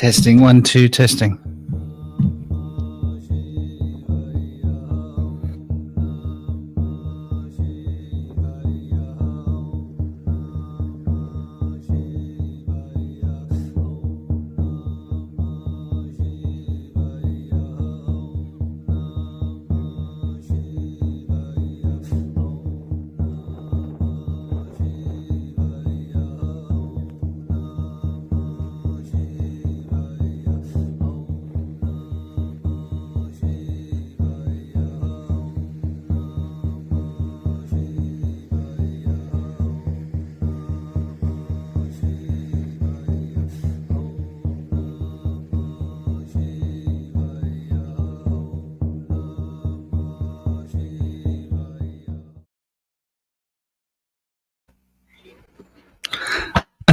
Testing, 1, 2, testing.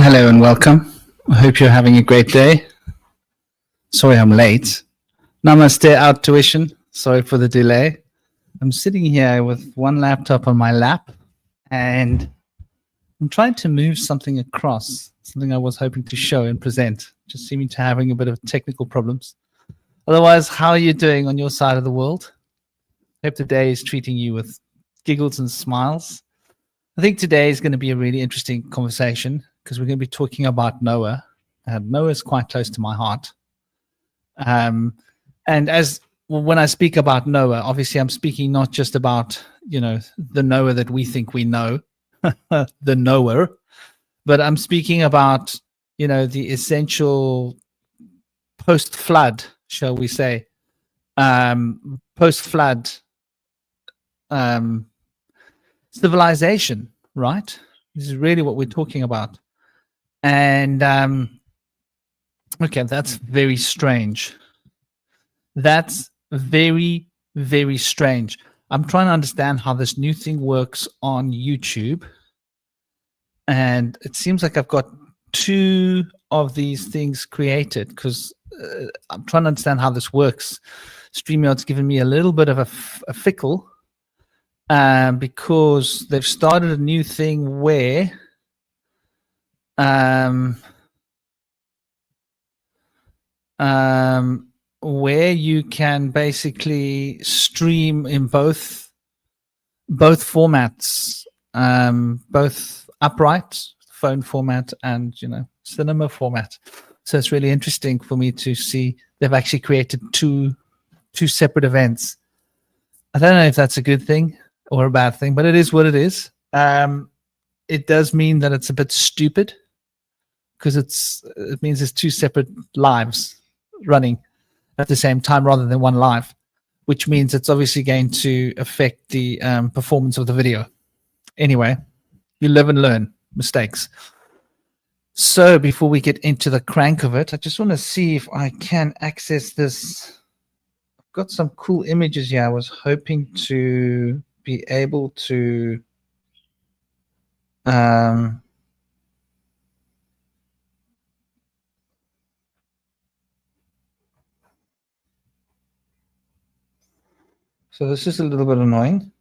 Hello and welcome. I hope you're having a great day. Sorry I'm late. Namaste out tuition. Sorry for the delay. I'm sitting here with one laptop on my lap and I'm trying to move something across, something I was hoping to show and present. Just seeming to having a bit of technical problems. Otherwise, how are you doing on your side of the world? Hope the day is treating you with giggles and smiles. I think today is going to be a really interesting conversation because we're going to be talking about Noah. Noah is quite close to my heart. And when I speak about Noah, obviously I'm speaking not just about, the Noah that we think we know, the knower, but I'm speaking about, the essential post-flood, shall we say, post-flood civilization, right? This is really what we're talking about. And okay, that's very strange. That's very, very strange. I'm trying to understand how this new thing works on YouTube. And it seems like I've got two of these things created because I'm trying to understand how this works. StreamYard's given me a little bit of a fickle because they've started a new thing where where you can basically stream in both formats, both upright phone format and cinema format. So it's really interesting for me to see they've actually created two separate events. I don't know if that's a good thing or a bad thing, but it is what it is. It does mean that it's a bit stupid because it means there's two separate lives running at the same time rather than one live, which means it's obviously going to affect the performance of the video. Anyway, you live and learn mistakes. So before we get into the crank of it, I just want to see if I can access this. I've got some cool images here. I was hoping to be able to so this is a little bit annoying.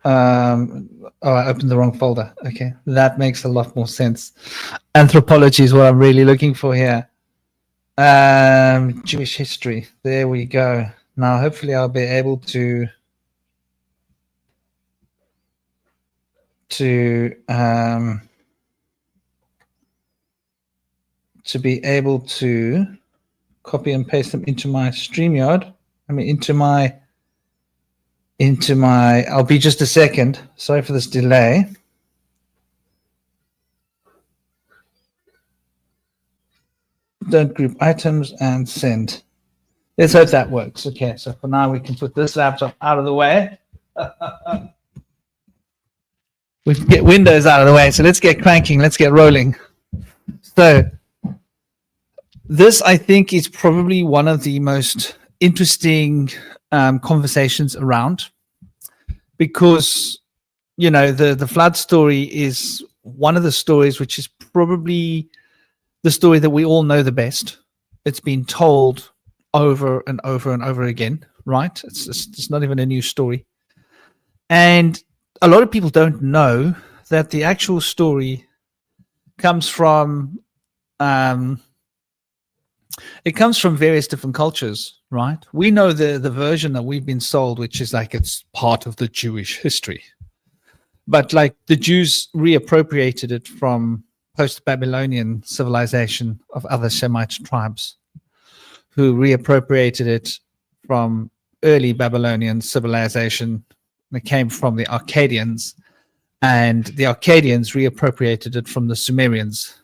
Oh, I opened the wrong folder. Okay, that makes a lot more sense. Anthropology is what I'm really looking for here. Jewish history. There we go. Now, hopefully, I'll be able to be able to copy and paste them into my StreamYard. I mean, into my. I'll be just a second. Sorry for this delay. Don't group items and send. Let's hope that works. Okay, so for now we can put this laptop out of the way. We can get Windows out of the way. So let's get cranking. Let's get rolling. So this, I think, is probably one of the most interesting conversations around, because the flood story is one of the stories which is probably the story that we all know the best. It's been told over and over and over again, right? It's not even a new story, and a lot of people don't know that the actual story comes from um, it comes from various different cultures, right? We know the version that we've been sold, which is like it's part of the Jewish history, but like the Jews reappropriated it from post-Babylonian civilization of other Semite tribes, who reappropriated it from early Babylonian civilization. It came from the Akkadians, and the Akkadians reappropriated it from the Sumerians.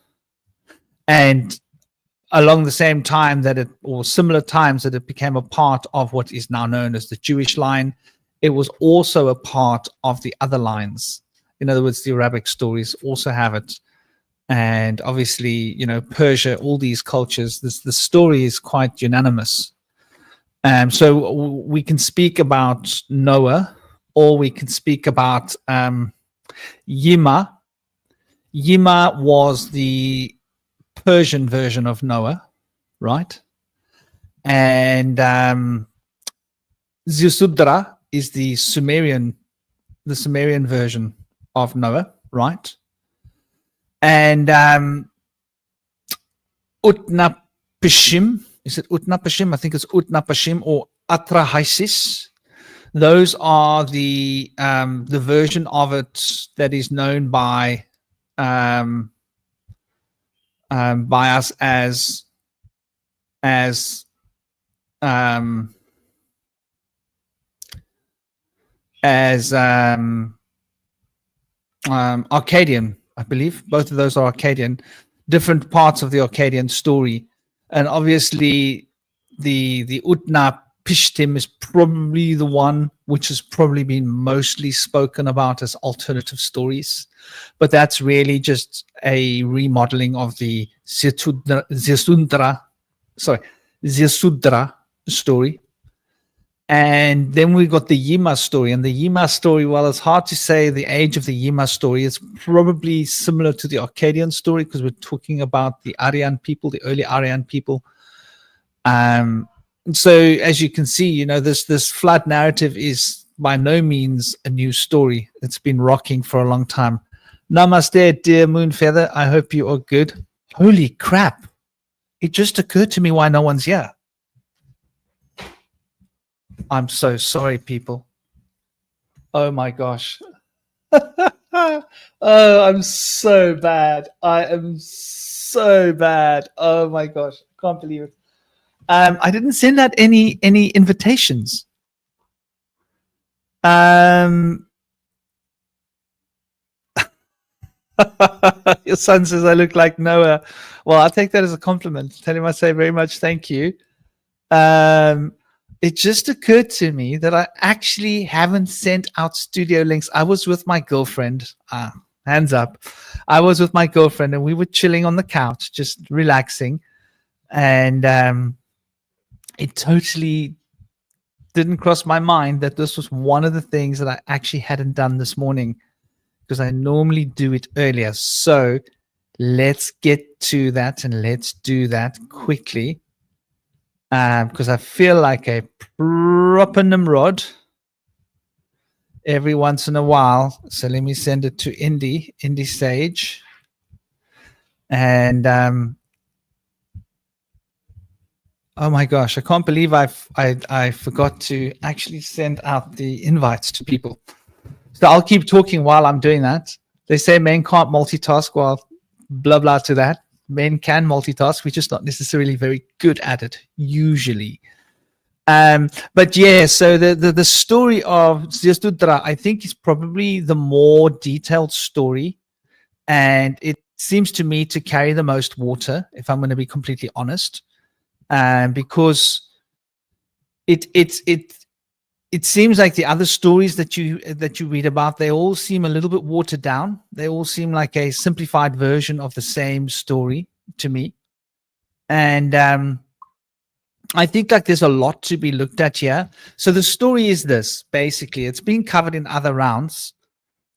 And along the same time that it, or similar times that it became a part of what is now known as the Jewish line, it was also a part of the other lines. In other words, the Arabic stories also have it. And obviously, you know, Persia, all these cultures, the story is quite unanimous. So we can speak about Noah, or we can speak about Yima. Yima was the Persian version of Noah, right? And Ziusudra is the Sumerian version of Noah, right? And Utnapishtim, is it Utnapishtim? I think it's Utnapishtim or Atrahasis. Those are the version of it that is known by us as Akkadian, I believe. Both of those are Akkadian, different parts of the Akkadian story. And obviously the Utnapishtim is probably the one which has probably been mostly spoken about as alternative stories. But that's really just a remodeling of the Ziusudra story. And then we got the Yima story. And the Yima story, well, it's hard to say the age of the Yima story. It's probably similar to the Akkadian story because we're talking about the Aryan people, the early Aryan people. So as you can see, you know, this flood narrative is by no means a new story. It's been rocking for a long time. Namaste, dear Moonfeather. I hope you are good. Holy crap. It just occurred to me why no one's here. I'm so sorry, people. Oh my gosh. Oh, I'm so bad. I am so bad. Oh my gosh. Can't believe it. I didn't send out any invitations. Your son says I look like Noah. Well, I'll take that as a compliment. Tell him I say very much thank you. It just occurred to me that I actually haven't sent out studio links. I was with my girlfriend. Hands up. I was with my girlfriend and we were chilling on the couch, just relaxing. And it totally didn't cross my mind that this was one of the things that I actually hadn't done this morning, because I normally do it earlier. So let's get to that and let's do that quickly. Because I feel like a proper Nimrod every once in a while. So let me send it to Indy Sage. And oh my gosh, I can't believe I forgot to actually send out the invites to people. So I'll keep talking while I'm doing that. They say men can't multitask. Well, blah, blah to that. Men can multitask. We're just not necessarily very good at it, usually. But yeah, so the story of Ziusudra, I think, is probably the more detailed story. And it seems to me to carry the most water, if I'm going to be completely honest. Because it seems like the other stories that you read about, they all seem a little bit watered down. They all seem like a simplified version of the same story to me. And I think like there's a lot to be looked at here. So the story is this, basically. It's been covered in other rounds,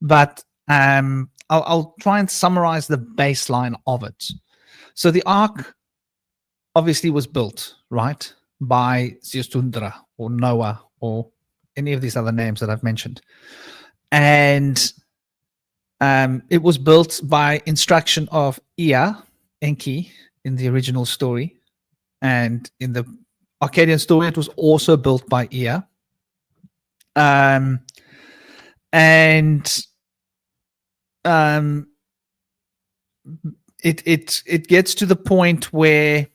but I'll try and summarize the baseline of it. So the ark obviously was built, right, by Ziusudra or Noah or any of these other names that I've mentioned. And it was built by instruction of Ea, Enki in the original story, and in the Akkadian story, it was also built by Ea. And it gets to the point where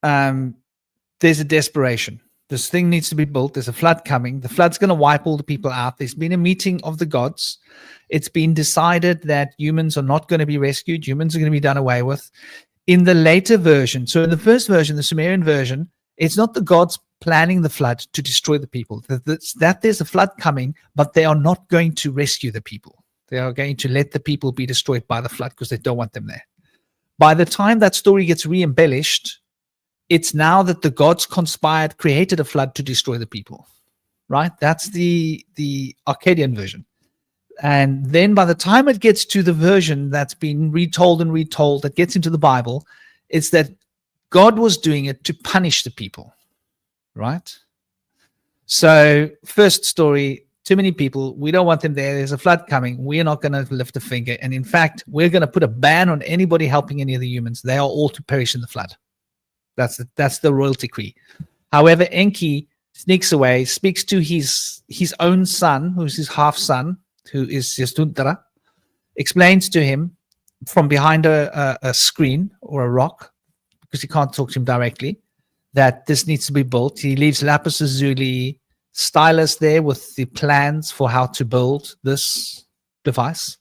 there's a desperation. This thing needs to be built. There's a flood coming. The flood's going to wipe all the people out. There's been a meeting of the gods. It's been decided that humans are not going to be rescued. Humans are going to be done away with. In the later version, so in the first version, the Sumerian version, it's not the gods planning the flood to destroy the people. That there's a flood coming, but they are not going to rescue the people. They are going to let the people be destroyed by the flood because they don't want them there. By the time that story gets re-embellished, it's now that the gods conspired, created a flood to destroy the people, right? That's the Akkadian version. And then by the time it gets to the version that's been retold and retold, that gets into the Bible, it's that God was doing it to punish the people, right? So first story, too many people, we don't want them there. There's a flood coming. We're not going to lift a finger. And in fact, we're going to put a ban on anybody helping any of the humans. They are all to perish in the flood. That's the royal decree. However, Enki sneaks away, speaks to his own son, who's his half son, who is Yastundra, explains to him from behind a screen or a rock, because he can't talk to him directly, that this needs to be built. He leaves lapis lazuli stylus there with the plans for how to build this device.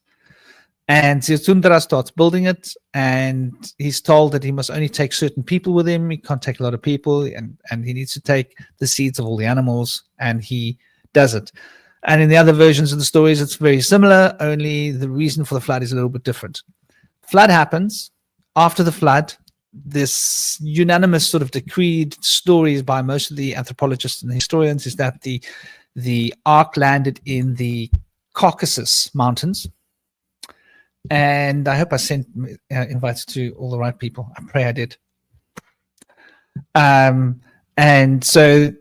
And Yastundra starts building it, and he's told that he must only take certain people with him. He can't take a lot of people, and he needs to take the seeds of all the animals, and he does it. And in the other versions of the stories, it's very similar, only the reason for the flood is a little bit different. Flood happens. After the flood, this unanimous sort of decreed stories by most of the anthropologists and the historians is that the ark landed in the Caucasus Mountains. And I hope I sent invites to all the right people. I pray I did. And so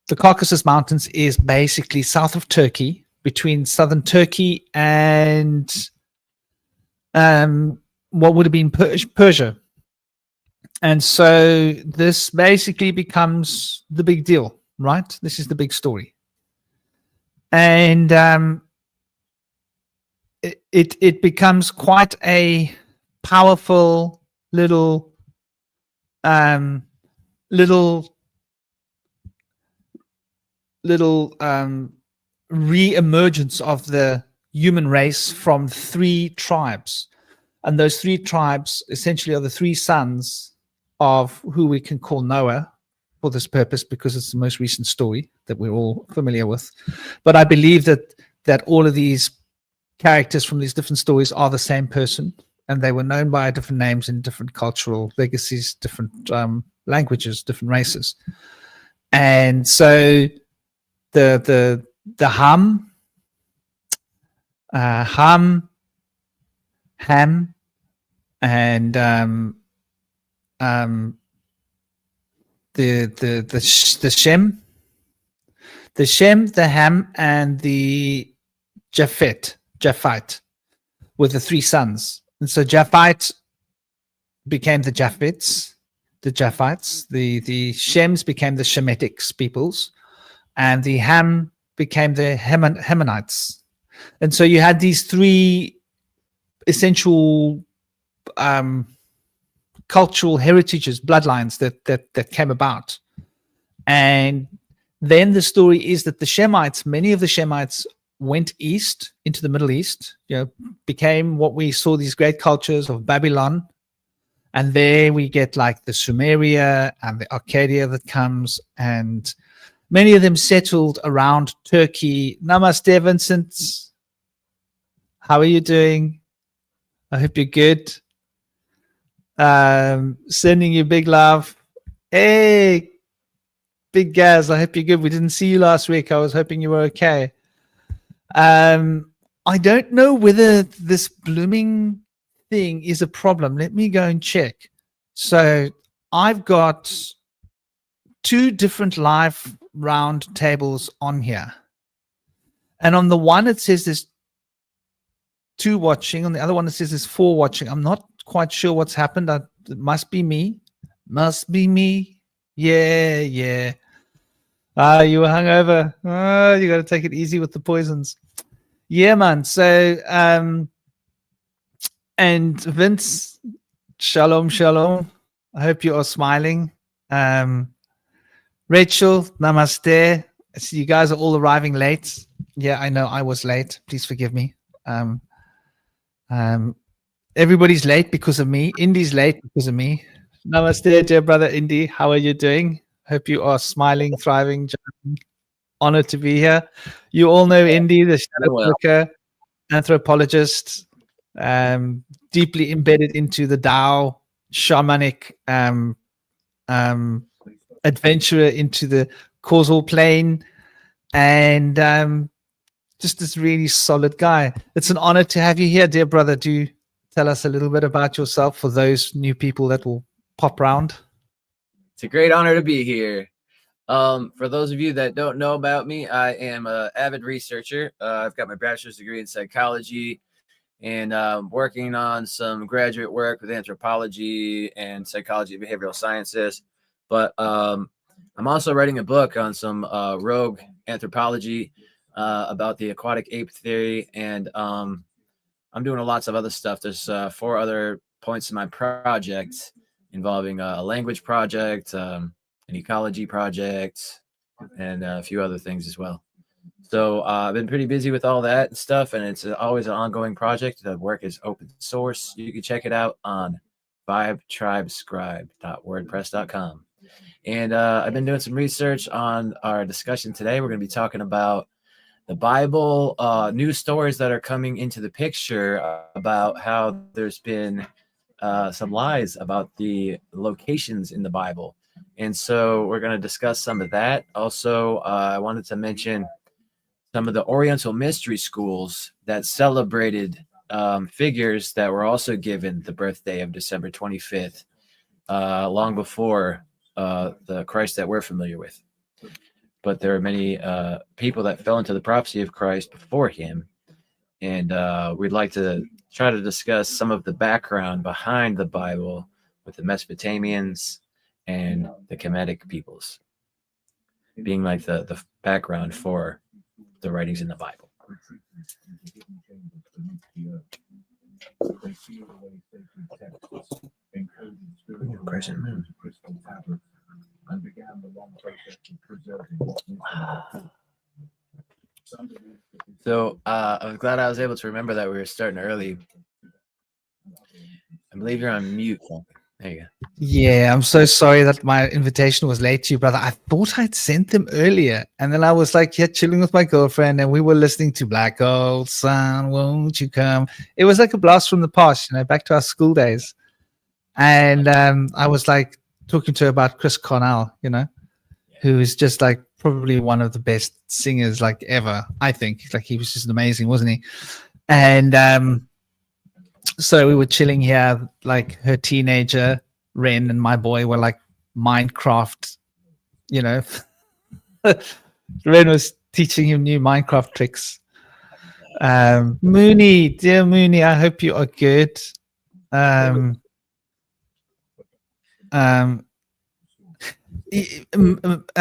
the Caucasus Mountains is basically south of Turkey, between southern Turkey and what would have been Persia. And so this basically becomes the big deal, right? This is the big story. And it becomes quite a powerful little re-emergence of the human race from 3 tribes. And those 3 tribes essentially are the 3 sons of who we can call Noah for this purpose, because it's the most recent story that we're all familiar with. But I believe that all of these characters from these different stories are the same person, and they were known by different names in different cultural legacies, different languages, different races. And so the Ham, Ham, and the Shem, the Ham, and the Japhite were the 3 sons. And so Japhite became the Japhites, the Shems became the Shemitics peoples, and the Ham became the Hemonites. And so you had these 3 essential cultural heritages, bloodlines that came about. And then the story is that the Shemites, many of the Shemites went east into the Middle East, became what we saw, these great cultures of Babylon. And there we get like the Sumeria and the Arcadia that comes, and many of them settled around Turkey. Namaste, Vincent. How are you doing? I hope you're good. Sending you big love. Hey, Big Gaz, I hope you're good. We didn't see you last week. I was hoping you were okay. I don't know whether this blooming thing is a problem. Let me go and check. So I've got 2 different live round tables on here. And on the one, it says there's 2 watching. On the other one, it says there's 4 watching. I'm not quite sure what's happened. It must be me. Must be me. Yeah, yeah. You were hungover. Oh, you got to take it easy with the poisons. Yeah, man. So, and Vince, shalom, shalom. I hope you are smiling. Rachel, namaste. I see you guys are all arriving late. Yeah, I know I was late. Please forgive me. Everybody's late because of me. Indy's late because of me. Namaste, dear brother Indy. How are you doing? Hope you are smiling, thriving. Honored to be here. You all know Indy, the shadow worker, anthropologist, deeply embedded into the Tao, shamanic adventurer into the causal plane, and just this really solid guy. It's an honor to have you here, dear brother. Do tell us a little bit about yourself for those new people that will pop around. It's a great honor to be here. For those of you that don't know about me, I am an avid researcher. I've got my bachelor's degree in psychology, and working on some graduate work with anthropology and psychology and behavioral sciences. But I'm also writing a book on some rogue anthropology about the aquatic ape theory, and I'm doing lots of other stuff. There's 4 other points in my project involving a language project, an ecology project, and a few other things as well. So I've been pretty busy with all that stuff, and it's always an ongoing project. The work is open source. You can check it out on vibetribescribe.wordpress.com. And I've been doing some research on our discussion today. We're going to be talking about the Bible, news stories that are coming into the picture about how there's been some lies about the locations in the Bible. And so we're going to discuss some of that. Also, I wanted to mention some of the Oriental mystery schools that celebrated figures that were also given the birthday of December 25th, long before the Christ that we're familiar with. But there are many people that fell into the prophecy of Christ before him. And we'd like to try to discuss some of the background behind the Bible with the Mesopotamians and the Kemetic peoples being like the background for the writings in the Bible. Crescent moon. So I'm glad I was able to remember that we were starting early. I believe you're on mute. There you go. Yeah, I'm so sorry that my invitation was late to you, brother. I thought I'd sent them earlier. And then I was like, yeah, chilling with my girlfriend, and we were listening to Black Gold Sun, Won't You Come? It was like a blast from the past, back to our school days. And I was like talking to her about Chris Cornell, who is just like probably one of the best singers like ever, I think. Like he was just amazing, wasn't he? And so we were chilling here, like her teenager, Ren, and my boy were like Minecraft, Ren was teaching him new Minecraft tricks. Mooney, dear Mooney, I hope you are good.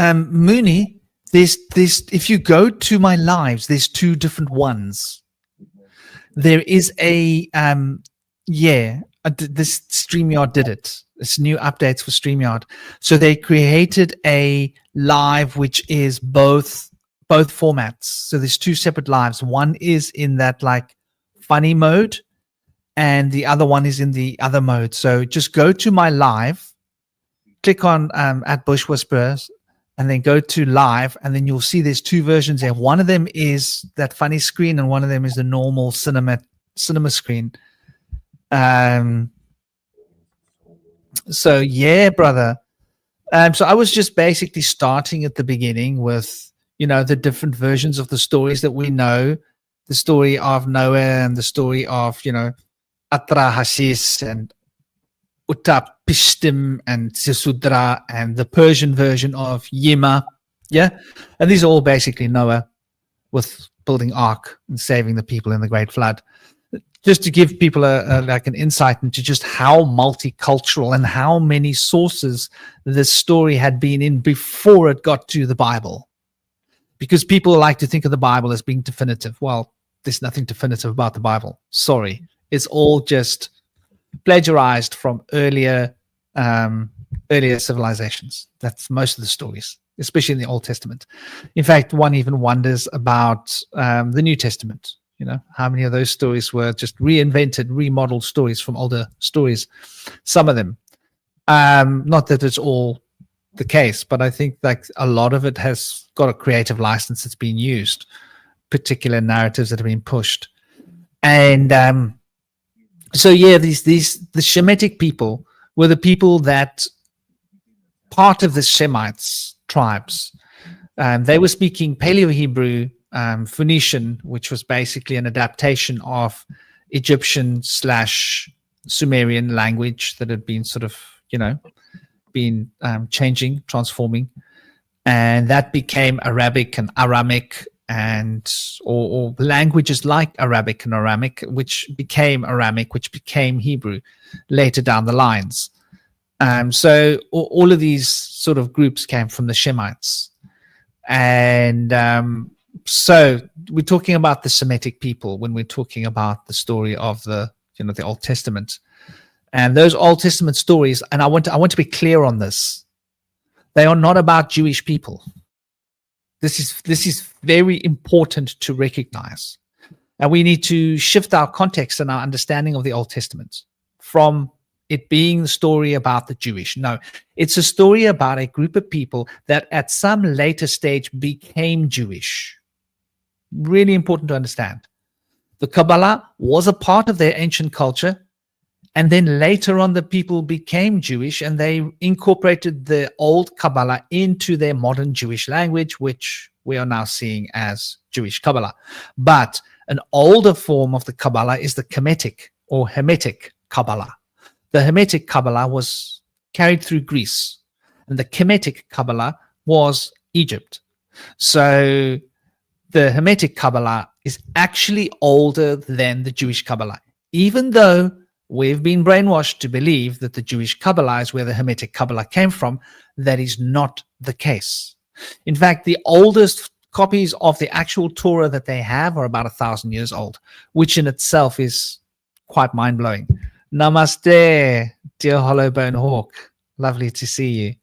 Mooney, there's if you go to my lives, there's 2 different ones. There is a this StreamYard did it. It's new updates for StreamYard. So they created a live which is both formats. So there's 2 separate lives. One is in that like funny mode, and the other one is in the other mode. So just go to my live, click on at Bush Whisperers, and then go to live, and then you'll see there's 2 versions there. One of them is that funny screen, and one of them is the normal cinema screen. So yeah, brother. So I was just basically starting at the beginning with, the different versions of the stories that we know, the story of Noah and the story of, Atrahasis and Utapishtim and Sisudra and the Persian version of Yima. Yeah. And these are all basically Noah with building ark and saving the people in the great flood. just to give people like an insight into just how multicultural and how many sources this story had been in before it got to the Bible. Because people like to think of the Bible as being definitive. Well, there's nothing definitive about the Bible. Sorry. It's all just plagiarized from earlier civilizations. That's most of the stories, especially in the Old Testament. In fact, one even wonders about the New Testament. You know, how many of those stories were just reinvented, remodeled stories from older stories? Some of them. Not that it's all the case, but I think like a lot of it has got a creative license that's been used, particular narratives that have been pushed. And so yeah, the Shemitic people were the people that part of the Shemites tribes. They were speaking Paleo-Hebrew, Phoenician, which was basically an adaptation of Egyptian / Sumerian language that had been sort of, been changing, transforming. And that became Arabic and Aramic or languages like Arabic and Aramic, which became Aramic, which became Hebrew later down the lines. So all of these sort of groups came from the Shemites. And so we're talking about the Semitic people when we're talking about the story of the Old Testament. And those Old Testament stories, and I want to be clear on this, they are not about Jewish people. This is very important to recognize. And we need to shift our context and our understanding of the Old Testament from it being the story about the Jewish. No, it's a story about a group of people that at some later stage became Jewish. Really important to understand. The Kabbalah was a part of their ancient culture, and then later on the people became Jewish and they incorporated the old Kabbalah into their modern Jewish language, which we are now seeing as Jewish Kabbalah. But an older form of the Kabbalah is the Kemetic or Hamitic Kabbalah. The Hamitic Kabbalah was carried through Greece, and the Kemetic Kabbalah was Egypt. So the Hamitic Kabbalah is actually older than the Jewish Kabbalah, even though we've been brainwashed to believe that the Jewish Kabbalah is where the Hamitic Kabbalah came from. That is not the case. In fact, the oldest copies of the actual Torah that they have are about 1,000 years old, which in itself is quite mind-blowing. Namaste, dear Hollowbone Hawk. Lovely to see you.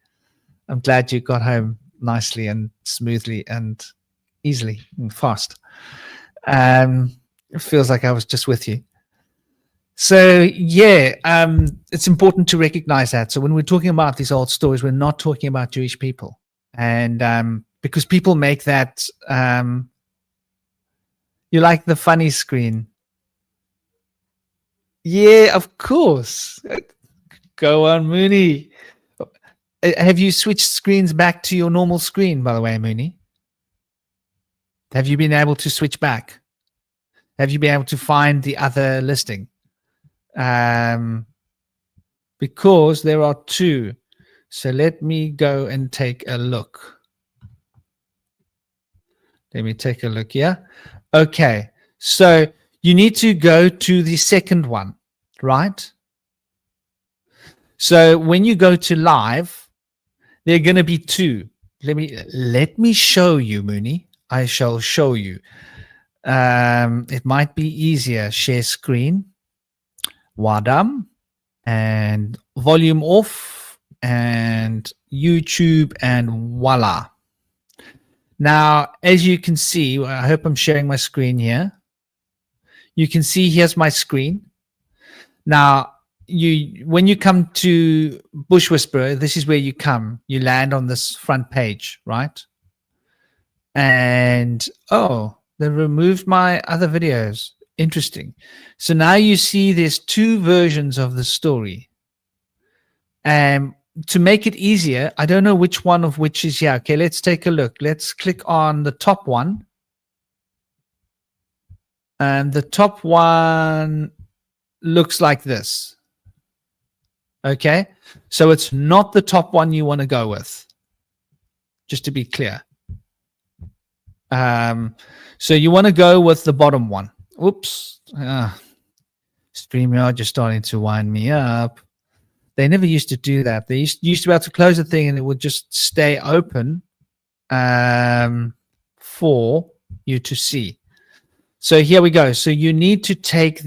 I'm glad you got home nicely and smoothly and easily and fast. It feels like I was just with you. So yeah, it's important to recognize that. So when we're talking about these old stories, we're not talking about Jewish people. And because people make that, you like the funny screen. Yeah, of course. Go on, Mooney. Have you switched screens back to your normal screen, by the way, Mooney? Have you been able to switch back? Have you been able to find the other listing? Because there are two. So let me go and take a look. Let me take a look here. Okay. So you need to go to the second one, right? So when you go to live, there are going to be two. Let me show you, Mooney. I shall show you. It might be easier. Share screen. Wadam. And volume off. And YouTube. And voila. Now, as you can see, I hope I'm sharing my screen here. You can see here's my screen. Now, when you come to Bush Whisperer, this is where you come. You land on this front page, right? And oh, they removed my other videos. Interesting. So now you see there's two versions of the story. And to make it easier, I don't know which one of which is here. Okay, let's take a look. Let's click on the top one. And the top one looks like this. Okay, so it's not the top one you want to go with, just to be clear. So you want to go with the bottom one. Oops. StreamYard, you're starting to wind me up. They never used to do that. They used to be able to close the thing and it would just stay open for you to see. So here we go. So you need to take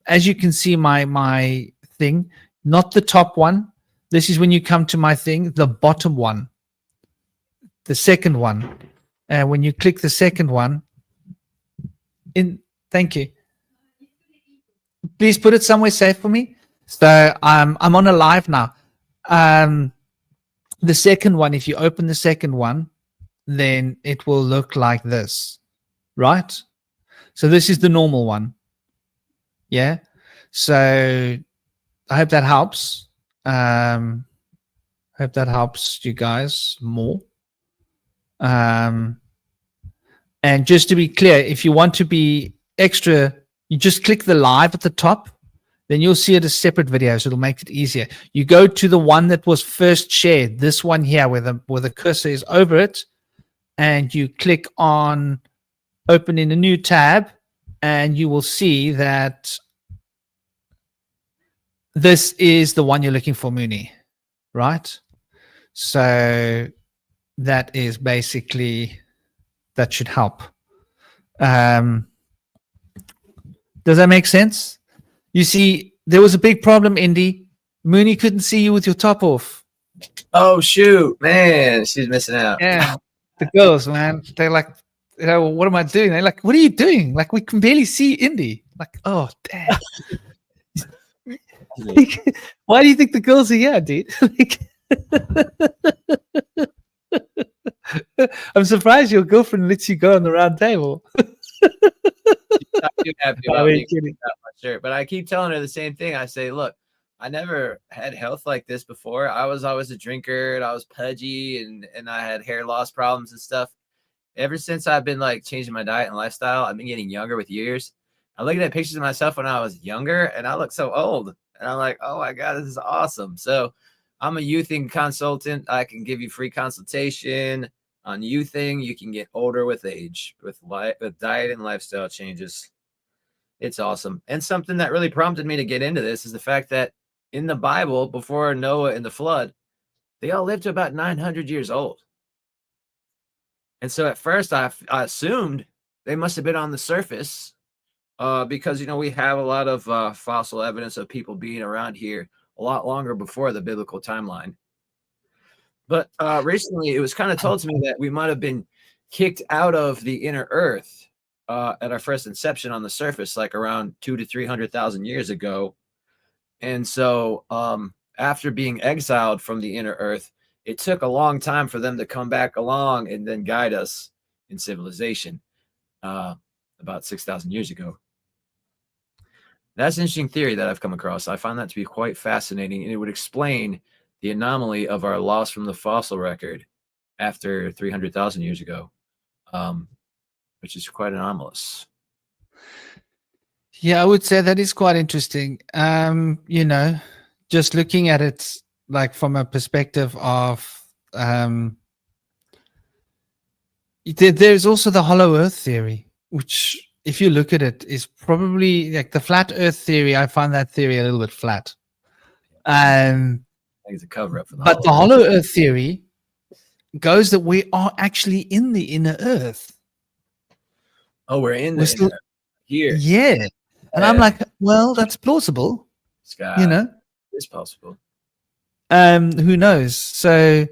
as you can see, my thing, not the top one. This is when you come to my thing, the bottom one, the second one. And when you click the second one, thank you. Please put it somewhere safe for me. So I'm on a live now. The second one, if you open the second one, then it will look like this, right? So this is the normal one. Yeah. So I hope that helps. Hope that helps you guys more. And just to be clear, if you want to be extra, you just click the live at the top, then you'll see it as separate videos. It'll make it easier. You go to the one that was first shared, this one here where the cursor is over it, and you click on open in a new tab, and you will see that this is the one you're looking for, Mooney, right? So that is basically, that should help. Does that make sense? You see, there was a big problem, Indy. Mooney couldn't see you with your top off. Oh, shoot, man. She's missing out. Yeah, the girls, man. They're like, what am I doing? They're like, what are you doing? Like, we can barely see Indy. Like, oh, damn. Why do you think the girls are here, dude? I'm surprised your girlfriend lets you go on the round table. Not too happy about me that my shirt, but I keep telling her the same thing. I say, look, I never had health like this before. I was always a drinker and I was pudgy and I had hair loss problems and stuff. Ever since I've been like changing my diet and lifestyle, I've been getting younger with years. I'm looking at pictures of myself when I was younger and I look so old. And I'm like, oh my God, this is awesome. So I'm a youthing consultant. I can give you free consultation on youthing. You can get older with age, with diet and lifestyle changes. It's awesome. And something that really prompted me to get into this is the fact that in the Bible, before Noah and the flood, they all lived to about 900 years old. And so at first I assumed they must have been on the surface because, you know, we have a lot of fossil evidence of people being around here a lot longer before the biblical timeline. But recently it was kind of told to me that we might have been kicked out of the inner earth at our first inception on the surface, like around 200,000 to 300,000 years ago. And so after being exiled from the inner earth, it took a long time for them to come back along and then guide us in civilization about 6,000 years ago. That's an interesting theory that I've come across. I find that to be quite fascinating, and it would explain the anomaly of our loss from the fossil record after 300,000 years ago, which is quite anomalous. Yeah, I would say that is quite interesting. You know, just looking at it like from a perspective of there's also the hollow earth theory, which if you look at it is probably like the flat earth theory. I find that theory a little bit flat. I think it's a cover up for the hollow earth theory goes that we are actually in the inner earth. Oh, we're in the inner here. Yeah. And I'm like, well, that's plausible. Sky, you know, it's possible. Who knows? So,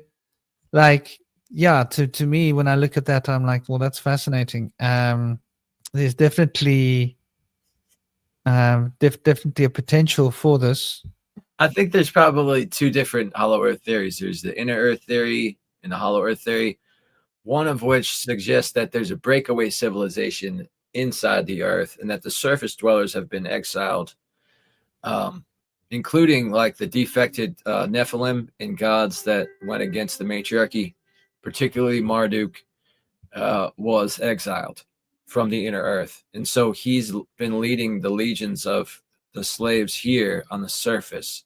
like, yeah, to me, when I look at that, I'm like, well, that's fascinating. There's definitely definitely a potential for this. I think there's probably two different hollow earth theories. There's the inner earth theory and the hollow earth theory, one of which suggests that there's a breakaway civilization inside the earth and that the surface dwellers have been exiled, including like the defected Nephilim and gods that went against the matriarchy, particularly Marduk was exiled from the inner earth. And so he's been leading the legions of the slaves here on the surface.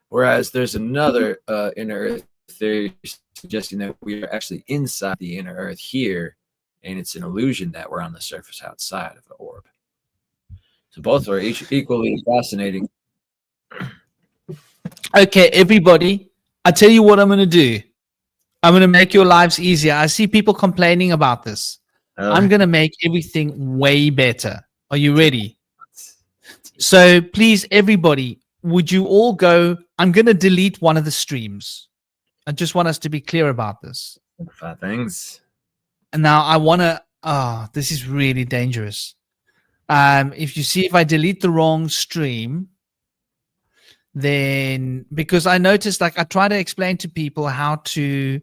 Whereas there's another inner earth theory suggesting that we are actually inside the inner earth here, and it's an illusion that we're on the surface outside of the orb. So both are equally fascinating. Okay, everybody, I tell you what I'm going to do. I'm going to make your lives easier. I see people complaining about this. I'm going to make everything way better. Are you ready? So please, everybody, would you all go? I'm going to delete one of the streams. I just want us to be clear about this. 5 things. And now I want to, this is really dangerous. If you see, if I delete the wrong stream, then because I noticed, like I try to explain to people how to,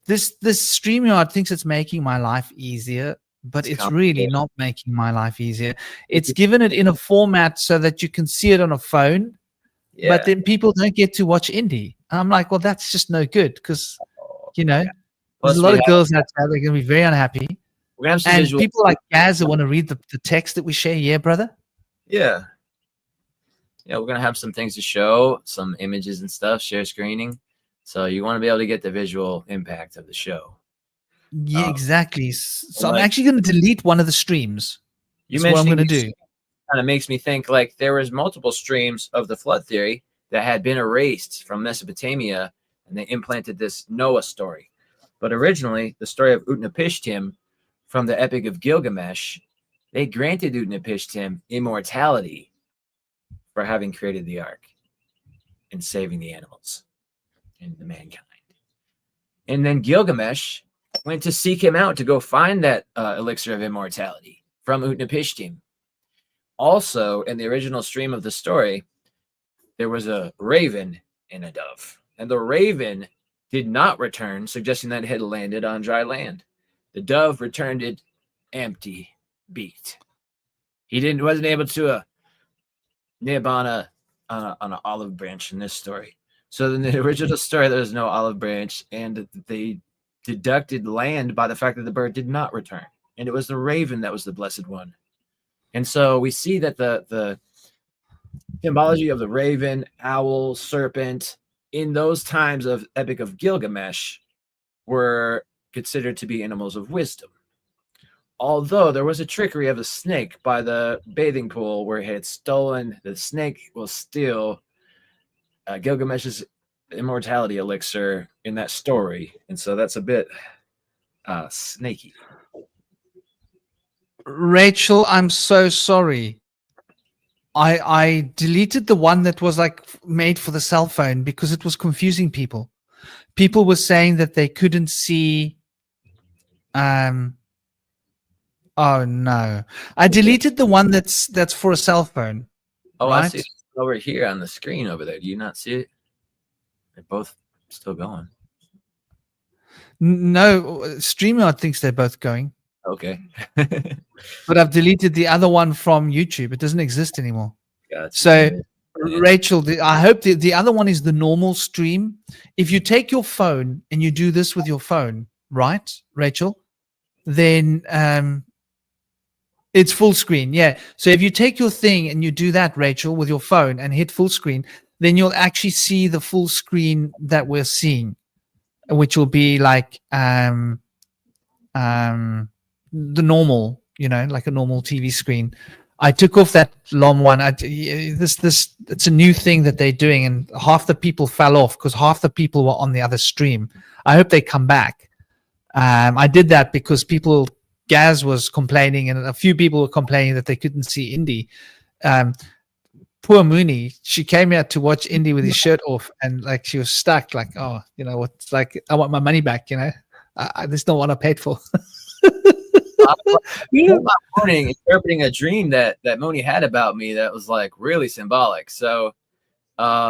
this StreamYard thinks it's making my life easier, but it's really not making my life easier. It's given it in a format so that you can see it on a phone, but then people don't get to watch indie. And I'm like, well, that's just no good because, you know, there's a lot of girls out there that are going to be very unhappy. We're gonna have some and visual. People like Gaz that want to read the text that we share. Yeah, brother? Yeah. Yeah, we're going to have some things to show, some images and stuff, share screening. So you want to be able to get the visual impact of the show. Yeah, exactly. So I'm actually going to delete one of the streams. That's what I'm going to do. Kind of makes me think like there was multiple streams of the flood theory that had been erased from Mesopotamia, and they implanted this Noah story. But originally, the story of Utnapishtim from the Epic of Gilgamesh, they granted Utnapishtim immortality for having created the ark and saving the animals and the mankind. And then Gilgamesh went to seek him out to go find that elixir of immortality from Utnapishtim. Also, in the original stream of the story, there was a raven and a dove. And the raven did not return, suggesting that it had landed on dry land. The dove returned it empty beaked. He wasn't able to nib on an olive branch in this story. So in the original story, there was no olive branch, and they deducted land by the fact that the bird did not return. And it was the raven that was the blessed one. And so we see that the symbology of the raven, owl, serpent in those times of Epic of Gilgamesh were considered to be animals of wisdom. Although there was a trickery of a snake by the bathing pool where he had stolen, the snake will steal Gilgamesh's immortality elixir in that story. And so that's a bit snaky. Rachel, I'm so sorry. I deleted the one that was like made for the cell phone because it was confusing people. People were saying that they couldn't see. Oh no! I deleted the one that's for a cell phone. Oh, right? I see it over here on the screen over there. Do you not see it? They're both still going. No, StreamYard thinks they're both going. Okay. But I've deleted the other one from YouTube. It doesn't exist anymore. Gotcha. So, Rachel, I hope the other one is the normal stream. If you take your phone and you do this with your phone, right, Rachel, then it's full screen. Yeah. So if you take your thing and you do that, Rachel, with your phone and hit full screen, then you'll actually see the full screen that we're seeing, which will be like the normal, like a normal TV screen. I took off that long one. It's a new thing that they're doing, and half the people fell off because half the people were on the other stream. I hope they come back. I did that because Gaz was complaining, and a few people were complaining that they couldn't see Indy. Poor Mooney, she came out to watch Indy with his shirt off, and like she was stuck. Like, oh, what's like? I want my money back. This is not what I paid for. Morning interpreting a dream that Moni had about me that was like really symbolic. So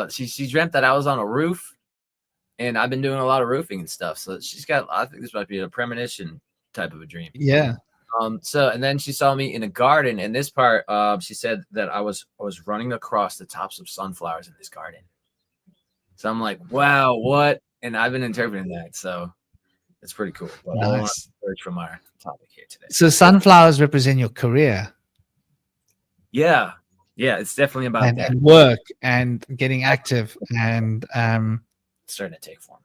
she dreamt that I was on a roof, and I've been doing a lot of roofing and stuff. So I think this might be a premonition type of a dream. Yeah. And then she saw me in a garden, and this part she said that I was running across the tops of sunflowers in this garden. So I'm like, wow, what? And I've been interpreting that, so it's pretty cool. But nice. I want to search from our topic here today. So sunflowers represent your career. Yeah, it's definitely about that. And work and getting active and starting to take form.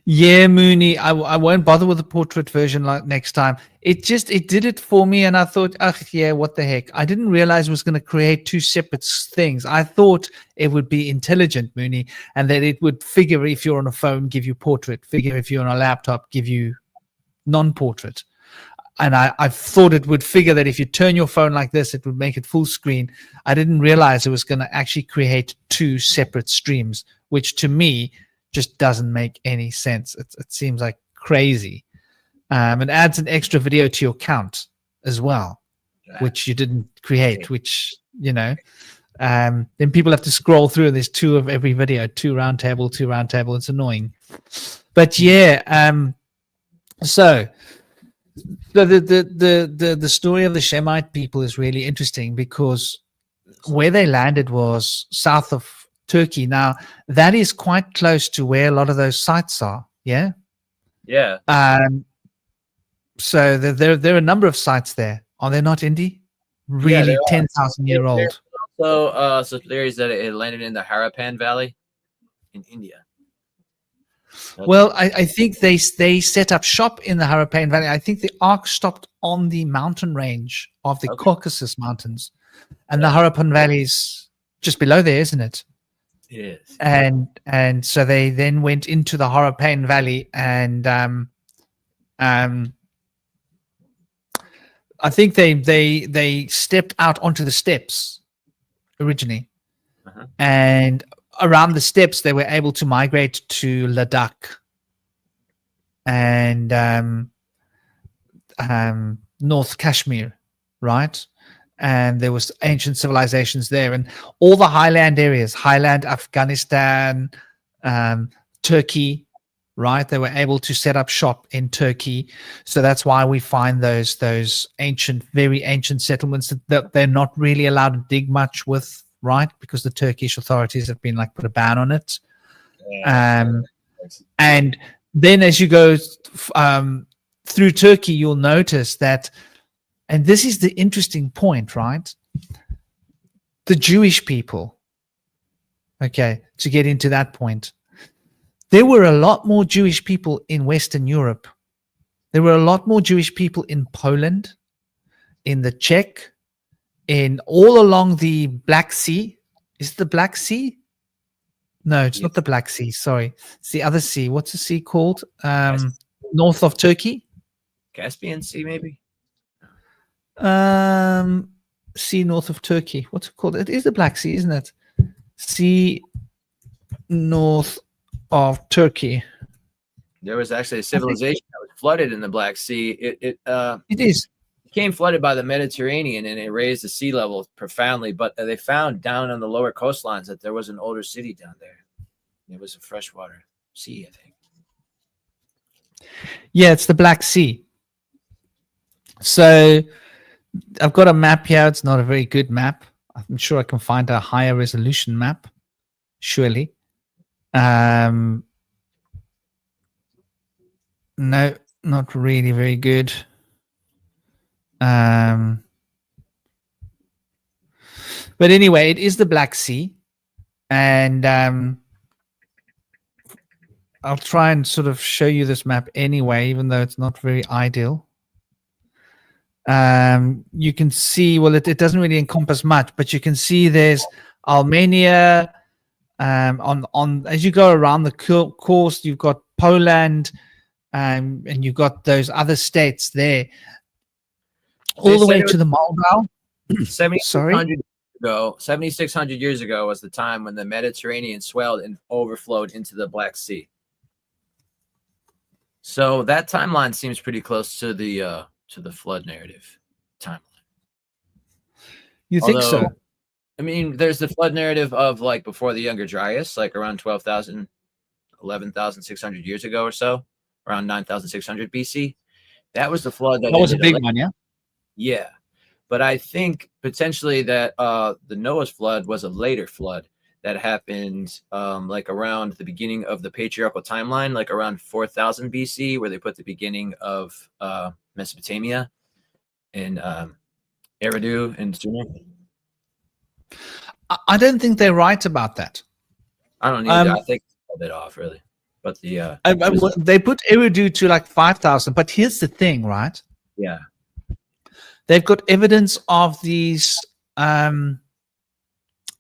Yeah, Mooney, I won't bother with the portrait version like next time. It did it for me, and I thought, ugh, yeah, what the heck? I didn't realize it was going to create two separate things. I thought it would be intelligent, Mooney, and that it would figure if you're on a phone, give you portrait, figure if you're on a laptop, give you non-portrait. And I thought it would figure that if you turn your phone like this, it would make it full screen. I didn't realize it was going to actually create two separate streams, which to me just doesn't make any sense. It seems like crazy. It adds an extra video to your count as well, which you didn't create, which, then people have to scroll through. There's two of every video, two round table. It's annoying. But yeah, so the story of the Shemite people is really interesting because where they landed was south of Turkey. Now that is quite close to where a lot of those sites are. Yeah. So there are a number of sites there. Are there not, Indy? Really, 10,000-year old. Also, some theories that it landed in the Harapan Valley in India. Well, I think they set up shop in the Harapan Valley. I think the ark stopped on the mountain range of the Caucasus Mountains, and the Harapan Valley is just below there, isn't it? It is. And so they then went into the Harapan Valley, and I think they stepped out onto the steppes originally, and around the steppes they were able to migrate to Ladakh and North Kashmir, right? And there was ancient civilizations there, and all the highland areas, Afghanistan, Turkey, right? They were able to set up shop in Turkey. So that's why we find those ancient, very ancient settlements that they're not really allowed to dig much with, right? Because the Turkish authorities have been put a ban on it. And then as you go through Turkey, you'll notice that, and this is the interesting point, right? The Jewish people, okay, to get into that point, there were a lot more Jewish people in Western Europe. There were a lot more Jewish people in Poland, in the Czech, in all along the Black Sea. Is it the Black Sea? No, it's not the Black Sea. Sorry. It's the other sea. What's the sea called? North of Turkey? Caspian Sea, maybe? Sea north of Turkey. What's it called? It is the Black Sea, isn't it? Sea north of Turkey. There was actually a civilization that was flooded in the Black Sea. It is. Became flooded by the Mediterranean, and it raised the sea level profoundly. But they found down on the lower coastlines that there was an older city down there. It was a freshwater sea, I think. Yeah, it's the Black Sea. So I've got a map here. It's not a very good map. I'm sure I can find a higher resolution map, surely. No, not really very good. But anyway, it is the Black Sea, and I'll try and sort of show you this map anyway, even though it's not very ideal. You can see, well, it doesn't really encompass much, but you can see there's Armenia. On as you go around the course, you've got Poland, and you've got those other states there, all the way to the Moldau. 7,600 years ago was the time when the Mediterranean swelled and overflowed into the Black Sea. So that timeline seems pretty close to the flood narrative timeline. You think so? I mean, there's the flood narrative of before the Younger Dryas, around 12,000, 11,600 years ago or so, around 9,600 BC. That was the flood that was a big one, yeah? Yeah. But I think potentially that the Noah's flood was a later flood that happened around the beginning of the patriarchal timeline, around 4,000 BC, where they put the beginning of Mesopotamia and Eridu and Sumer. I don't think they're right about that. I don't either. I think it's a bit off, really. but the They put Eridu to like 5,000. But here's the thing, right? yeah. They've got evidence of these. They're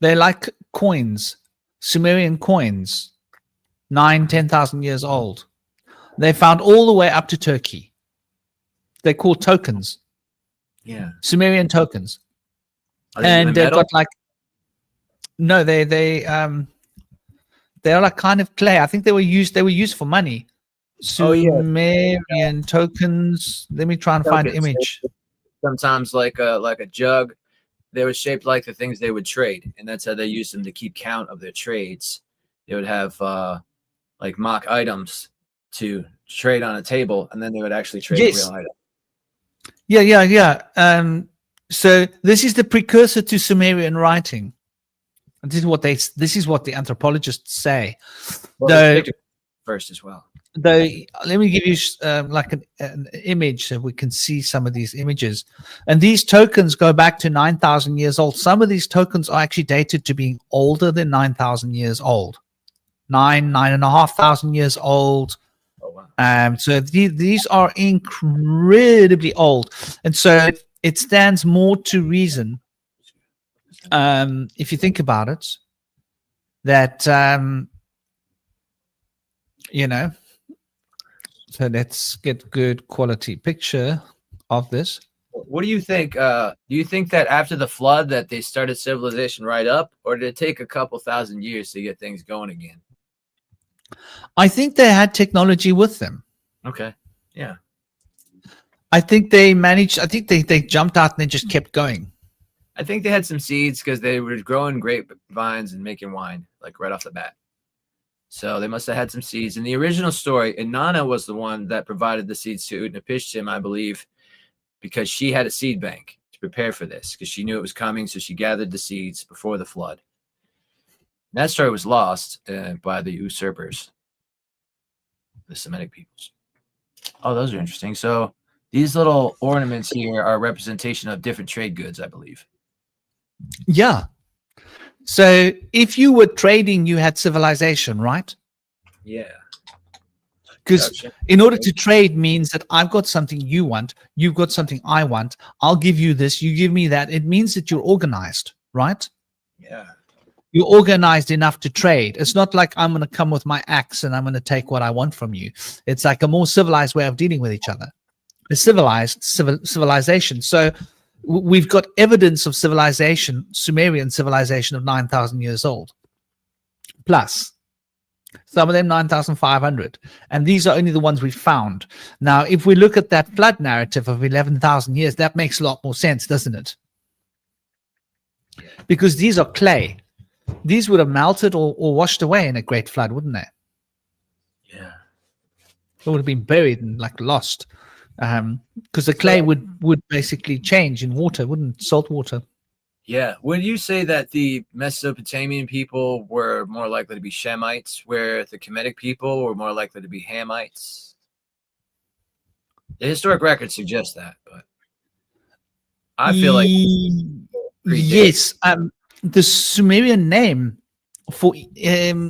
like coins, Sumerian coins, 10,000 years old. They found all the way up to Turkey. They're called tokens, Yeah. Sumerian tokens, Are they and even they've metal? got like no, they are like kind of clay. I think they were used for money. Oh, yeah. Sumerian tokens. Let me try and find an Tokens. image. Sometimes like a jug. They were shaped like the things they would trade, and that's how they used them to keep count of their trades. They would have like mock items to trade on a table, and then they would actually trade a real item. Yeah. So this is the precursor to Sumerian writing. And this is what the anthropologists say. Well, first as well. Though, let me give you like an image so we can see some of these images. And these tokens go back to 9,000 years old. Some of these tokens are actually dated to being older than 9,000 years old. 9,500 years old. Oh, wow. So these are incredibly old. And so it stands more to reason, if you think about it, that, so let's get good quality picture of this. What do you think? Do you think that after the flood that they started civilization right up, or did it take a couple thousand years to get things going again? I think they had technology with them. Okay. Yeah. I think they managed. I think they jumped out and they just kept going. I think they had some seeds because they were growing grapevines and making wine like right off the bat. So they must have had some seeds. In the original story, Inanna was the one that provided the seeds to Utnapishtim, I believe, because she had a seed bank to prepare for this because she knew it was coming. So she gathered the seeds before the flood. And that story was lost by the usurpers, the Semitic peoples. Oh, those are interesting. So these little ornaments here are a representation of different trade goods, I believe. Yeah. So if you were trading, you had civilization, right? Yeah. Because in order to trade means that I've got something you want, you've got something I want, I'll give you this, you give me that. It means that you're organized, right? Yeah. You're organized enough to trade. It's not like I'm going to come with my axe and I'm going to take what I want from you. It's like a more civilized way of dealing with each other. A civilized civilization. So we've got evidence of civilization, Sumerian civilization of 9,000 years old. Plus, some of them 9,500. And these are only the ones we found. Now, if we look at that flood narrative of 11,000 years, that makes a lot more sense, doesn't it? Because these are clay. These would have melted or washed away in a great flood, wouldn't they? Yeah. It would have been buried and like lost. Because the clay would basically change in water, wouldn't it? Salt water. Yeah. Would you say that the Mesopotamian people were more likely to be Shemites, where the Kemetic people were more likely to be Hamites? The historic records suggest that, but I feel like yes. The Sumerian name for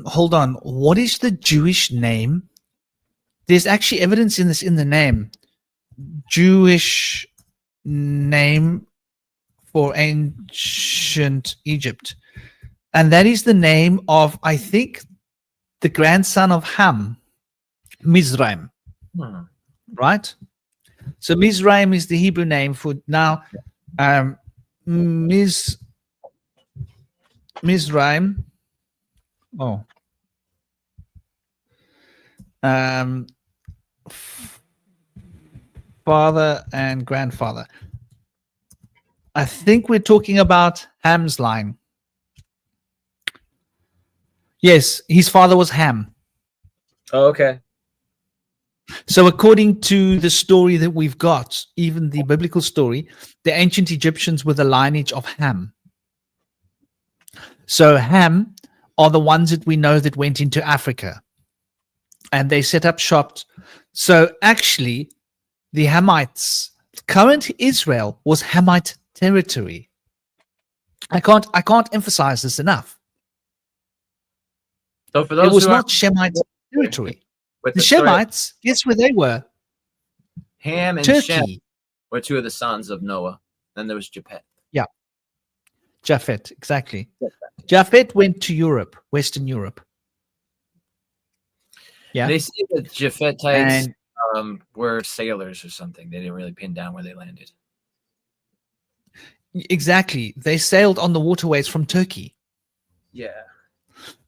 hold on, what is the Jewish name? There's actually evidence in this in the name. Jewish name for ancient Egypt, and that is the name of, I think, the grandson of Ham, Mizraim. Right? So Mizraim is the Hebrew name for now. Mizraim. Oh. Father and grandfather. I think we're talking about Ham's line. Yes, his father was Ham. Oh, okay. So according to the story that we've got, even the biblical story, the ancient Egyptians were the lineage of Ham. So Ham are the ones that we know that went into Africa. And they set up shop. So actually, the Hamites, current Israel was Hamite territory. I can't emphasize this enough. So for those it was who not Shemite territory. With The the story, Shemites, guess where they were? Ham and Shem Turkey. were two of the sons of Noah. Then there was Japheth. Yeah, Japhet, exactly. Japhet went to Europe, Western Europe. Yeah, They say that Japhethites and were sailors or something. They didn't really pin down where they landed. exactly. They sailed on the waterways from Turkey. Yeah.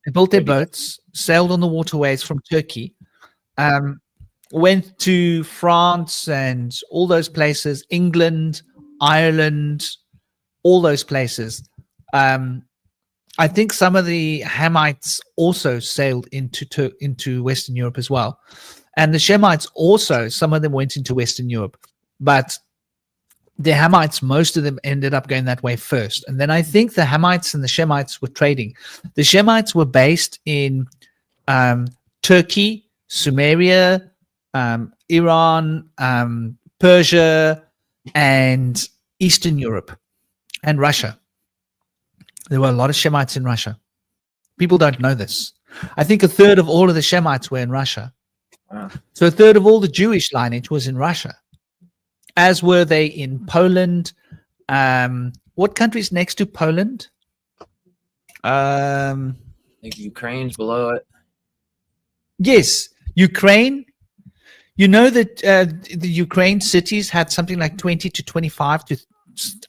They built their Maybe that- boats, sailed on the waterways from Turkey, went to France and all those places, England, Ireland, all those places. I think some of the Hamites also sailed into Western Europe as well. And the Shemites also, some of them went into Western Europe. But the Hamites, most of them ended up going that way first. And then I think the Hamites and the Shemites were trading. The Shemites were based in Turkey, Sumeria, Iran, Persia, and Eastern Europe, and Russia. There were a lot of Shemites in Russia. People don't know this. I think a third of all of the Shemites were in Russia. Wow. So a third of all the Jewish lineage was in Russia, as were they in Poland. What country's next to Poland? I think Ukraine's below it. Yes, Ukraine. You know that the Ukraine cities had something like 20 to 25 to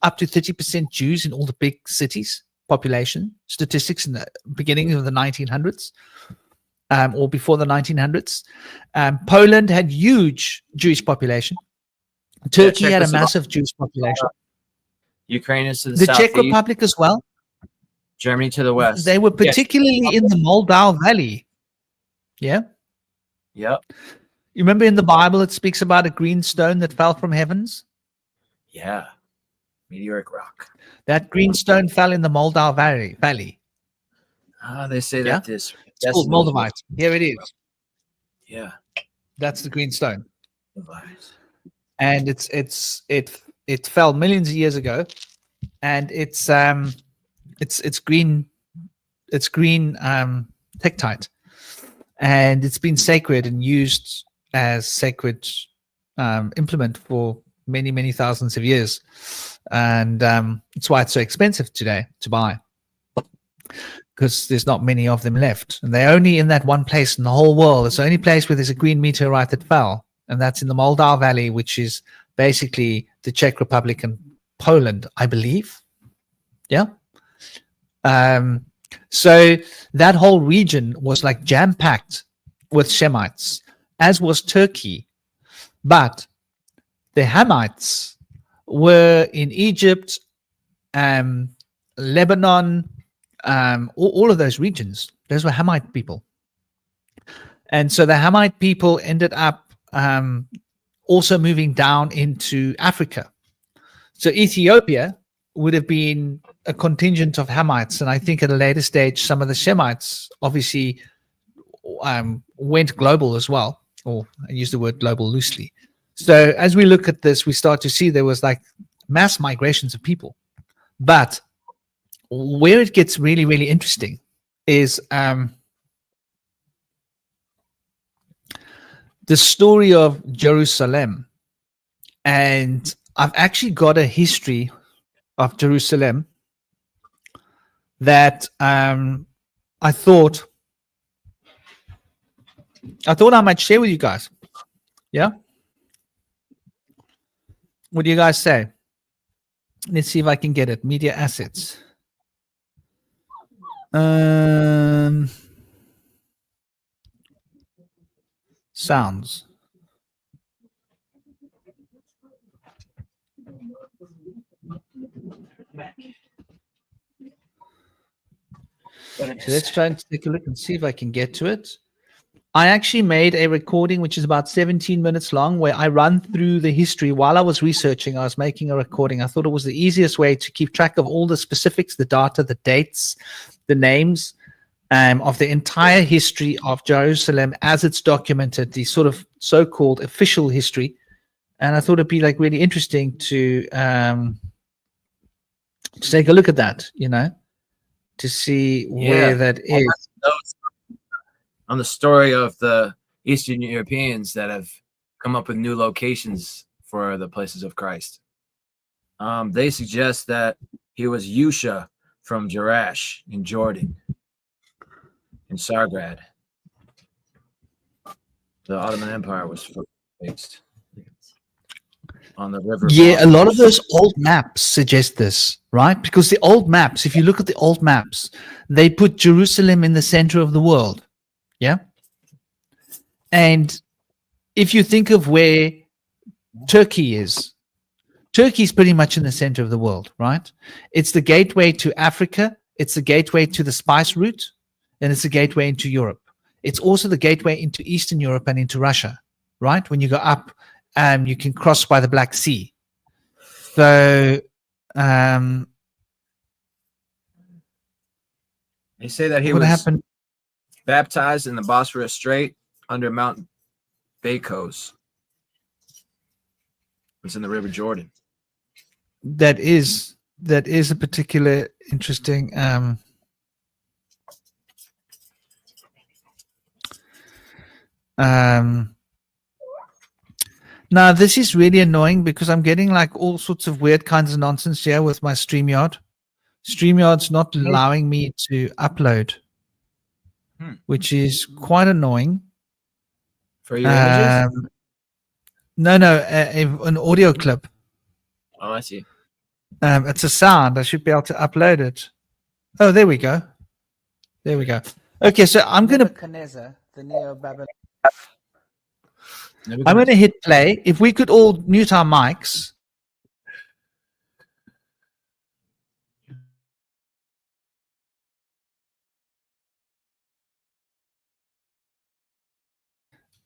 up to 30% Jews in all the big cities, population statistics in the beginning of the 1900s or before the 1900s. Poland had huge Jewish population. Turkey had a massive Jewish population. Ukraine is to the The southeast. Czech Republic as well. Germany to the west. They were particularly in the Moldau Valley. Yeah. Yep. You remember in the Bible it speaks about a green stone that fell from heavens? Yeah. Meteoric rock. That green stone fell in the Moldau Valley. They say that this. It's called Moldavite. Here it is. Yeah. That's the green stone. Moldavite. And it fell millions of years ago, and it's green. It's green tektite, and it's been sacred and used as sacred implement for many thousands of years, and it's why it's so expensive today to buy, because there's not many of them left, and they're only in that one place in the whole world. It's the only place where there's a green meteorite that fell, and that's in the Moldau Valley, which is basically the Czech Republic and Poland, I believe. Yeah. So that whole region was like jam-packed with Shemites, as was Turkey. But the Hamites were in Egypt, Lebanon, all of those regions. Those were Hamite people. And so the Hamite people ended up also moving down into Africa. So Ethiopia would have been a contingent of Hamites, and I think at a later stage some of the Shemites obviously went global as well, or I use the word global loosely. So as we look at this, we start to see there was like mass migrations of people. But where it gets really interesting is the story of Jerusalem. And I've actually got a history of Jerusalem that I thought I might share with you guys. Yeah? What do you guys say? Let's see if I can get it. Media assets. Sounds. So let's try and take a look and see if I can get to it. I actually made a recording which is about 17 minutes long, where I run through the history. While I was researching, I was making a recording. I thought it was the easiest way to keep track of all the specifics, the data, the dates, the names of the entire history of Jerusalem as it's documented, the sort of so-called official history. And I thought it'd be like really interesting to take a look at that, you know, to see where that is. On the story of the Eastern Europeans that have come up with new locations for the places of Christ. They suggest that he was Yusha from Jerash in Jordan, in Sargrad. The Ottoman Empire was based on the river. Yeah, a lot of those old maps suggest this, right? Because the old maps, if you look at the old maps, they put Jerusalem in the center of the world. Yeah. And if you think of where Turkey is pretty much in the center of the world, right? It's the gateway to Africa, it's the gateway to the spice route, and it's the gateway into Europe. It's also the gateway into Eastern Europe and into Russia, right? When you go up, you can cross by the Black Sea. So, they say that he what was happened? baptized in the Bosphorus Strait under Mount Bacos. It's in the River Jordan. That is a particular interesting. Now this is really annoying because I'm getting like all sorts of weird kinds of nonsense here with my StreamYard. StreamYard's not allowing me to upload, which is quite annoying. For your images? No, an audio clip. Oh, I see. It's a sound. I should be able to upload it. Oh, there we go. There we go. Okay, so I'm going to hit play. If we could all mute our mics.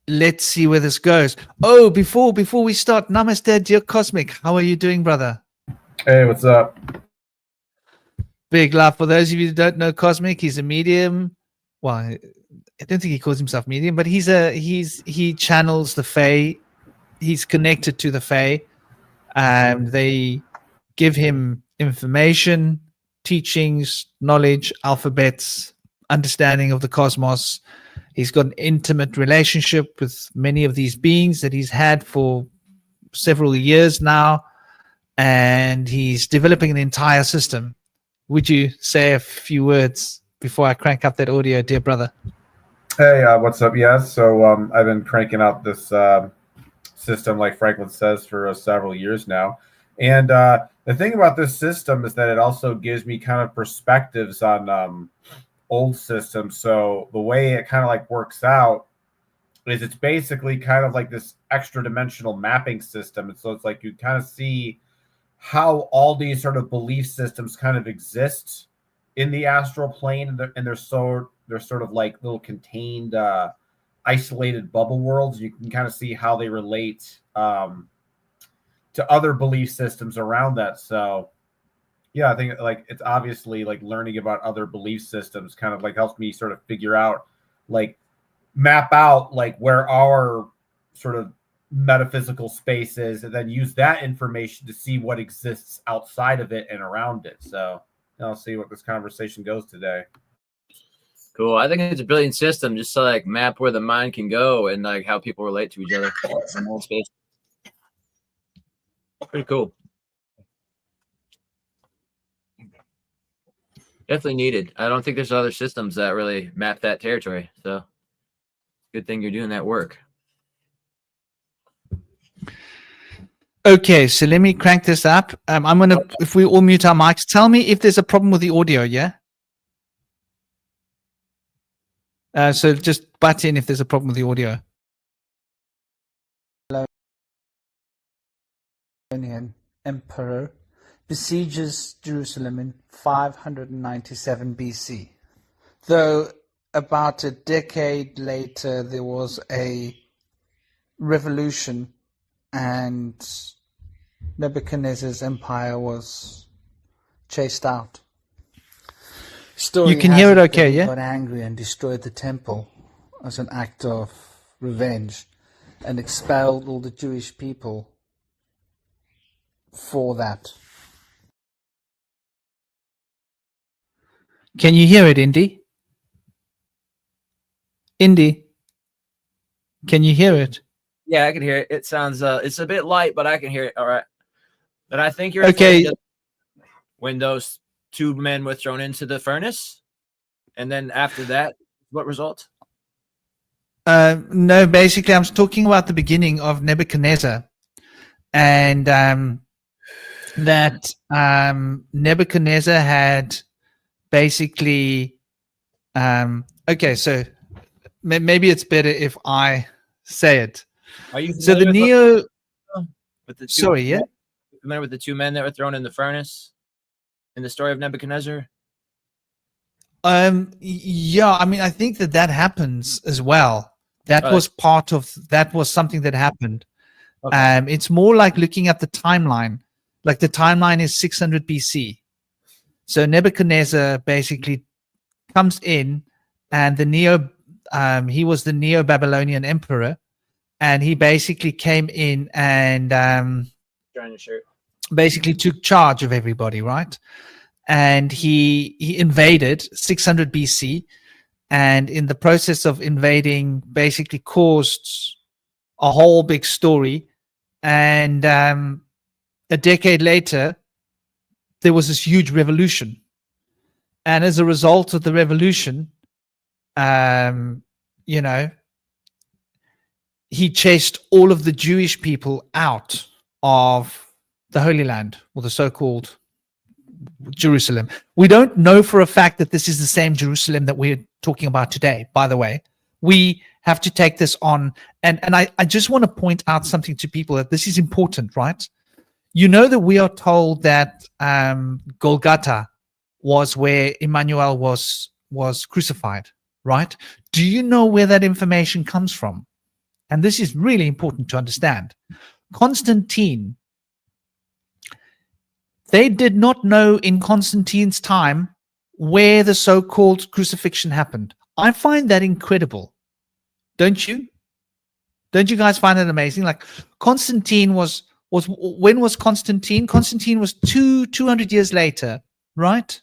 Let's see where this goes. Oh, before we start, namaste, dear Cosmic. How are you doing, brother? Hey, what's up? Big love. For those of you who don't know Cosmic, he's a medium. Well, I don't think he calls himself medium, but he channels the Fae. He's connected to the Fae. They give him information, teachings, knowledge, alphabets, understanding of the cosmos. He's got an intimate relationship with many of these beings that he's had for several years now, and he's developing an entire system. Would you say a few words before I crank up that audio, dear brother? Hey, what's up? Yes, so I've been cranking out this system, like Franklin says, for several years now. And the thing about this system is that it also gives me kind of perspectives on old systems. So the way it kind of like works out is it's basically kind of like this extra dimensional mapping system. And so it's like you kind of see how all these sort of belief systems kind of exist in the astral plane, and they're sort of like little contained isolated bubble worlds. You can kind of see how they relate to other belief systems around that. So yeah, I think like it's obviously like learning about other belief systems kind of like helps me sort of figure out, like map out like where our sort of metaphysical space is, and then use that information to see what exists outside of it and around it. So I'll see what this conversation goes today. Cool. I think it's a brilliant system just to like map where the mind can go and like how people relate to each other in whole space. Pretty cool. Definitely needed. I don't think there's other systems that really map that territory. So good thing you're doing that work. Okay, so let me crank this up. I'm going to, if we all mute our mics, tell me if there's a problem with the audio, yeah? So just butt in if there's a problem with the audio. Emperor besieges Jerusalem in 597 BC. Though about a decade later, there was a revolution and Nebuchadnezzar's empire was chased out. You can hear it okay, yeah? He got angry and destroyed the temple as an act of revenge and expelled all the Jewish people for that. Can you hear it, Indy? Indy? Can you hear it? Yeah, I can hear it. It sounds it's a bit light, but I can hear it. All right. But I think you're Okay. referring to when those two men were thrown into the furnace, and then after that, what result? No, basically, I'm talking about the beginning of Nebuchadnezzar, and that Nebuchadnezzar had basically. Okay, so maybe it's better if I say it. Are you So the familiar Neo. with the two? Sorry, yeah. Familiar with the two men that were thrown in the furnace in the story of Nebuchadnezzar? Yeah, I mean, I think that happens as well. That was part of that was something that happened. Okay. It's more like looking at the timeline. Like the timeline is 600 BC. So Nebuchadnezzar basically comes in, and he was the Neo-Babylonian emperor, and he basically came in and Drawing your shirt. basically took charge of everybody, right? And he invaded 600 BC, and in the process of invading, basically caused a whole big story. And a decade later, there was this huge revolution, and as a result of the revolution, you know, he chased all of the Jewish people out of the Holy Land, or the so-called Jerusalem. We don't know for a fact that this is the same Jerusalem that we're talking about today, by the way. We have to take this on. And I just want to point out something to people, that this is important, right? You know that we are told that Golgotha was where Emmanuel was crucified, right? Do you know where that information comes from? And this is really important to understand. Constantine, they did not know in Constantine's time where the so-called crucifixion happened. I find that incredible. Don't you? Don't you guys find it amazing? Like Constantine was when was Constantine? Constantine was 200 years later, right?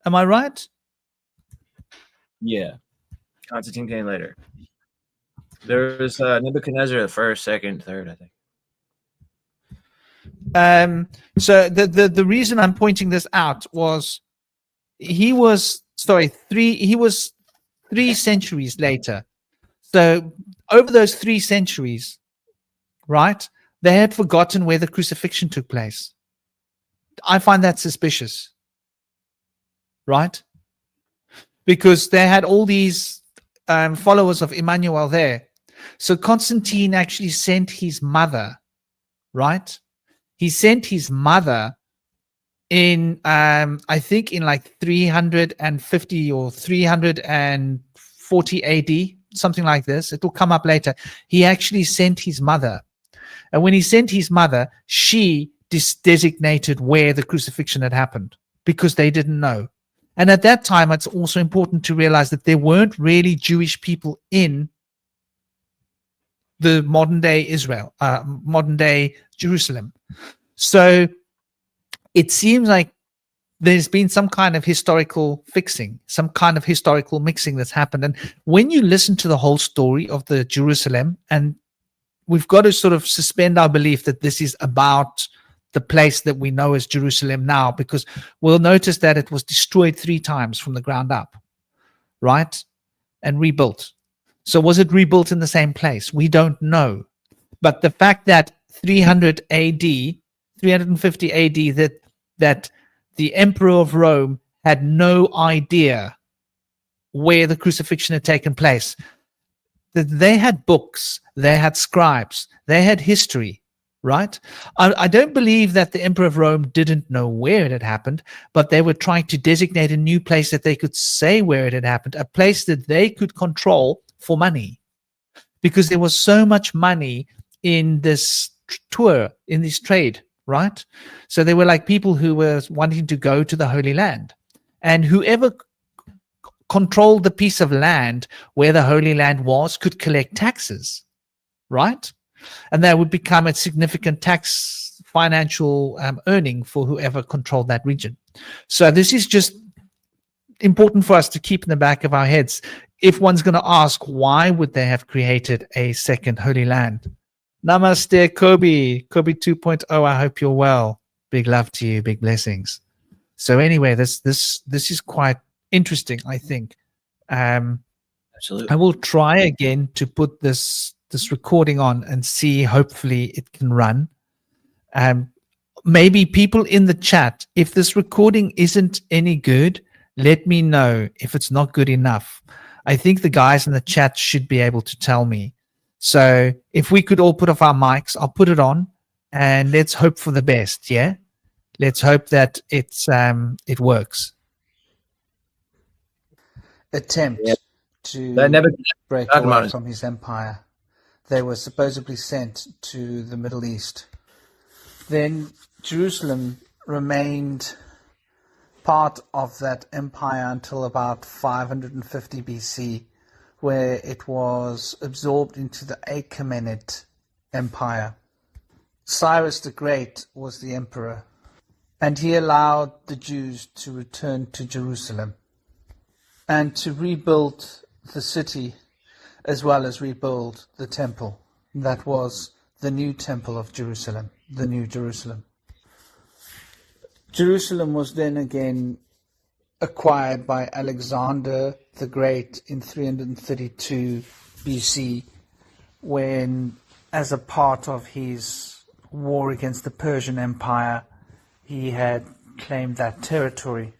Am I right? Yeah. Constantine came later. There was Nebuchadnezzar the first, second, third, I think. So the reason I'm pointing this out was he was 3 centuries later. So over those 3 centuries, right, they had forgotten where the crucifixion took place. I find that suspicious, right? Because they had all these followers of Emmanuel there. So Constantine actually sent his mother, right? He sent his mother in, I think in like 350 or 340 AD, something like this. It will come up later. He actually sent his mother. And when he sent his mother, she designated where the crucifixion had happened, because they didn't know. And at that time, it's also important to realize that there weren't really Jewish people in the modern day Israel, modern day Jerusalem. So it seems like there's been some kind of historical fixing, some kind of historical mixing that's happened. And when you listen to the whole story of the Jerusalem, and we've got to sort of suspend our belief that this is about the place that we know as Jerusalem now, because we'll notice that it was destroyed 3 times from the ground up, right? And rebuilt. So was it rebuilt in the same place? We don't know. But the fact that 300 AD, 350 AD, that the emperor of Rome had no idea where the crucifixion had taken place. That they had books, they had scribes, they had history, right? I don't believe that the emperor of Rome didn't know where it had happened, but they were trying to designate a new place that they could say where it had happened, a place that they could control for money, because there was so much money in this tour, in this trade, right? So they were like people who were wanting to go to the Holy Land, and whoever controlled the piece of land where the Holy Land was could collect taxes, right? And that would become a significant tax financial earning for whoever controlled that region. So this is just important for us to keep in the back of our heads. if one's going to ask, why would they have created a second Holy Land? Namaste, Kobe 2.0. I hope you're well. Big love to you. Big blessings. So anyway, this is quite interesting, I think. Absolutely. I will try again to put this recording on and see. Hopefully, it can run. Maybe people in the chat, if this recording isn't any good, let me know if it's not good enough. I think the guys in the chat should be able to tell me. So if we could all put off our mics, I'll put it on, and let's hope for the best. Yeah, let's hope that it works. Attempt to break away from his empire. They were supposedly sent to the Middle East. Then Jerusalem remained part of that empire until about 550 BC, where it was absorbed into the Achaemenid Empire. Cyrus the Great was the emperor, and he allowed the Jews to return to Jerusalem and to rebuild the city as well as rebuild the temple. That was the new temple of Jerusalem, the New Jerusalem. Jerusalem was then again acquired by Alexander the Great in 332 BC, when, as a part of his war against the Persian Empire, he had claimed that territory.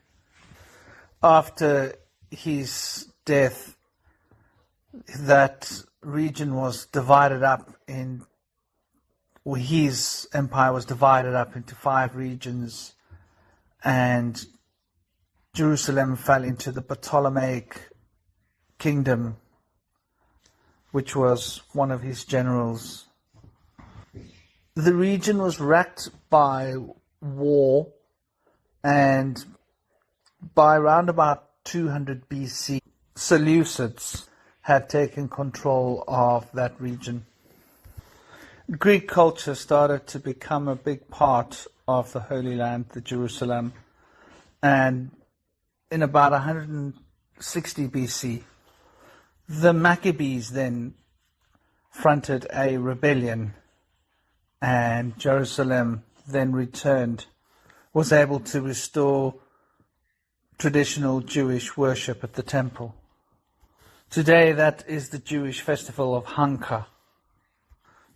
After his death, that region was divided up his empire was divided up into 5 regions, and Jerusalem fell into the Ptolemaic kingdom, which was one of his generals. The region was racked by war, and by around about 200 BC, Seleucids had taken control of that region. Greek culture started to become a big part of the Holy Land, the Jerusalem, and in about 160 BC, the Maccabees then fronted a rebellion, and Jerusalem then was able to restore traditional Jewish worship at the temple. Today, that is the Jewish festival of Hanukkah.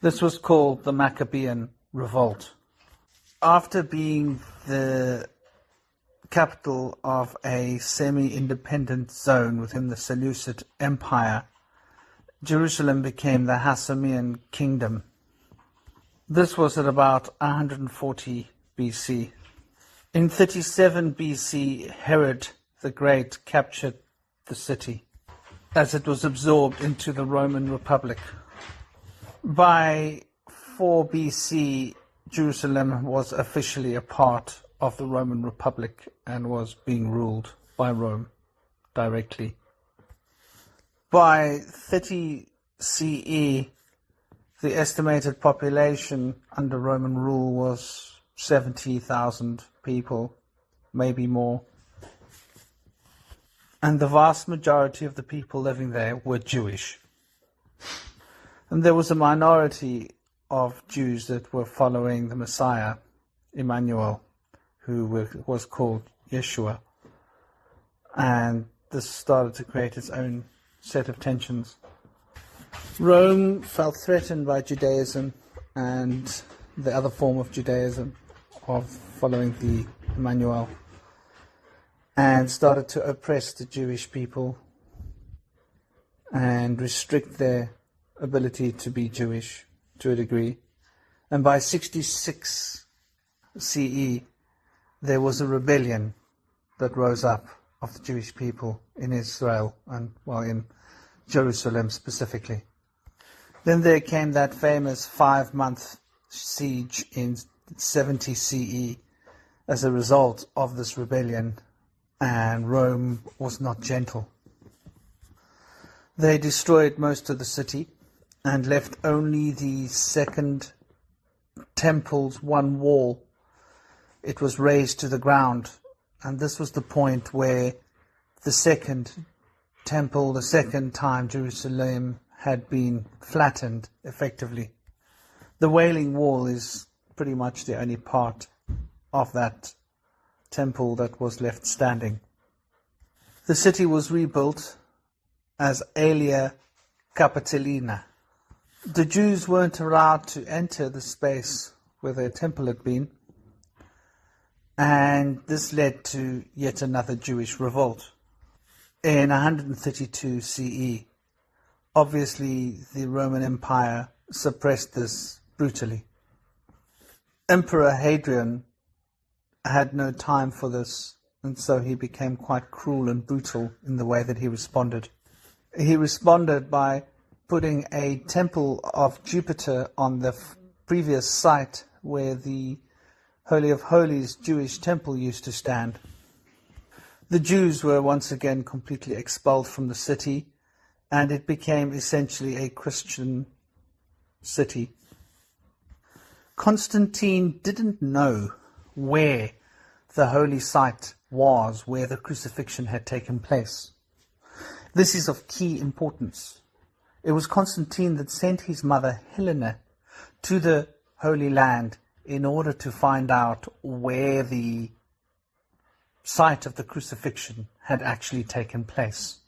This was called the Maccabean Revolt. After being the capital of a semi-independent zone within the Seleucid Empire, Jerusalem became the Hasmonean Kingdom. This was at about 140 BC. In 37 BC, Herod the Great captured the city as it was absorbed into the Roman Republic. By 4 BC, Jerusalem was officially a part of the Roman Republic and was being ruled by Rome directly. By 30 CE, the estimated population under Roman rule was 70,000 people, maybe more. And the vast majority of the people living there were Jewish. And there was a minority of Jews that were following the Messiah, Emmanuel, who was called Yeshua. And this started to create its own set of tensions. Rome felt threatened by Judaism and the other form of Judaism, of following the Emmanuel, and started to oppress the Jewish people and restrict their ability to be Jewish to a degree. And by 66 CE, there was a rebellion that rose up of the Jewish people in Israel and, in Jerusalem specifically. Then there came that famous 5-month siege in 70 CE as a result of this rebellion, and Rome was not gentle. They destroyed most of the city and left only the second temple's one wall. It was razed to the ground, and this was the point where the second temple, the second time Jerusalem had been flattened effectively. The Wailing Wall is pretty much the only part of that temple that was left standing. The city was rebuilt as Aelia Capitolina. The Jews weren't allowed to enter the space where their temple had been, and this led to yet another Jewish revolt. In 132 CE, obviously the Roman Empire suppressed this brutally. Emperor Hadrian had no time for this, and so he became quite cruel and brutal in the way that he responded. He responded by putting a temple of Jupiter on the previous site where the Holy of Holies Jewish temple used to stand. The Jews were once again completely expelled from the city, and it became essentially a Christian city. Constantine didn't know where the holy site was, where the crucifixion had taken place. This is of key importance. It was Constantine that sent his mother Helena to the Holy Land in order to find out where the site of the crucifixion had actually taken place.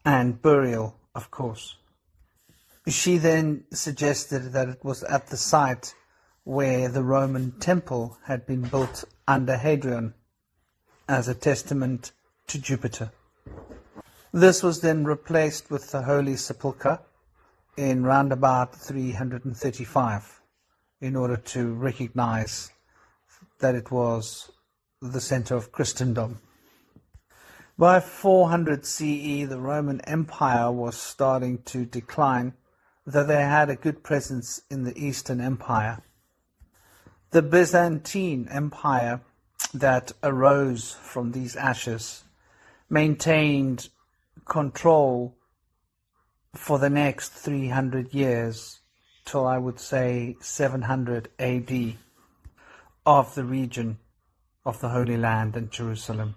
And burial, of course. She then suggested that it was at the site where the Roman temple had been built under Hadrian as a testament to Jupiter. This was then replaced with the Holy Sepulchre in round about 335 in order to recognize that it was the center of Christendom. By 400 CE, the Roman Empire was starting to decline, though they had a good presence in the Eastern Empire. The Byzantine Empire that arose from these ashes maintained control for the next 300 years, till I would say 700 AD, of the region of the Holy Land and Jerusalem.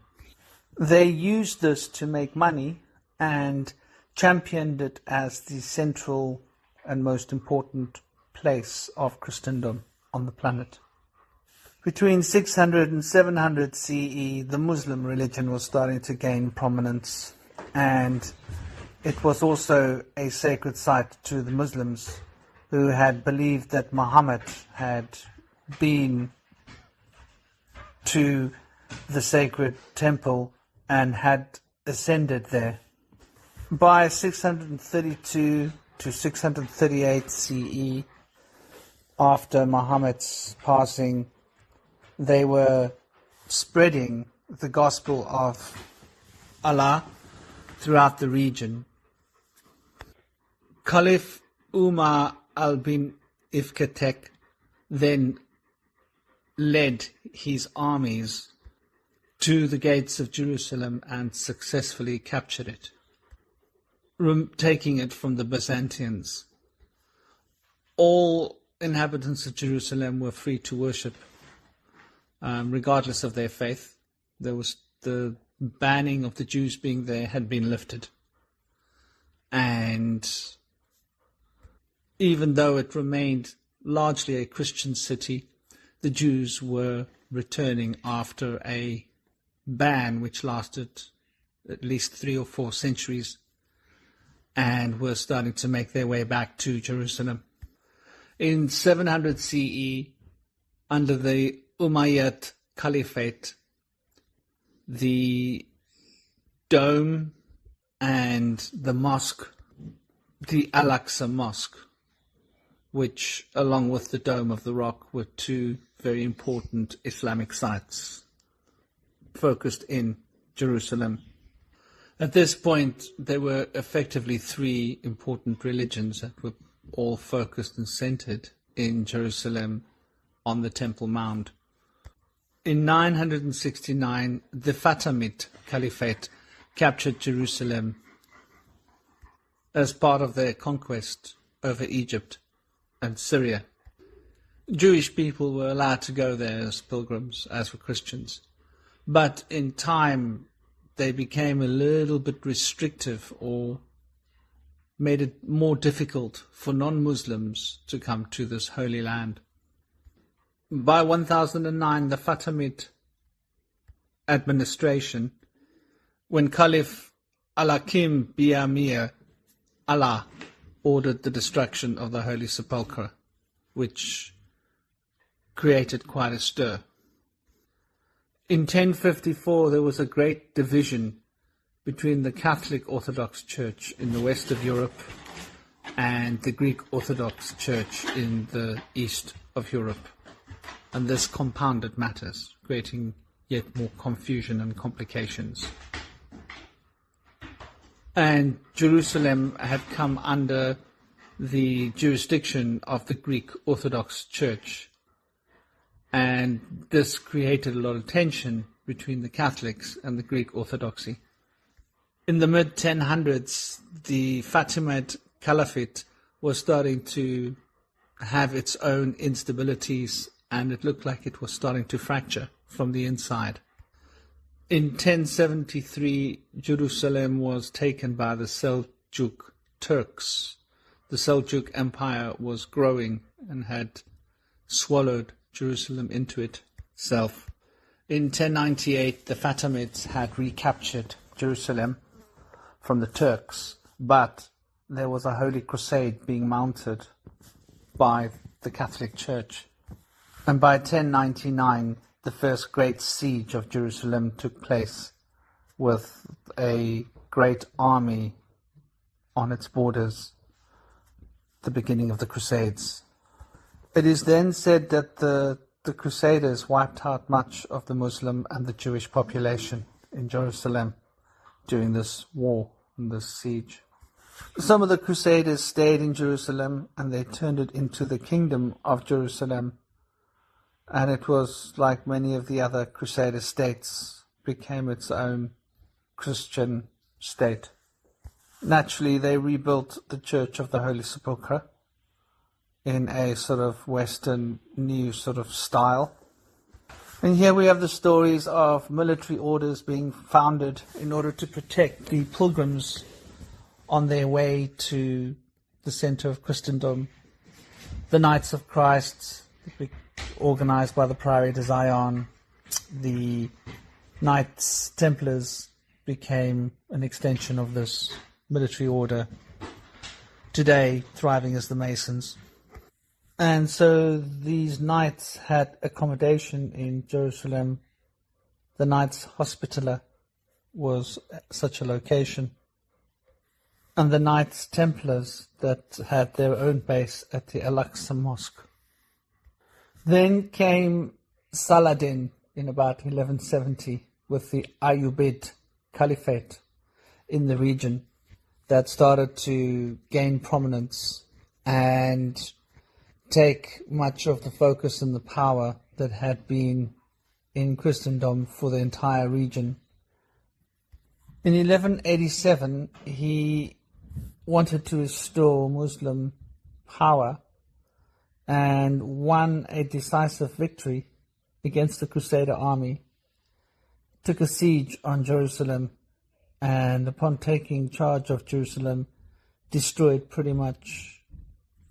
They used this to make money and championed it as the central and most important place of Christendom on the planet. Between 600 and 700 CE, the Muslim religion was starting to gain prominence, and it was also a sacred site to the Muslims who had believed that Muhammad had been to the sacred temple and had ascended there. By 632 to 638 CE, after Muhammad's passing, they were spreading the gospel of Allah throughout the region. Caliph Umar al-Bin Ifkatek then led his armies to the gates of Jerusalem and successfully captured it, taking it from the Byzantines. All inhabitants of Jerusalem were free to worship, regardless of their faith. There was the banning of the Jews being there had been lifted, and even though it remained largely a Christian city, the Jews were returning after a ban which lasted at least 3 or 4 centuries, and were starting to make their way back to Jerusalem. In 700 CE, under the Umayyad Caliphate, the dome and the mosque, the Al-Aqsa Mosque, which, along with the Dome of the Rock, were 2 very important Islamic sites focused in Jerusalem. At this point, there were effectively 3 important religions that were all focused and centered in Jerusalem on the Temple Mount. In 969, the Fatimid Caliphate captured Jerusalem as part of their conquest over Egypt and Syria. Jewish people were allowed to go there as pilgrims, as were Christians. But in time, they became a little bit restrictive or made it more difficult for non-Muslims to come to this holy land. By 1009, the Fatimid administration, when Caliph Al-Hakim Bi'amir Allah ordered the destruction of the Holy Sepulchre, which created quite a stir. In 1054, there was a great division between the Catholic Orthodox Church in the west of Europe and the Greek Orthodox Church in the east of Europe. And this compounded matters, creating yet more confusion and complications. And Jerusalem had come under the jurisdiction of the Greek Orthodox Church. And this created a lot of tension between the Catholics and the Greek Orthodoxy. In the mid-1000s, the Fatimid Caliphate was starting to have its own instabilities, and it looked like it was starting to fracture from the inside. In 1073, Jerusalem was taken by the Seljuk Turks. The Seljuk Empire was growing and had swallowed Jerusalem into itself. In 1098, the Fatimids had recaptured Jerusalem from the Turks, but there was a holy crusade being mounted by the Catholic Church. And by 1099, the first great siege of Jerusalem took place, with a great army on its borders, the beginning of the Crusades. It is then said that the Crusaders wiped out much of the Muslim and the Jewish population in Jerusalem during this war and this siege. Some of the Crusaders stayed in Jerusalem and they turned it into the Kingdom of Jerusalem, and it was, like many of the other Crusader states, became its own Christian state. Naturally, they rebuilt the Church of the Holy Sepulchre in a sort of Western new sort of style. And here we have the stories of military orders being founded in order to protect the pilgrims on their way to the center of Christendom. The Knights of Christ, organized by the Priory de Zion, the Knights Templars became an extension of this military order, today thriving as the Masons. And so these knights had accommodation in Jerusalem. The Knights Hospitaller was such a location. And the Knights Templars that had their own base at the Al-Aqsa Mosque. Then came Saladin in about 1170 with the Ayyubid Caliphate in the region that started to gain prominence and take much of the focus and the power that had been in Christendom for the entire region. In 1187, he wanted to restore Muslim power and won a decisive victory against the Crusader army, took a siege on Jerusalem, and upon taking charge of Jerusalem, destroyed pretty much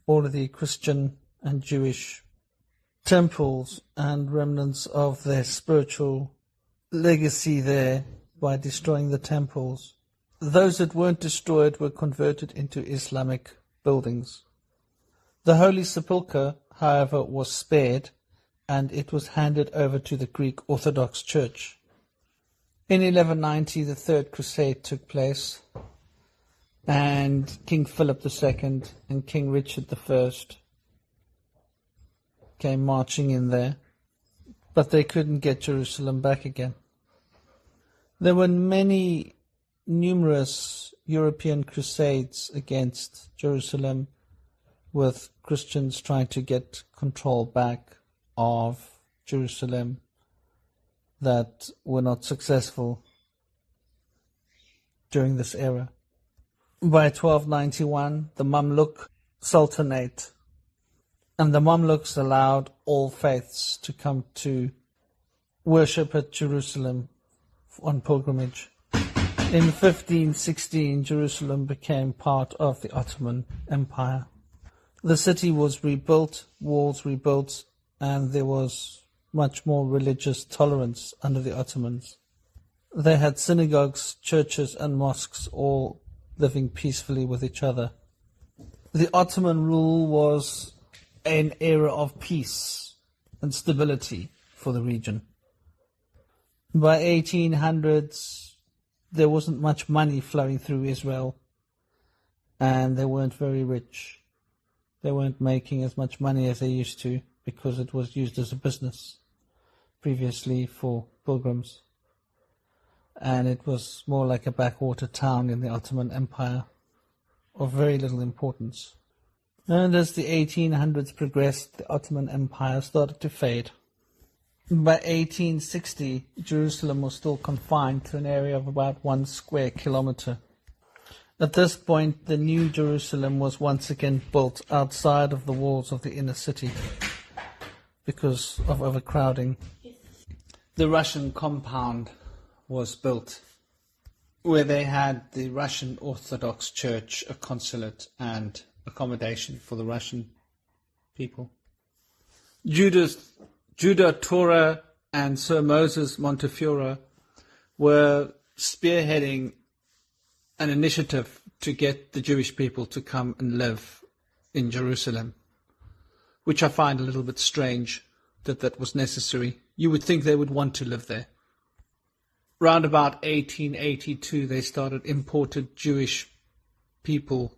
all of the Christian and Jewish temples and remnants of their spiritual legacy there by destroying the temples. Those that weren't destroyed were converted into Islamic buildings. The Holy Sepulchre, however, was spared, and it was handed over to the Greek Orthodox Church. In 1190, the Third Crusade took place, and King Philip II and King Richard I came marching in there, but they couldn't get Jerusalem back again. There were numerous European crusades against Jerusalem, with Christians trying to get control back of Jerusalem that were not successful during this era. By 1291, the Mamluk Sultanate and the Mamluks allowed all faiths to come to worship at Jerusalem on pilgrimage. In 1516, Jerusalem became part of the Ottoman Empire. The city was rebuilt, walls rebuilt, and there was much more religious tolerance under the Ottomans. They had synagogues, churches, and mosques all living peacefully with each other. The Ottoman rule was an era of peace and stability for the region. By 1800s, there wasn't much money flowing through Israel, and they weren't very rich. They weren't making as much money as they used to because it was used as a business previously for pilgrims. And it was more like a backwater town in the Ottoman Empire of very little importance. And as the 1800s progressed, the Ottoman Empire started to fade. By 1860, Jerusalem was still confined to an area of about 1 square kilometer. At this point, the new Jerusalem was once again built outside of the walls of the inner city because of overcrowding. The Russian compound was built where they had the Russian Orthodox Church, a consulate, and accommodation for the Russian people. Judah Torah and Sir Moses Montefiore were spearheading an initiative to get the Jewish people to come and live in Jerusalem, which I find a little bit strange that that was necessary. You would think they would want to live there. Round about 1882, they started imported Jewish people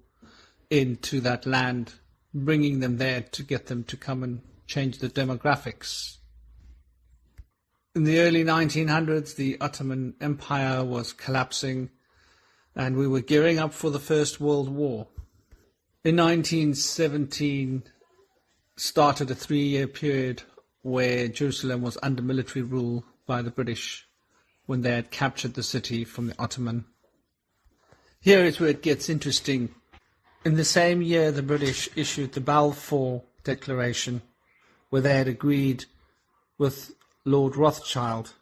into that land, bringing them there to get them to come and change the demographics. In the early 1900s, the Ottoman Empire was collapsing, and we were gearing up for the First World War. In 1917 started a 3-year period where Jerusalem was under military rule by the British when they had captured the city from the Ottoman. Here is where it gets interesting. In the same year, the British issued the Balfour Declaration, where they had agreed with Lord Rothschild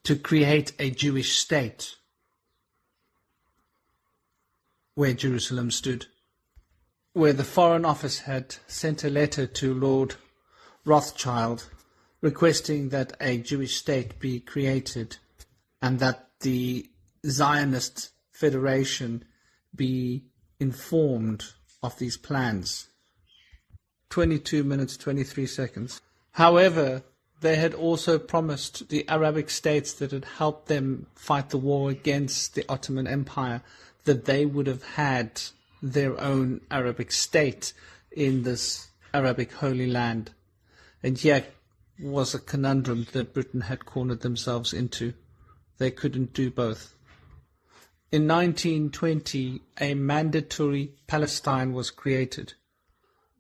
to create a Jewish state where Jerusalem stood, where the Foreign Office had sent a letter to Lord Rothschild requesting that a Jewish state be created and that the Zionist Federation be informed of these plans. 22 minutes, 23 seconds. However, they had also promised the Arabic states that had helped them fight the war against the Ottoman Empire that they would have had their own Arabic state in this Arabic Holy Land. And yet was a conundrum that Britain had cornered themselves into. They couldn't do both. In 1920, a mandatory Palestine was created.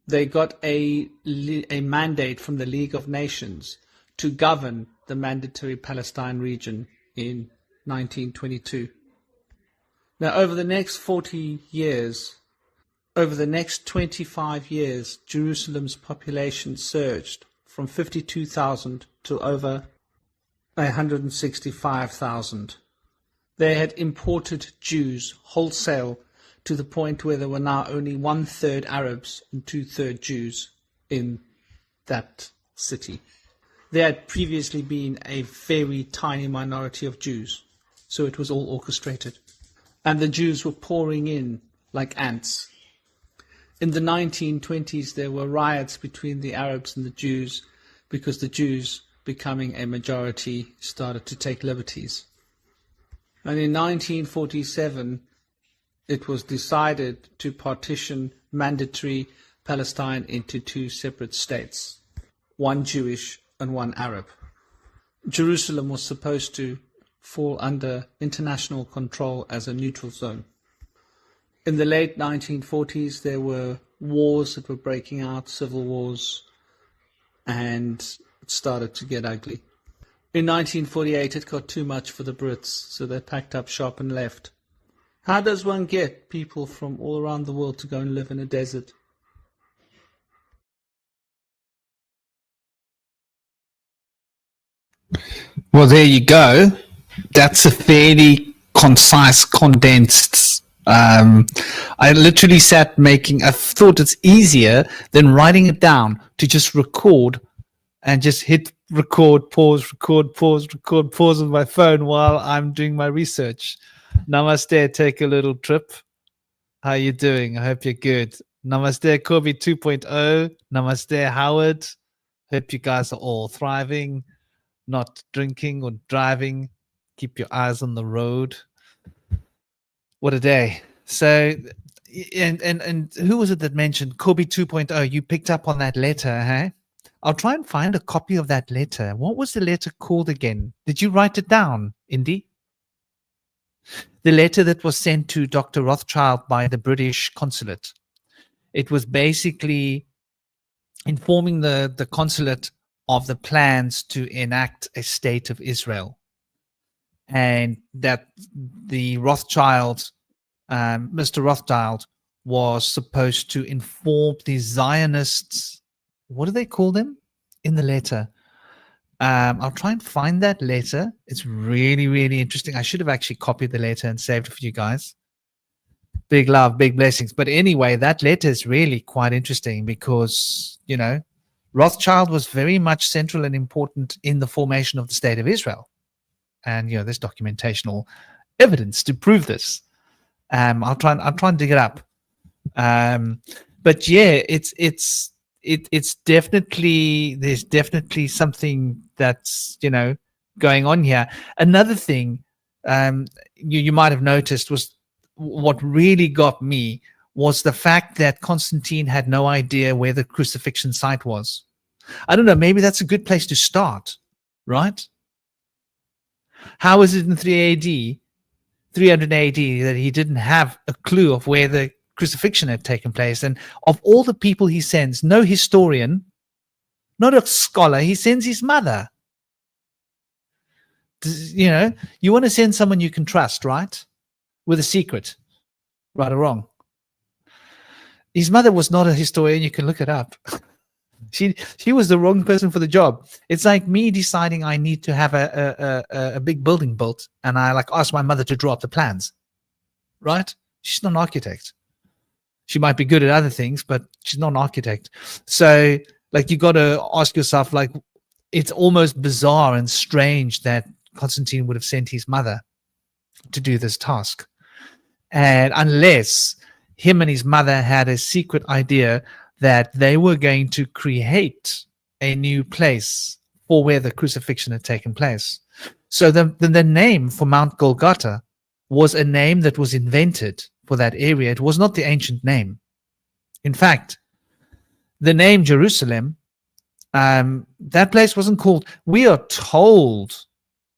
They got a mandate from the League of Nations to govern the mandatory Palestine region in 1922. Now, over the next 40 years, over the next 25 years, Jerusalem's population surged from 52,000 to over 165,000. They had imported Jews wholesale to the point where there were now only 1/3 Arabs and 2/3 Jews in that city. There had previously been a very tiny minority of Jews, so it was all orchestrated. And the Jews were pouring in like ants. In the 1920s, there were riots between the Arabs and the Jews because the Jews, becoming a majority, started to take liberties. And in 1947, it was decided to partition mandatory Palestine into 2 separate states, one Jewish and one Arab. Jerusalem was supposed to fall under international control as a neutral zone. In the late 1940s, there were wars that were breaking out, civil wars, and it started to get ugly. In 1948, it got too much for the Brits, so they packed up shop and left. How does one get people from all around the world to go and live in a desert? Well, there you go. That's a fairly concise, condensed. I literally sat making. I thought it's easier than writing it down to just record and just hit record, pause, record, pause, record, pause with my phone while I'm doing my research. Namaste. Take a little trip. How you doing? I hope you're good. Namaste, Kobe 2.0. Namaste, Howard. Hope you guys are all thriving, not drinking or driving. Keep your eyes on the road. What a day. So, and who was it that mentioned Kobe 2.0? You picked up on that letter, huh? I'll try and find a copy of that letter. What was the letter called again? Did you write it down, Indy? The letter that was sent to Dr. Rothschild by the British consulate. It was basically informing the consulate of the plans to enact a state of Israel. And that the Rothschild, Mr. Rothschild, was supposed to inform the Zionists. What do they call them in the letter? I'll try and find that letter. It's really, really interesting. I should have actually copied the letter and saved it for you guys. Big love, big blessings. But anyway, that letter is really quite interesting because, you know, Rothschild was very much central and important in the formation of the state of Israel. And, you know, there's documentational evidence to prove this. I'll try and dig it up. But yeah, it's definitely, there's definitely something that's, you know, going on here. Another thing you might have noticed was what really got me was the fact that Constantine had no idea where the crucifixion site was. I don't know, maybe that's a good place to start, right? How is it in 300 AD, that he didn't have a clue of where the crucifixion had taken place? And of all the people he sends, no historian, not a scholar, he sends his mother. You know, you want to send someone you can trust, right? With a secret, right or wrong. His mother was not a historian. You can look it up. She was the wrong person for the job. It's like me deciding I need to have a big building built, and I like ask my mother to draw up the plans, right? She's not an architect. She might be good at other things, but she's not an architect. So like you got to ask yourself, like, it's almost bizarre and strange that Constantine would have sent his mother to do this task. And unless him and his mother had a secret idea that they were going to create a new place for where the crucifixion had taken place. So the name for Mount Golgotha was a name that was invented for that area. It was not the ancient name. In fact, the name Jerusalem, that place wasn't called. We are told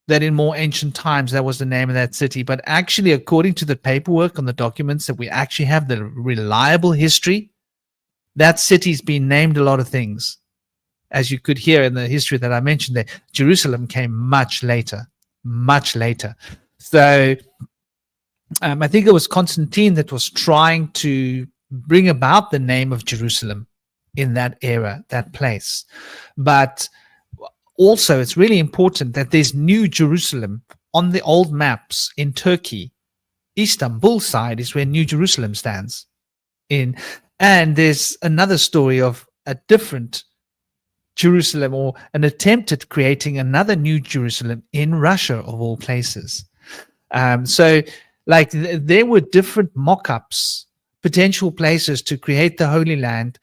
that in more ancient times that was the name of that city, but actually, according to the paperwork on the documents that we actually have, the reliable history, that city's been named a lot of things. As you could hear in the history that I mentioned there, Jerusalem came much later. So I think it was Constantine that was trying to bring about the name of Jerusalem in that era, that place. But also, it's really important that there's New Jerusalem on the old maps in Turkey. Istanbul side is where New Jerusalem stands. And there's another story of a different Jerusalem, or an attempt at creating another New Jerusalem in Russia, of all places. So like there were different mock-ups, potential places to create the Holy Land,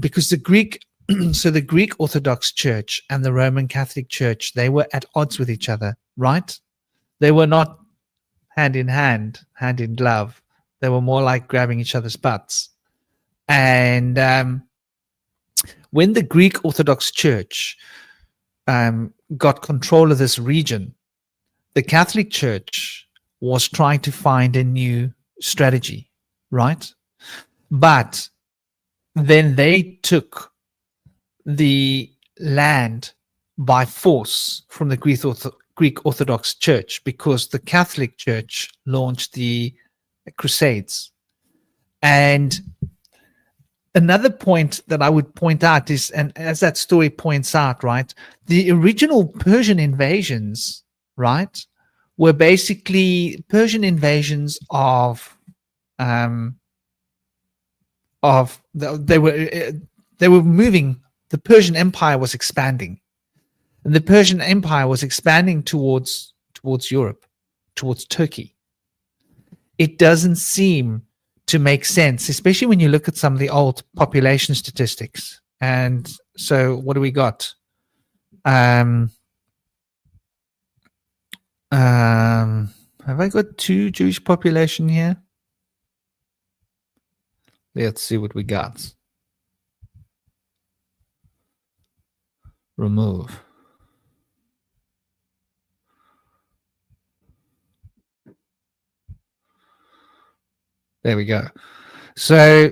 because the Greek so the Greek Orthodox Church and the Roman Catholic Church, they were at odds with each other, right? They were not hand in hand, hand in glove. They were more like grabbing each other's butts. And when the Greek Orthodox Church got control of this region, the Catholic Church was trying to find a new strategy, right? But then they took the land by force from the Greek Orthodox Church, because the Catholic Church launched the Crusades. And another point that I would point out is, and as that story points out, right, the original Persian invasions, right, were basically Persian invasions they were moving. The Persian Empire was expanding, and the Persian Empire was expanding towards Europe, towards Turkey. It doesn't seem to make sense, especially when you look at some of the old population statistics. And so, what do we got? Have I got 2 Jewish population here? Let's see what we got. Remove. There we go. So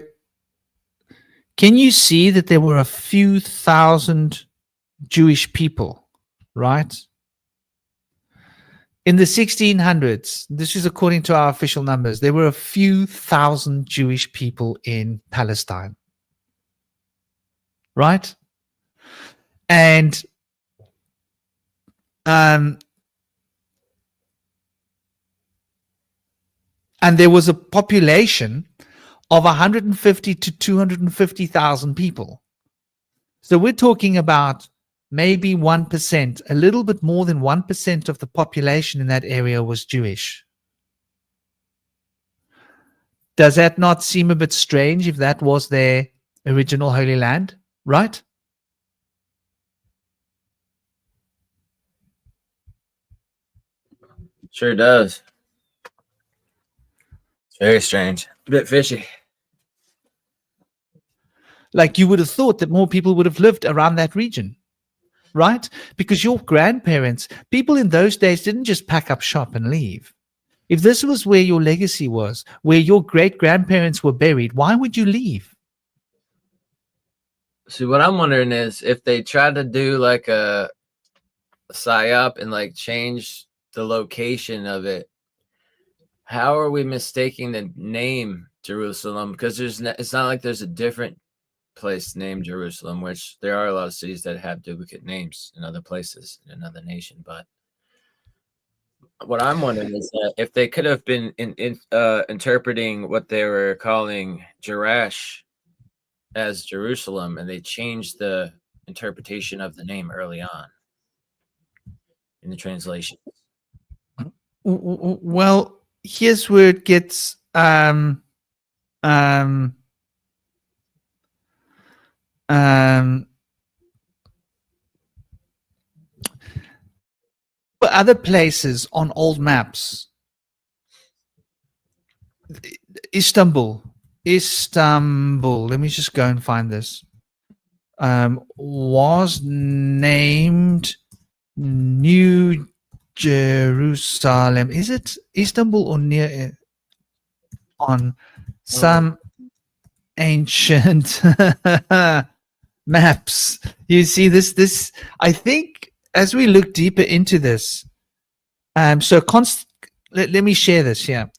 can you see that there were a few thousand Jewish people, right? In the 1600s, this is according to our official numbers, there were a few thousand Jewish people in Palestine, right? And there was a population of 150 to 250,000 people. So we're talking about maybe 1%, a little bit more than 1% of the population in that area was Jewish. Does that not seem a bit strange if that was their original Holy Land, right? Sure does. It's very strange. A bit fishy. Like you would have thought that more people would have lived around that region, right? Because your grandparents, people in those days didn't just pack up shop and leave. If this was where your legacy was, where your great-grandparents were buried, why would you leave? See, what I'm wondering is if they tried to do like a psyop and like change the location of it, how are we mistaking the name Jerusalem? Because it's not like there's a different place named Jerusalem, which there are a lot of cities that have duplicate names in other places in another nation. But what I'm wondering is that if they could have been interpreting what they were calling Jerash as Jerusalem, and they changed the interpretation of the name early on in the translation. Well, here's where it gets other places on old maps. Istanbul. Let me just go and find this. Was named New Jerusalem. Is it Istanbul or near on some ancient maps? You see this I think as we look deeper into this, let me share this here.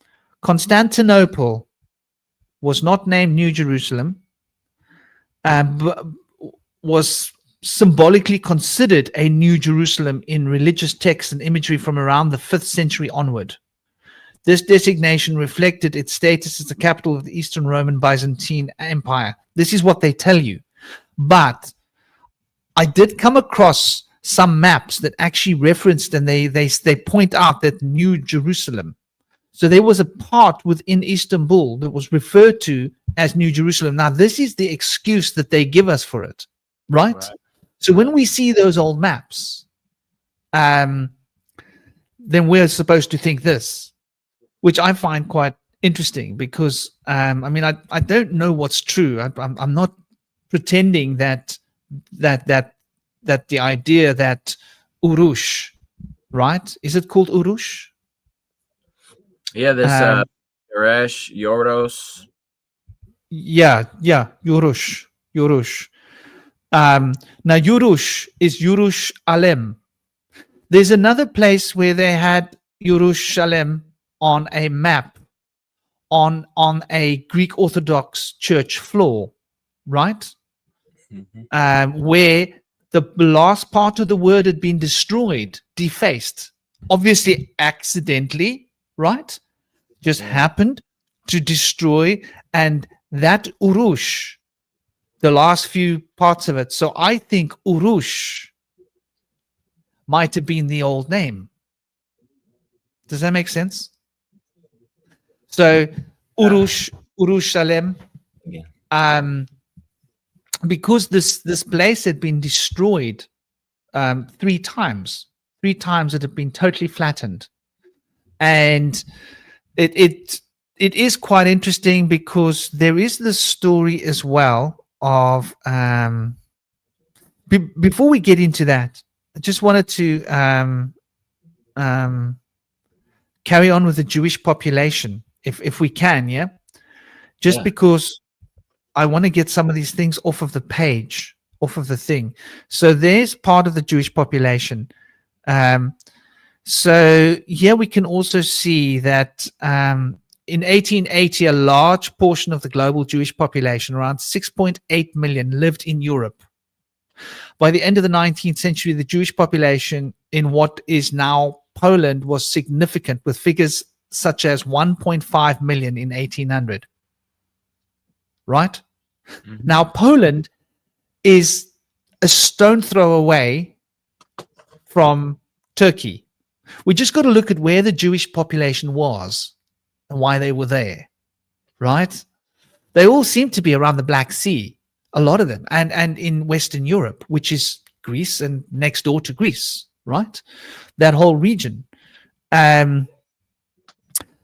Constantinople was not named New Jerusalem, but was symbolically considered a New Jerusalem in religious texts and imagery from around the 5th century onward. This designation reflected its status as the capital of the Eastern Roman Byzantine Empire. This is what they tell you. But I did come across some maps that actually referenced, and they point out that New Jerusalem. So there was a part within Istanbul that was referred to as New Jerusalem. Now, this is the excuse that they give us for it, right? So when we see those old maps, then we're supposed to think this, which I find quite interesting because, I mean, I don't know what's true. I'm not pretending that the idea that Urush, right? Is it called Urush? Yeah, this Jerash, Yoros. Yeah, Urush. Now Urush is Yerushalem. There's another place where they had Yerushalem on a map on a Greek Orthodox church floor, right? Where the last part of the word had been destroyed, defaced obviously accidentally, right? Just Yeah. happened to destroy, and that Urush, the last few parts of it. So I think Urush might have been the old name. Does that make sense? So Urush, Urushalem, Yeah. because this place had been destroyed 3 times. 3 times it had been totally flattened, and it is quite interesting because there is this story as well of before we get into that, I just wanted to carry on with the Jewish population if we can, yeah, just Yeah. because I want to get some of these things off of the page, off of the thing. So there's part of the Jewish population. So here we can also see that in 1880, a large portion of the global Jewish population, around 6.8 million, lived in Europe. By the end of the 19th century, the Jewish population in what is now Poland was significant, with figures such as 1.5 million in 1800. Right? Mhm. Now, Poland is a stone throw away from Turkey. We just got to look at where the Jewish population was and why they were there, right? They all seem to be around the Black Sea, a lot of them, and in Western Europe, which is Greece and next door to Greece, right? That whole region.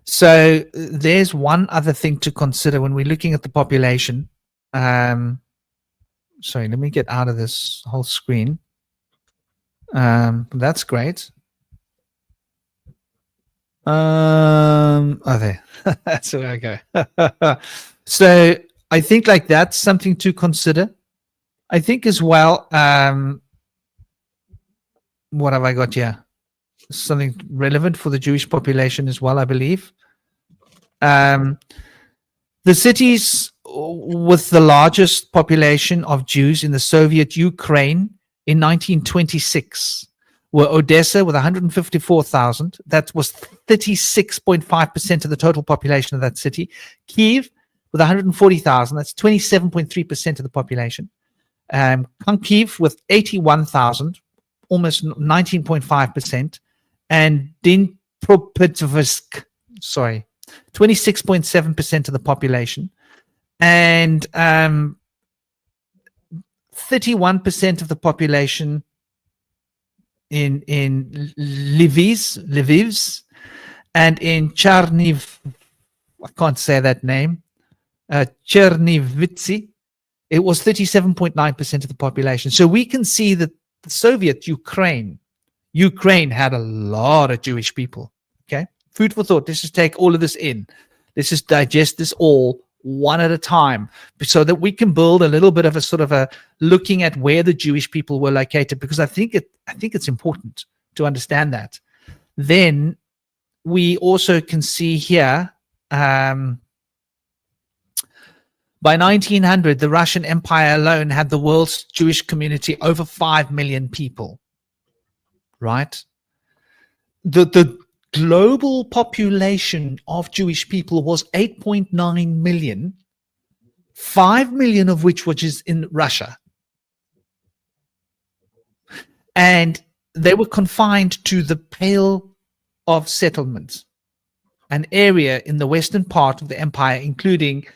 So there's one other thing to consider when we're looking at the population. Sorry, let me get out of this whole screen. That's great. Oh, there. That's where I go. So I think like that's something to consider. I think as well. What have I got here? Something relevant for the Jewish population as well, I believe. The cities with the largest population of Jews in the Soviet Ukraine in 1926 were Odessa with 154,000. That was 36.5% of the total population of that city. Kiev with 140,000. That's 27.3% of the population. Kharkiv with 81,000, almost 19.5%. And Dnipropetrovsk, 26.7% of the population. And 31% of the population in Lviv's, and in Cherniv, I can't say that name, Chernivtsi, it was 37.9% of the population. So we can see that the Soviet Ukraine had a lot of Jewish people. Okay, food for thought. Let's just take all of this in. Let's just digest this all one at a time, so that we can build a little bit of a sort of a looking at where the Jewish people were located, because I think it's important to understand that. Then we also can see here, by 1900, the Russian Empire alone had the world's Jewish community over 5 million people. Right? The global population of Jewish people was 8.9 million, 5 million of which was in Russia. And they were confined to the Pale of Settlement, an area in the western part of the empire, including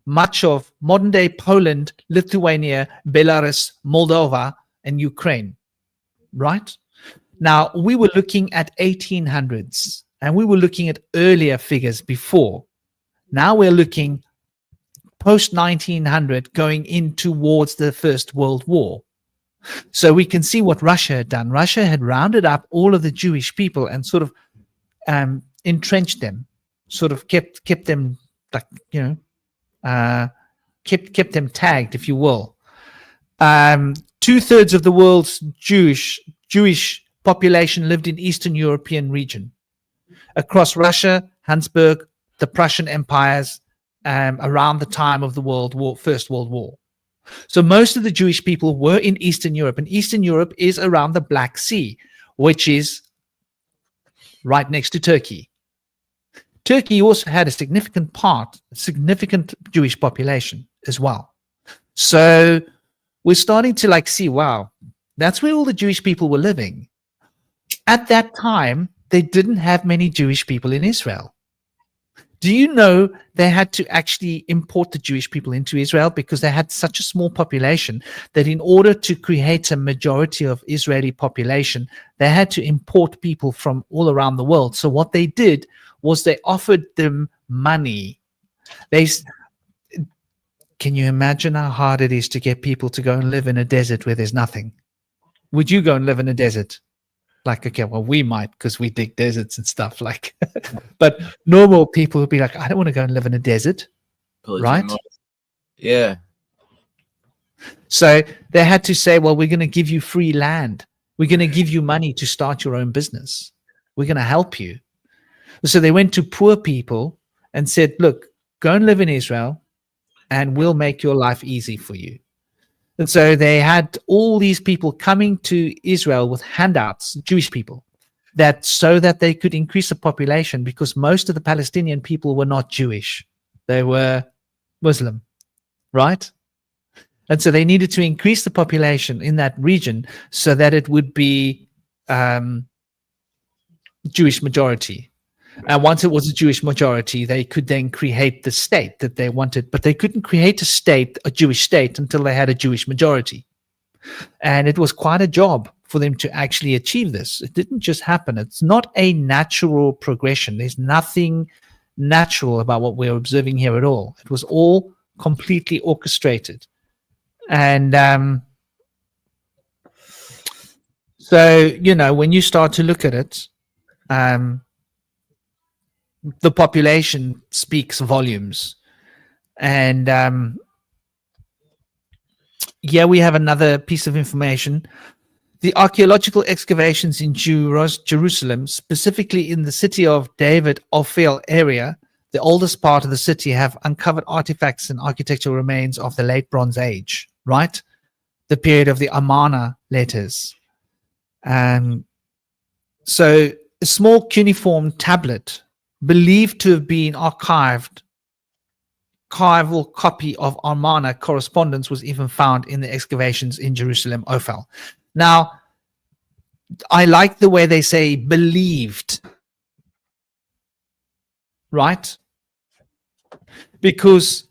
much of modern-day Poland, Lithuania, Belarus, Moldova, and Ukraine. Right? Now, we were looking at 1800s, and we were looking at earlier figures before. Now we're looking post-1900, going in towards the First World War. So we can see what Russia had done. Russia had rounded up all of the Jewish people and sort of entrenched them, sort of kept them, like, kept them tagged, if you will. 2/3 of the world's Jewish population lived in Eastern European region, across Russia, Habsburg, the Prussian empires, around the time of the First World War. So most of the Jewish people were in Eastern Europe, and Eastern Europe is around the Black Sea, which is right next to Turkey. Turkey also had a significant Jewish population as well. So we're starting to see, wow, that's where all the Jewish people were living. At that time, they didn't have many Jewish people in Israel. Do you know they had to actually import the Jewish people into Israel because they had such a small population that in order to create a majority of Israeli population, they had to import people from all around the world. So what they did was they offered them money. Can you imagine how hard it is to get people to go and live in a desert where there's nothing? Would you go and live in a desert? Okay, well, we might because we dig deserts and stuff but normal people would be like, I don't want to go and live in a desert, right? Yeah. So they had to say, well, we're going to give you free land. We're going to give you money to start your own business. We're going to help you. So they went to poor people and said, look, go and live in Israel and we'll make your life easy for you. And so they had all these people coming to Israel with handouts, Jewish people, so that they could increase the population, because most of the Palestinian people were not Jewish. They were Muslim, right? And so they needed to increase the population in that region so that it would be Jewish majority. And once it was a Jewish majority, they could then create the state that they wanted, but they couldn't create a Jewish state until they had a Jewish majority. And it was quite a job for them to actually achieve this. It didn't just happen. It's not a natural progression. There's nothing natural about what we're observing here at all. It was all completely orchestrated. And so, when you start to look at it, the population speaks volumes. And we have another piece of information. The archaeological excavations in Jerusalem, specifically in the city of David Ophel area, the oldest part of the city, have uncovered artifacts and architectural remains of the late Bronze Age, right? The period of the Amarna letters. So a small cuneiform tablet believed to have been archival copy of Amarna correspondence was even found in the excavations in Jerusalem, Ophel. Now, I like the way they say believed, right? Because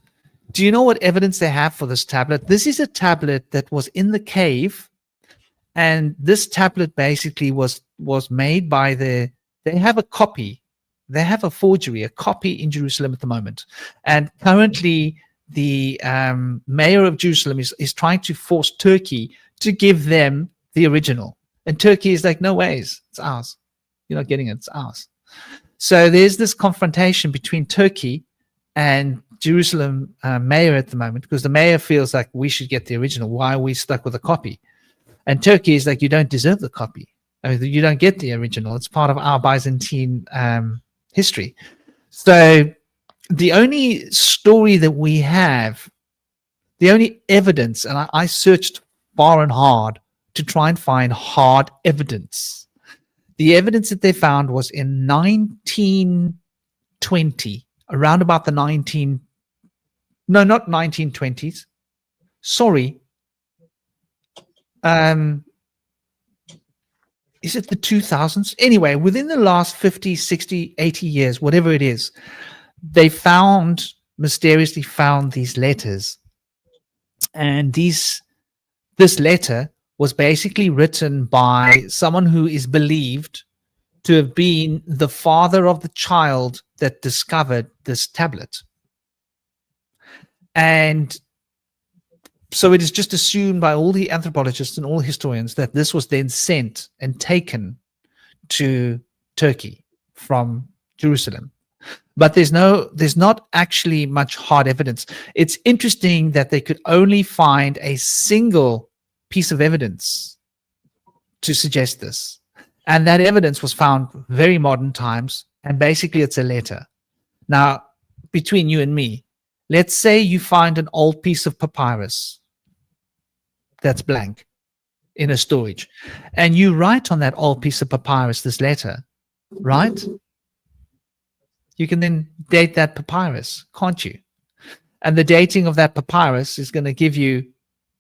do you know what evidence they have for this tablet? This is a tablet that was in the cave, and this tablet basically was made by they have a copy. They have a forgery, a copy in Jerusalem at the moment. And currently, the mayor of Jerusalem is trying to force Turkey to give them the original. And Turkey is like, no ways, it's ours. You're not getting it, it's ours. So there's this confrontation between Turkey and Jerusalem mayor at the moment, because the mayor feels like we should get the original. Why are we stuck with a copy? And Turkey is like, you don't deserve the copy. I mean, you don't get the original. It's part of our Byzantine history. So the only story that we have, the only evidence, and I searched far and hard to try and find hard evidence. The evidence that they found was in 1920, around about the not 1920s. Sorry. Is it the 2000s? Anyway, within the last 50, 60, 80 years, whatever it is, they mysteriously found these letters. And this letter was basically written by someone who is believed to have been the father of the child that discovered this tablet. And so it is just assumed by all the anthropologists and all historians that this was then sent and taken to Turkey from Jerusalem. But there's not actually much hard evidence. It's interesting that they could only find a single piece of evidence to suggest this. And that evidence was found very modern times. And basically it's a letter. Now, between you and me, let's say you find an old piece of papyrus that's blank in a storage, and you write on that old piece of papyrus this letter. right? You can then date that papyrus, can't you? And the dating of that papyrus is going to give you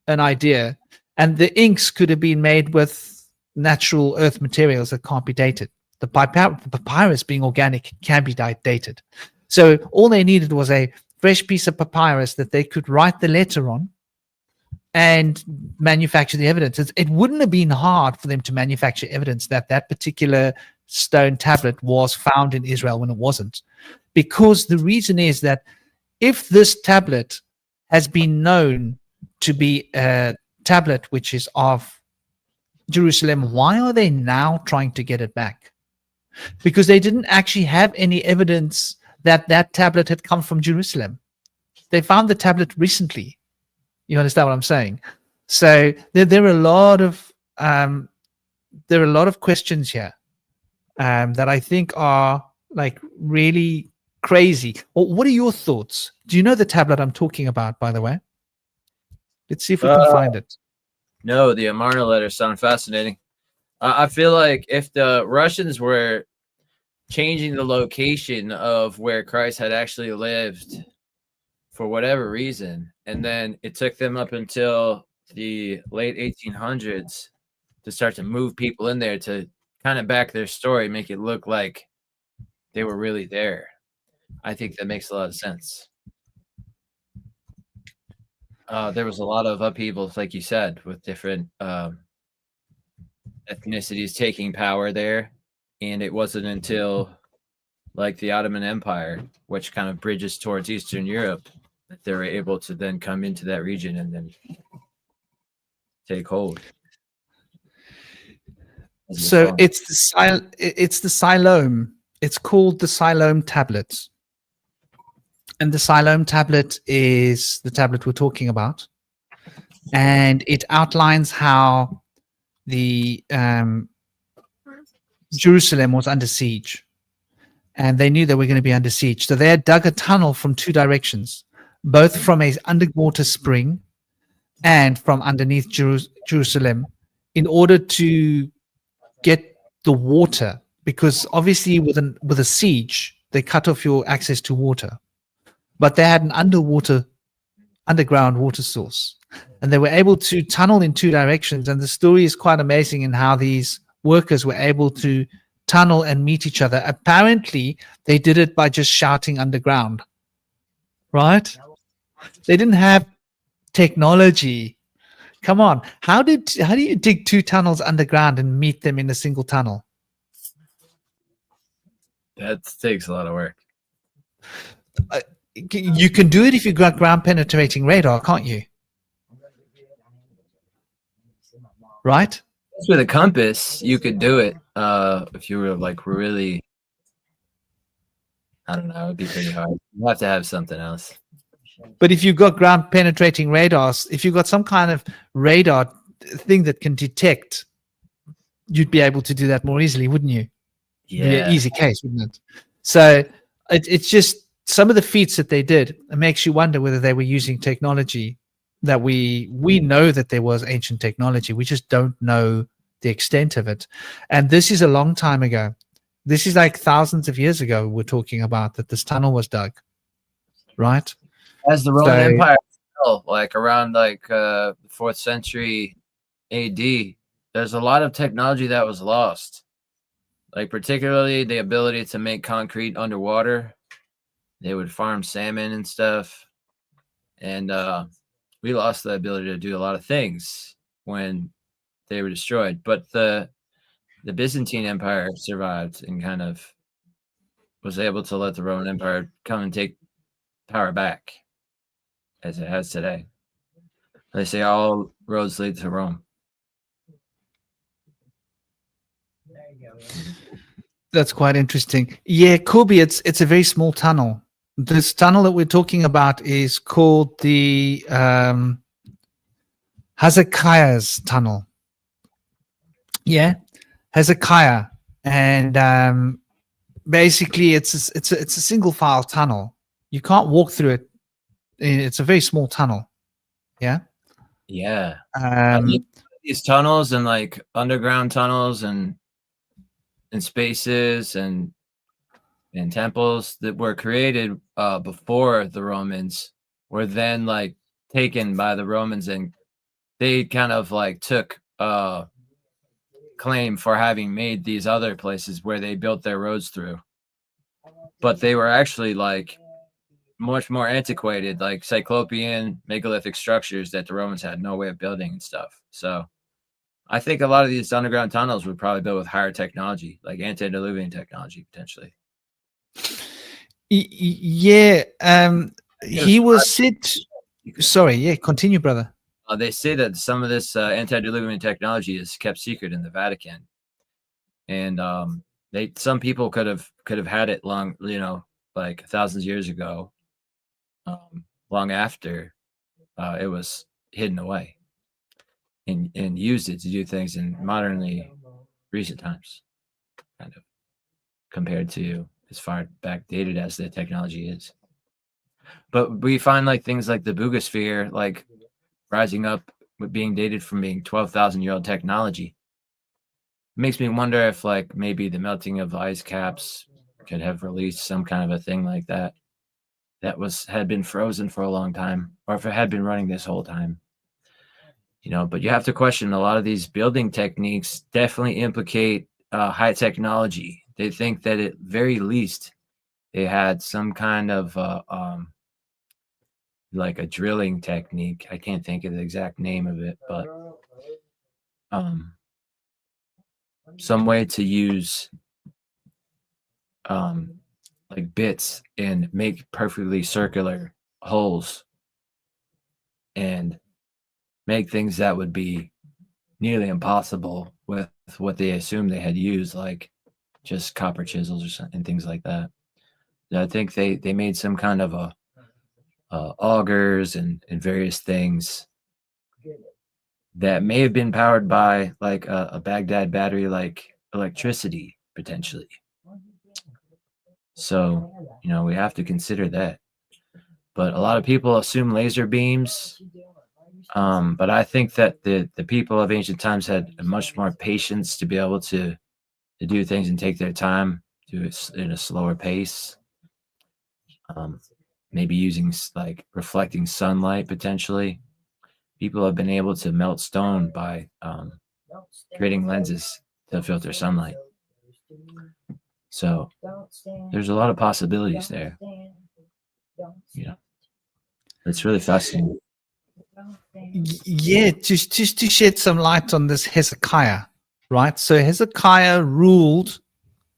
an idea. And the inks could have been made with natural earth materials that can't be dated. The papyrus being organic can be dated. So all they needed was a fresh piece of papyrus that they could write the letter on and manufacture the evidence. It wouldn't have been hard for them to manufacture evidence that that particular stone tablet was found in Israel when it wasn't. Because the reason is that if this tablet has been known to be a tablet which is of Jerusalem, why are they now trying to get it back? Because they didn't actually have any evidence that that tablet had come from Jerusalem. They found the tablet recently. You understand what I'm saying? So there are a lot of questions here that I think are like really crazy. Well, what are your thoughts? Do you know the tablet I'm talking about, by the way? Let's see if we can find it. No, the Amarna letters sound fascinating. I feel like if the Russians were changing the location of where Christ had actually lived for whatever reason, and then it took them up until the late 1800s to start to move people in there to kind of back their story, make it look like they were really there. I think that makes a lot of sense. There was a lot of upheavals, like you said, with different ethnicities taking power there. And it wasn't until like the Ottoman Empire, which kind of bridges towards Eastern Europe, that they were able to then come into that region and then take hold. So it's the Siloam. It's called the Siloam tablet. And the Siloam tablet is the tablet we're talking about. And it outlines how the Jerusalem was under siege. And they knew they were going to be under siege. So they had dug a tunnel from two directions, both from an underwater spring and from underneath Jerusalem, in order to get the water. Because obviously with a siege, they cut off your access to water. But they had an underground water source, and they were able to tunnel in two directions. And the story is quite amazing in how these workers were able to tunnel and meet each other. Apparently, they did it by just shouting underground, right? They didn't have technology. Come on, how do you dig two tunnels underground and meet them in a single tunnel? That takes a lot of work. You can do it if you've got ground penetrating radar, can't you? Right? With a compass, you could do it if you were like really, I don't know, it'd be pretty hard. You have to have something else. But if you've got ground penetrating radars, if you've got some kind of radar thing that can detect, you'd be able to do that more easily, wouldn't you? Yeah. Be an easy case, wouldn't it? So it's just some of the feats that they did. It makes you wonder whether they were using technology that we know that there was ancient technology. We just don't know the extent of it. And this is a long time ago. This is like thousands of years ago we're talking about that this tunnel was dug, right? As the Roman Empire fell, like around like 4th century AD, there's a lot of technology that was lost. Like particularly the ability to make concrete underwater. They would farm salmon and stuff. And we lost the ability to do a lot of things when they were destroyed. But the Byzantine Empire survived and kind of was able to let the Roman Empire come and take power back as it has today. They say all roads lead to Rome. That's quite interesting. Yeah, Corby, it's a very small tunnel. This tunnel that we're talking about is called the Hezekiah's tunnel. Yeah, Hezekiah, and basically it's a single file tunnel. You can't walk through it. It's a very small tunnel. Yeah. Yeah. These tunnels and like underground tunnels, and and spaces and temples that were created before the Romans were then like taken by the Romans, and they kind of like took claim for having made these other places where they built their roads through. But they were actually like much more antiquated, like Cyclopean megalithic structures that the Romans had no way of building and stuff. So I think a lot of these underground tunnels were probably built with higher technology, like antediluvian technology, potentially. Yeah. He was said. Sorry. Yeah. Continue, brother. They say that some of this antediluvian technology is kept secret in the Vatican, and some people could have had it long, like thousands of years ago, long after it was hidden away, and used it to do things in modernly recent times, kind of compared to as far back dated as the technology is. But we find like things like the Boogosphere, like rising up with being dated from being 12,000-year-old technology. It makes me wonder if like maybe the melting of ice caps could have released some kind of a thing like that had been frozen for a long time, or if it had been running this whole time. But you have to question a lot of these building techniques definitely implicate high technology. They think that at very least they had some kind of like a drilling technique. I can't think of the exact name of it, but some way to use like bits and make perfectly circular holes and make things that would be nearly impossible with what they assumed they had used, like just copper chisels or something, and things like that. I think they made some kind of augers and various things that may have been powered by like a Baghdad battery, like electricity potentially. So, we have to consider that. But a lot of people assume laser beams. But I think that the people of ancient times had much more patience to be able to do things and take their time, do it in a slower pace. Maybe using like reflecting sunlight potentially. People have been able to melt stone by creating lenses to filter sunlight. So there's a lot of possibilities there. It's really fascinating. Yeah, just to shed some light on this Hezekiah, right? So Hezekiah ruled.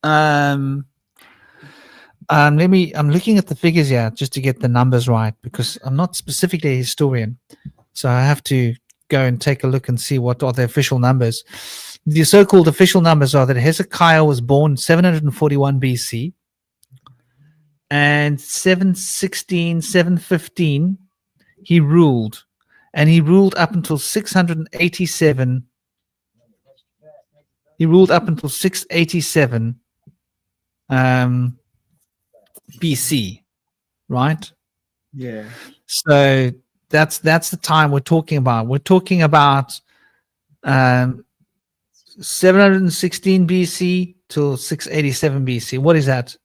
I'm looking at the figures here just to get the numbers right, because I'm not specifically a historian, so I have to go and take a look and see what are the official numbers. The so-called official numbers are that Hezekiah was born 741 BC, and 716, 715 he ruled, and he ruled up until 687. He ruled up until 687 BC, right? Yeah. So that's the time we're talking about. We're talking about 716 BC till 687 BC. What is that?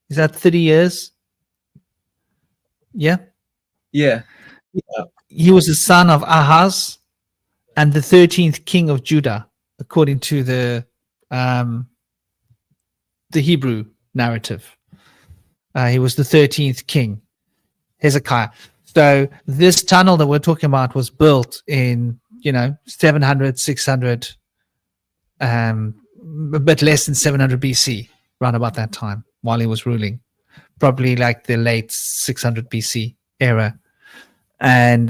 Is that 30 years? Yeah. Yeah. He was the son of Ahaz and the 13th king of Judah, according to the Hebrew narrative. He was the 13th king, Hezekiah. So this tunnel that we're talking about was built in, 700, 600, a bit less than 700 BC, around about that time, while he was ruling. Probably like the late 600 BC era. And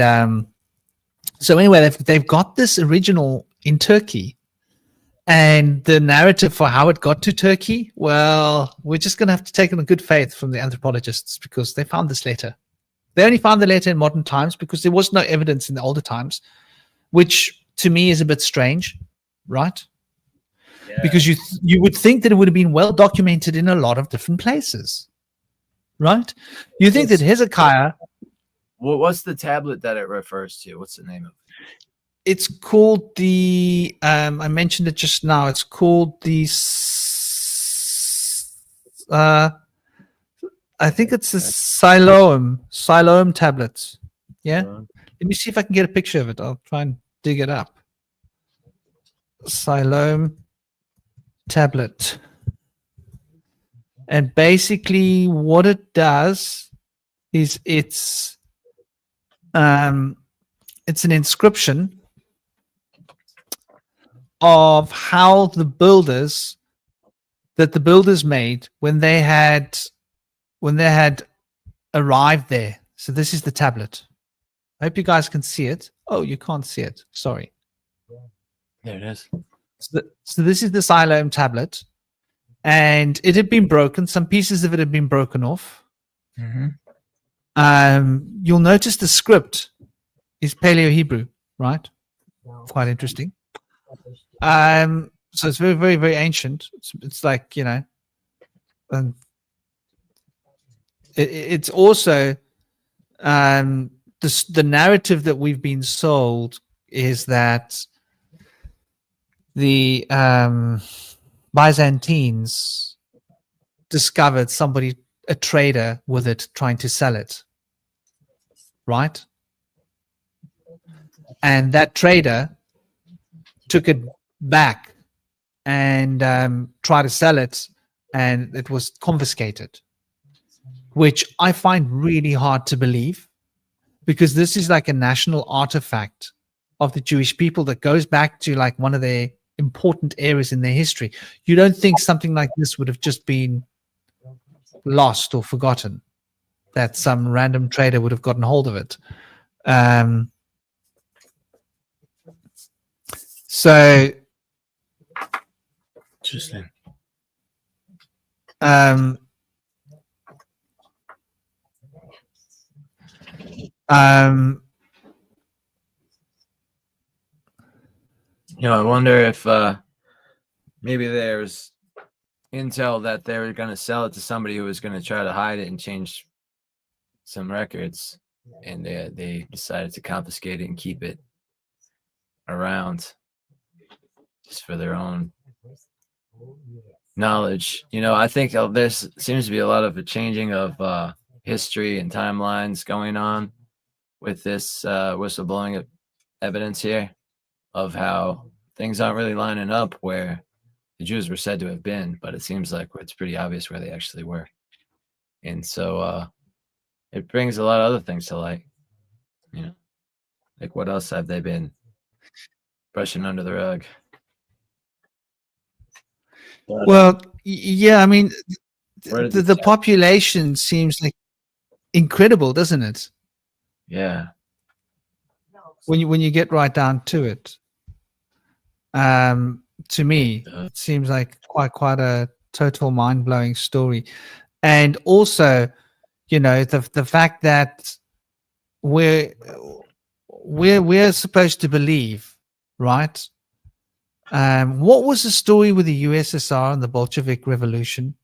so anyway, they've got this original in Turkey. And the narrative for how it got to Turkey, well, we're just going to have to take it in good faith from the anthropologists, because they found this letter. They only found the letter in modern times because there was no evidence in the older times, which to me is a bit strange, right? Yeah. Because you would think that it would have been well documented in a lot of different places, right? You think that Hezekiah... What's the tablet that it refers to? What's the name of it? It's called the, I mentioned it just now, it's called the I think it's a Siloam tablet. Yeah. Let me see if I can get a picture of it. I'll try and dig it up. Siloam tablet. And basically what it does is it's an inscription of how the builders made when they had arrived there. So this is the tablet. I hope you guys can see it. Oh, you can't see it. Sorry. There it is. So this is the Siloam tablet, and it had been broken. Some pieces of it had been broken off. You'll notice the script is Paleo-Hebrew, right? Quite interesting. So it's very, very, very ancient. It's like, and it's also the narrative that we've been sold is that the Byzantines discovered a trader with it, trying to sell it, right? And that trader took it back and tried to sell it, and it was confiscated, which I find really hard to believe, because this is like a national artifact of the Jewish people that goes back to like one of their important eras in their history. You don't think something like this would have just been lost or forgotten, that some random trader would have gotten hold of it. So Interesting. I wonder if maybe there's intel that they were going to sell it to somebody who was going to try to hide it and change some records, and they decided to confiscate it and keep it around just for their own knowledge. I think there seems to be a lot of a changing of history and timelines going on with this whistleblowing evidence here, of how things aren't really lining up where the Jews were said to have been, but it seems like it's pretty obvious where they actually were. And so it brings a lot of other things to light. Like what else have they been brushing under the rug? Well, yeah, I mean, the population seems like incredible, doesn't it? Yeah. When you get right down to it, to me, it seems like quite a total mind-blowing story. And also, the fact that we're supposed to believe, right? What was the story with the USSR and the Bolshevik Revolution?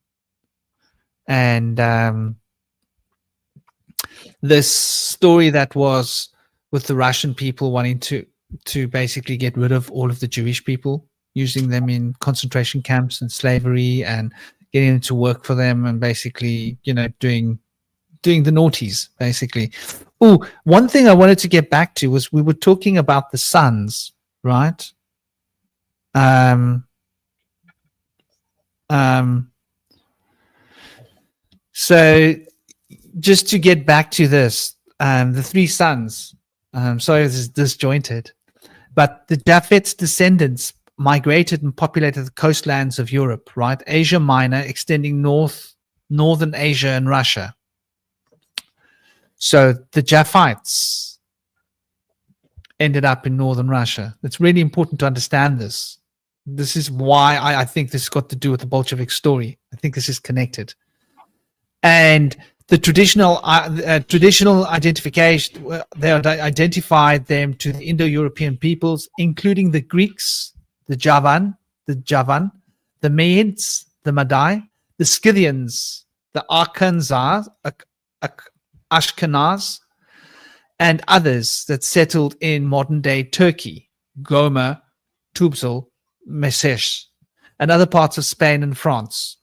And this story that was with the Russian people wanting to basically get rid of all of the Jewish people, using them in concentration camps and slavery, and getting them to work for them, and basically, doing the naughties, basically. Oh, one thing I wanted to get back to was we were talking about the sons, right? So just to get back to this, the three sons, sorry, this is disjointed, but the Japheth's descendants migrated and populated the coastlands of Europe, right? Asia Minor, extending northern Asia and Russia. So the Japhites ended up in northern Russia. It's really important to understand this. This is why I think this has got to do with the Bolshevik story. I think this is connected. And the traditional identification, they identified them to the Indo-European peoples, including the Greeks, the Javan, the Maids, the Madai, the Scythians, the Ashkenaz, and others that settled in modern-day Turkey, Gomer, Tubzal, Mesech, and other parts of Spain and France.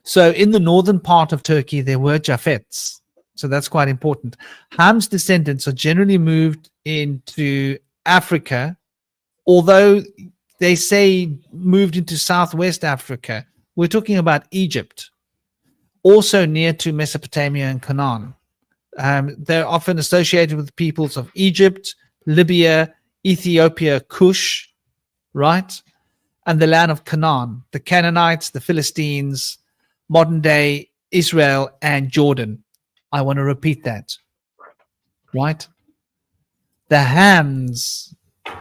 So in the northern part of Turkey, there were Japhets. So that's quite important. Ham's descendants are generally moved into Africa, although they say moved into Southwest Africa. We're talking about Egypt, also near to Mesopotamia and Canaan. They're often associated with peoples of Egypt, Libya, Ethiopia, Cush, right? And the land of Canaan, the Canaanites, the Philistines, modern day Israel, and Jordan. I want to repeat that, right? The Hams,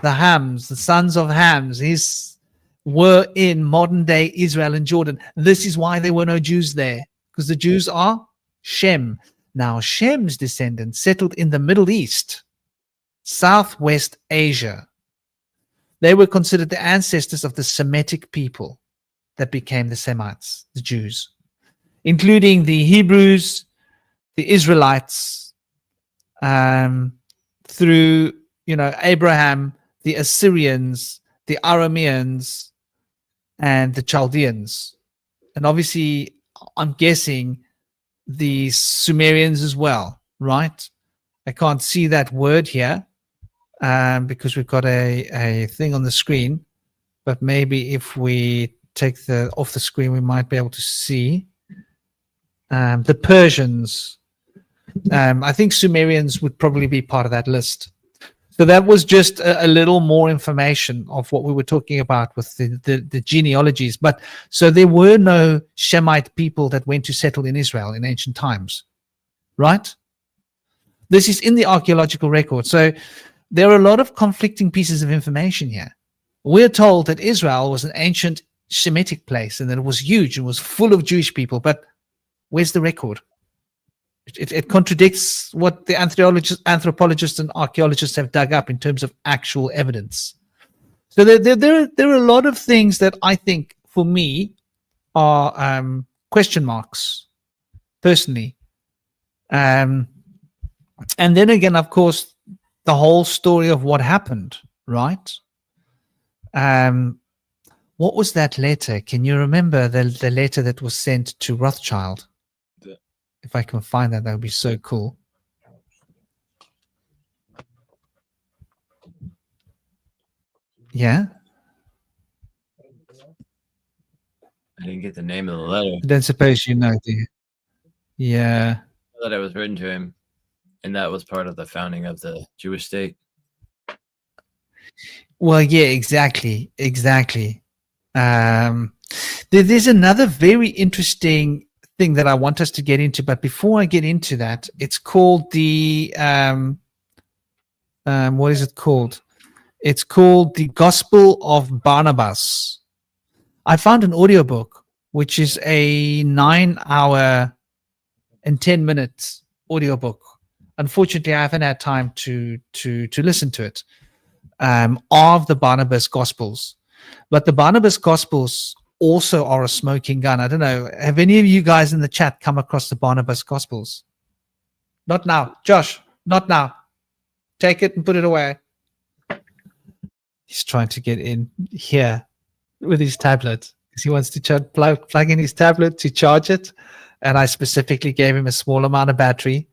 the sons of Hams, were in modern day Israel and Jordan. This is why there were no Jews there, because the Jews are Shem. Now, Shem's descendants settled in the Middle East, Southwest Asia. They were considered the ancestors of the Semitic people that became the Semites, the Jews, including the Hebrews, the Israelites, through Abraham, the Assyrians, the Arameans, and the Chaldeans. And obviously, I'm guessing the Sumerians as well, right? I can't see that word here because we've got a thing on the screen, but maybe if we take the off the screen, we might be able to see the Persians. I think Sumerians would probably be part of that list. So that was just a little more information of what we were talking about with the genealogies. But so there were no Shemite people that went to settle in Israel in ancient times, right? This is in the archaeological record. So there are a lot of conflicting pieces of information here. We're told that Israel was an ancient Shemitic place and that it was huge and was full of Jewish people. But where's the record? It contradicts what the anthropologists and archaeologists have dug up in terms of actual evidence. So there are a lot of things that I think, for me, are question marks, personally. And then again, of course, the whole story of what happened, right? What was that letter? Can you remember the letter that was sent to Rothschild? If I can find that, that would be so cool. Yeah? I didn't get the name of the letter. I don't suppose you know, do you? Yeah. I thought it was written to him, and that was part of the founding of the Jewish state. Well, yeah, exactly. There's another very interesting thing that I want us to get into, but before I get into that, it's called the what is it called? It's called the Gospel of Barnabas. I found an audiobook, which is a 9-hour and 10-minute audiobook. Unfortunately, I haven't had time to listen to it, of the Barnabas Gospels. But the Barnabas Gospels also are a smoking gun. I don't know. Have any of you guys in the chat come across the Barnabas Gospels? Not now. Josh, not now. Take it and put it away. He's trying to get in here with his tablet because he wants to plug in his tablet to charge it. And I specifically gave him a small amount of battery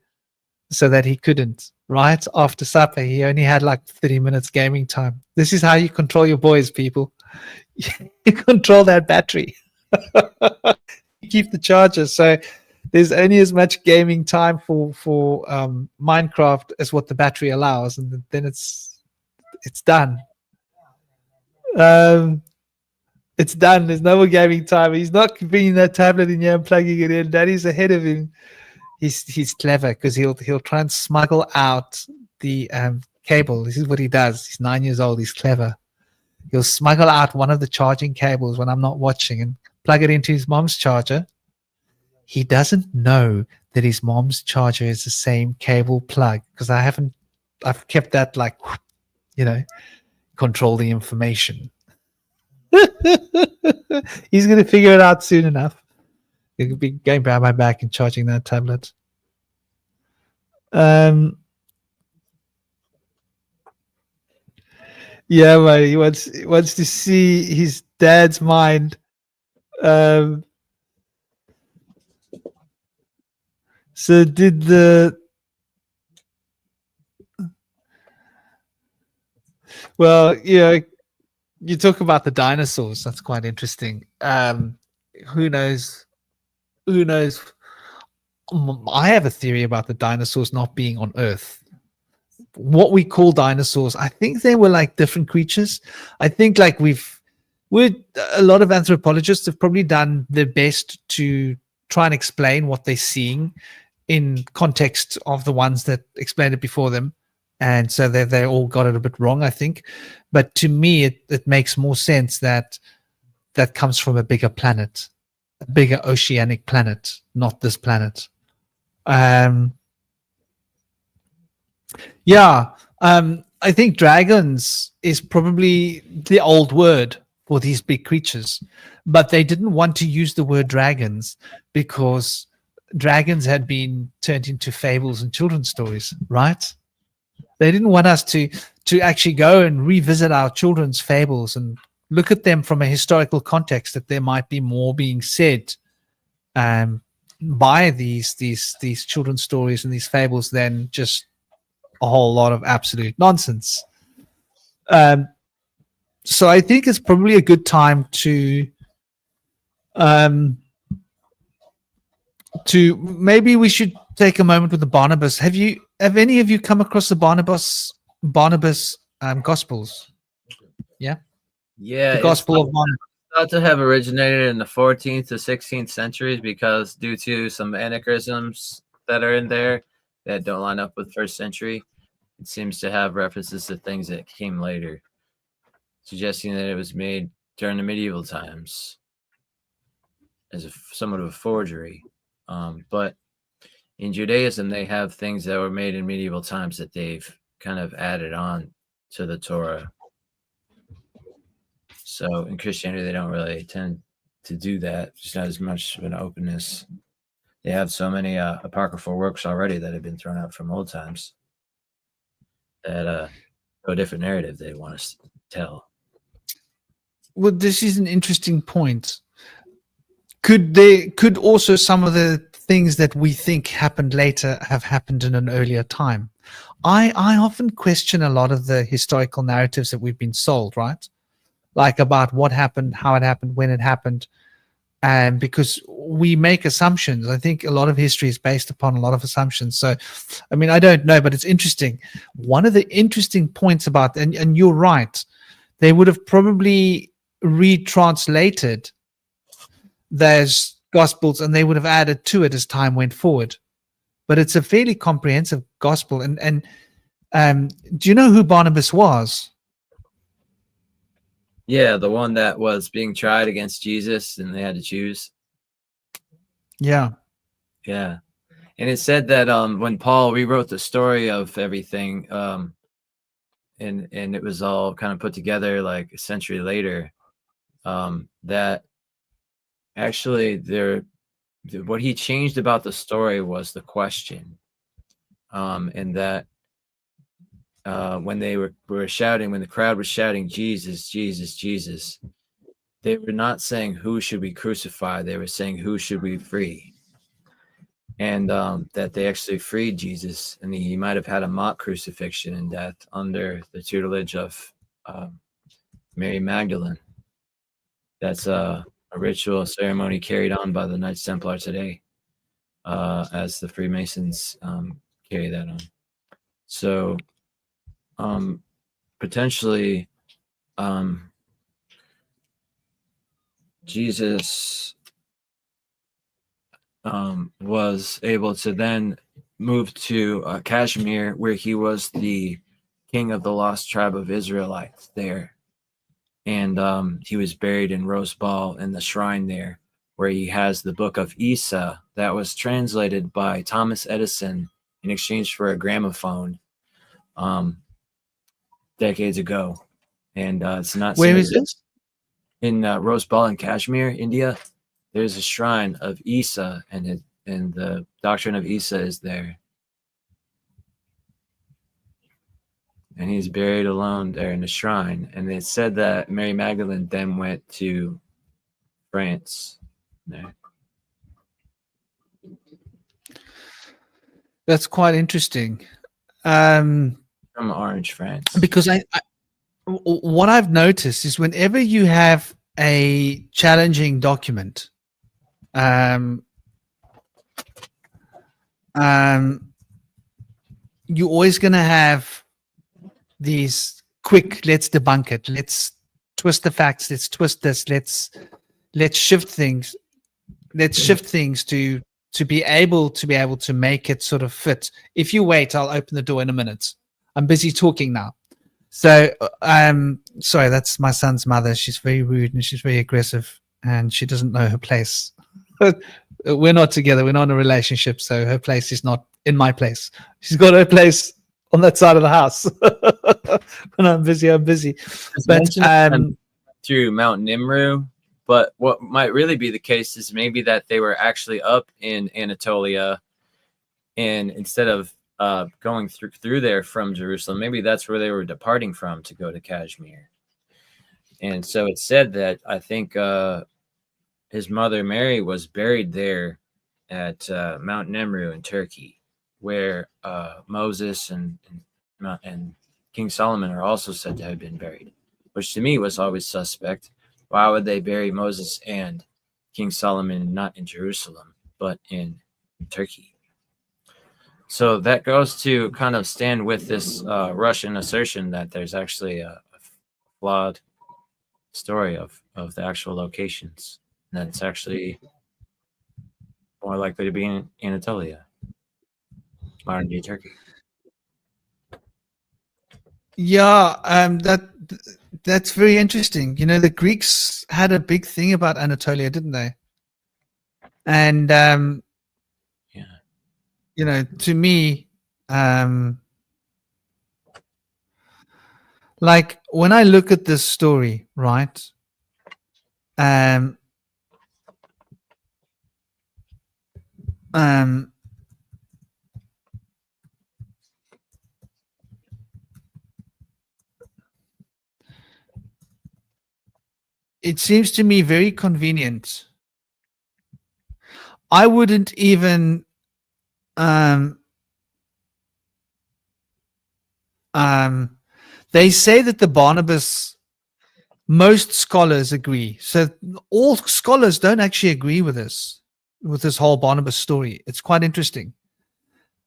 so that he couldn't. Right after supper, he only had like 30 minutes gaming time. This is how you control your boys, people. You control that battery. You keep the charger. So there's only as much gaming time for Minecraft as what the battery allows, and then it's done. It's done. There's no more gaming time. He's not bringing that tablet in here and plugging it in. Daddy's ahead of him. He's clever because he'll try and smuggle out the cable. This is what he does. He's 9 years old. He's clever. He'll smuggle out one of the charging cables when I'm not watching and plug it into his mom's charger. He doesn't know that his mom's charger is the same cable plug because I've kept that like, control the information. He's going to figure it out soon enough. He'll be going behind my back and charging that tablet. Yeah, man, he wants to see his dad's mind. So did the well, you talk about the dinosaurs. That's quite interesting. Who knows? Who knows? I have a theory about the dinosaurs not being on Earth. What we call dinosaurs, I think they were like different creatures. I think like we're a lot of anthropologists have probably done their best to try and explain what they're seeing in context of the ones that explained it before them. And so they all got it a bit wrong, I think. But to me, it makes more sense that that comes from a bigger planet, a bigger oceanic planet, not this planet. Yeah, I think dragons is probably the old word for these big creatures, but they didn't want to use the word dragons because dragons had been turned into fables and children's stories, right? They didn't want us to actually go and revisit our children's fables and look at them from a historical context, that there might be more being said by these children's stories and these fables than just a whole lot of absolute nonsense. So I think it's probably a good time to maybe we should take a moment with the Barnabas. Have any of you come across the Barnabas Gospels? Yeah, Yeah, the Gospel of Barnabas. thought to have originated in the 14th to 16th centuries because due to some anachronisms that are in there that don't line up with first century, it seems to have references to things that came later, suggesting that it was made during the medieval times as somewhat of a forgery. But in Judaism, they have things that were made in medieval times that they've kind of added on to the Torah. So in Christianity, they don't really tend to do that. Just not as much of an openness. They have so many apocryphal works already that have been thrown out from old times that a different narrative they want us to tell. Well, this is an interesting point. Could also some of the things that we think happened later have happened in an earlier time? I often question a lot of the historical narratives that we've been sold, right? Like about what happened, how it happened, when it happened, and because we make assumptions. I think a lot of history is based upon a lot of assumptions. So, I mean, I don't know, but it's interesting. One of the interesting points about, and you're right, they would have probably retranslated those gospels and they would have added to it as time went forward. But it's a fairly comprehensive gospel. And do you know who Barnabas was? Yeah, the one that was being tried against Jesus and they had to choose. Yeah. Yeah. And it said that when Paul rewrote the story of everything, and it was all kind of put together like a century later, that actually what he changed about the story was the question, and that when they were shouting, when the crowd was shouting, Jesus, Jesus, Jesus, they were not saying, who should we crucify? They were saying, who should we free? And that they actually freed Jesus, and he might have had a mock crucifixion and death under the tutelage of Mary Magdalene. That's a ritual ceremony carried on by the Knights Templar today, as the Freemasons carry that on. So potentially Jesus was able to then move to Kashmir, where he was the king of the lost tribe of Israelites there. And he was buried in Rose Ball in the shrine there, where he has the book of Isa that was translated by Thomas Edison in exchange for a gramophone decades ago. And it's not Where is this? In Rose Ball in Kashmir, India. There's a shrine of Isa, and the doctrine of Isa is there. And he's buried alone there in the shrine. And it said that Mary Magdalene then went to France there. That's quite interesting. from Orange, France. Because what I've noticed is whenever you have a challenging document, you're always going to have these quick, let's debunk it, let's twist the facts, let's twist this, let's shift things, to be able to make it sort of fit. If you wait, I'll open the door in a minute. I'm busy talking now. So sorry, that's my son's mother. She's very rude and she's very aggressive and she doesn't know her place. We're not together, we're not in a relationship, so her place is not in my place. She's got her place on that side of the house. When I'm busy, I'm busy. But through Mount Nimru, but what might really be the case is maybe that they were actually up in Anatolia, and instead of going through there from Jerusalem, maybe that's where they were departing from to go to Kashmir. And so it's said that I think his mother Mary was buried there at Mount Nimru in Turkey, where Moses and King Solomon are also said to have been buried, which to me was always suspect. Why would they bury Moses and King Solomon not in Jerusalem, but in Turkey? So that goes to kind of stand with this Russian assertion that there's actually a flawed story of the actual locations. And that it's actually more likely to be in Anatolia, modern day Turkey. Yeah, that's very interesting. You know, the Greeks had a big thing about Anatolia, didn't they? And Yeah. you know, to me, like when I look at this story, right? It seems to me very convenient. I wouldn't even they say that the Barnabas, most scholars agree. So all scholars don't actually agree with this whole Barnabas story. It's quite interesting.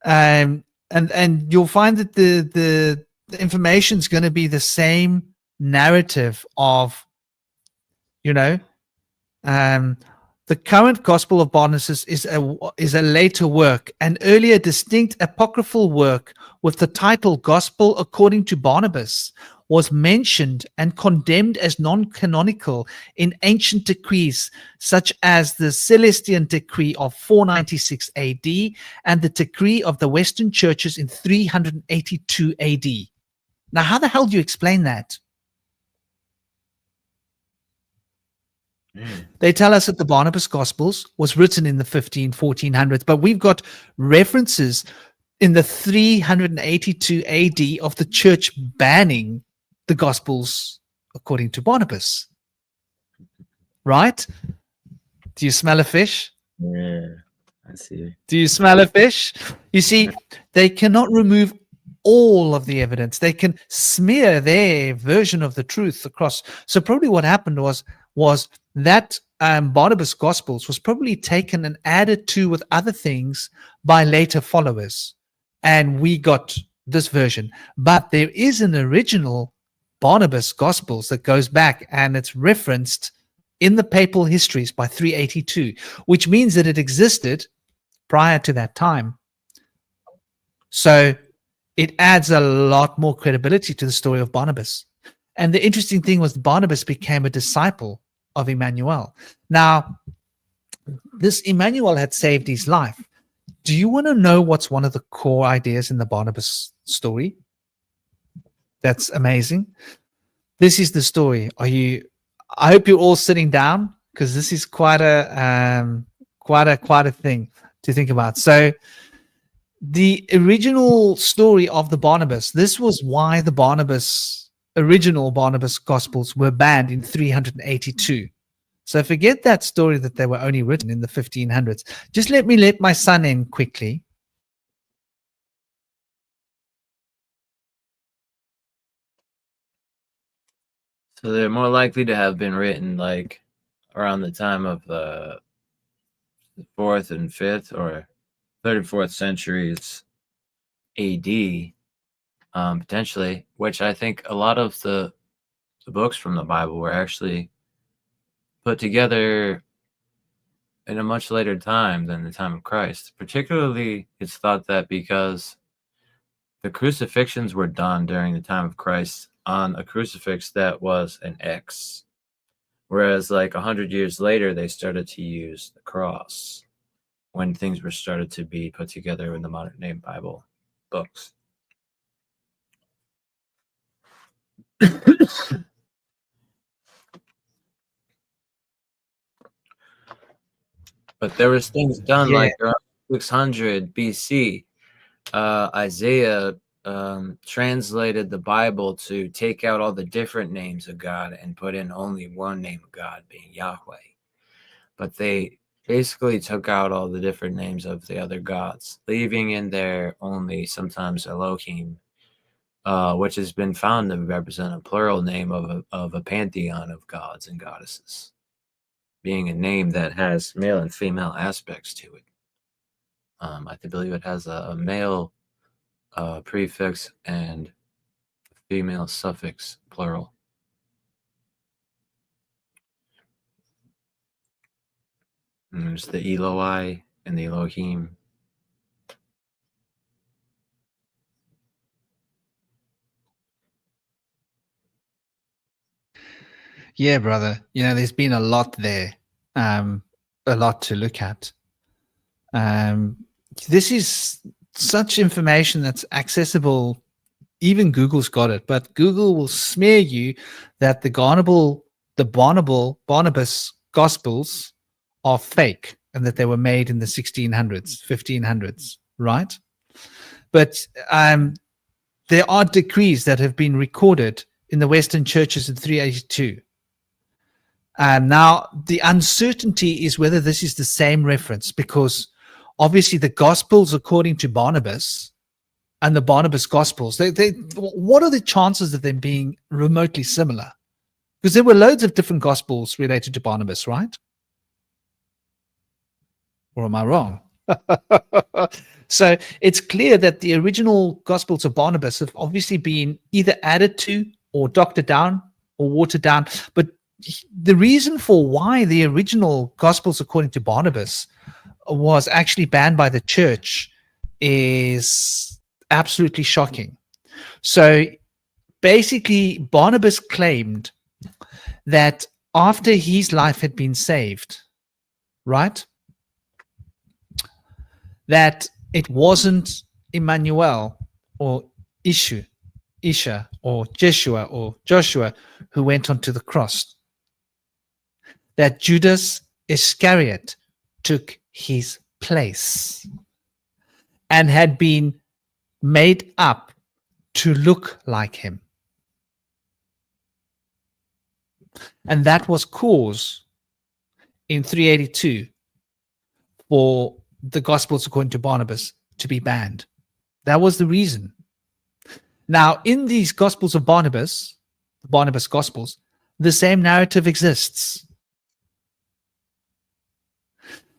And you'll find that the information is going to be the same narrative of, you know, the current Gospel of Barnabas is a later work, an earlier distinct apocryphal work with the title Gospel according to Barnabas was mentioned and condemned as non-canonical in ancient decrees such as the Celestian Decree of 496 AD and the Decree of the Western Churches in 382 AD. Now, how the hell do you explain that? They tell us that the Barnabas Gospels was written in the 1400s, but we've got references in the 382 AD of the church banning the Gospels according to Barnabas. Right? Do you smell a fish? Yeah, I see. Do you smell a fish? You see, they cannot remove all of the evidence. They can smear their version of the truth across. So probably what happened was that Barnabas Gospels was probably taken and added to with other things by later followers. And we got this version. But there is an original Barnabas Gospels that goes back and it's referenced in the papal histories by 382, which means that it existed prior to that time. So it adds a lot more credibility to the story of Barnabas. And the interesting thing was Barnabas became a disciple of Emmanuel. Now, this Emmanuel had saved his life. Do you want to know what's one of the core ideas in the Barnabas story? That's amazing. This is the story. I hope you're all sitting down because this is quite a thing to think about. So the original story of the Barnabas, this was why the original Barnabas Gospels were banned in 382. So forget that story that they were only written in the 1500s. Just let my son in quickly. So they're more likely to have been written like around the time of the 4th and 5th or 3rd and 4th centuries AD, potentially, which I think a lot of the books from the Bible were actually put together in a much later time than the time of Christ. Particularly, it's thought that because the crucifixions were done during the time of Christ on a crucifix that was an X, whereas like 100 years later, they started to use the cross when things were started to be put together in the modern day Bible books. But there was things done Yeah. like around 600 BC. Isaiah translated the Bible to take out all the different names of God and put in only one name of God, being Yahweh. But they basically took out all the different names of the other gods, leaving in there only sometimes Elohim, which has been found to represent a plural name of a pantheon of gods and goddesses, being a name that has male and female aspects to it. I believe it has a male prefix and female suffix, plural. And there's the Eloi and the Elohim. Yeah, brother. There's been a lot there, a lot to look at. This is such information that's accessible. Even Google's got it, but Google will smear you that the Barnabas Gospels are fake and that they were made in the 1600s, 1500s, right? But there are decrees that have been recorded in the Western churches in 382. Now, the uncertainty is whether this is the same reference, because obviously the Gospels according to Barnabas and the Barnabas Gospels, what are the chances of them being remotely similar? Because there were loads of different Gospels related to Barnabas, right? Or am I wrong? So it's clear that the original Gospels of Barnabas have obviously been either added to or doctored down or watered down. But the reason for why the original Gospels according to Barnabas was actually banned by the church is absolutely shocking. So basically, Barnabas claimed that after his life had been saved, right, that it wasn't Emmanuel or Isha or Jeshua or Joshua who went onto the cross, that Judas Iscariot took his place and had been made up to look like him. And that was cause in 382 for the Gospels according to Barnabas to be banned. That was the reason. Now, in these Gospels of Barnabas, the Barnabas Gospels, the same narrative exists.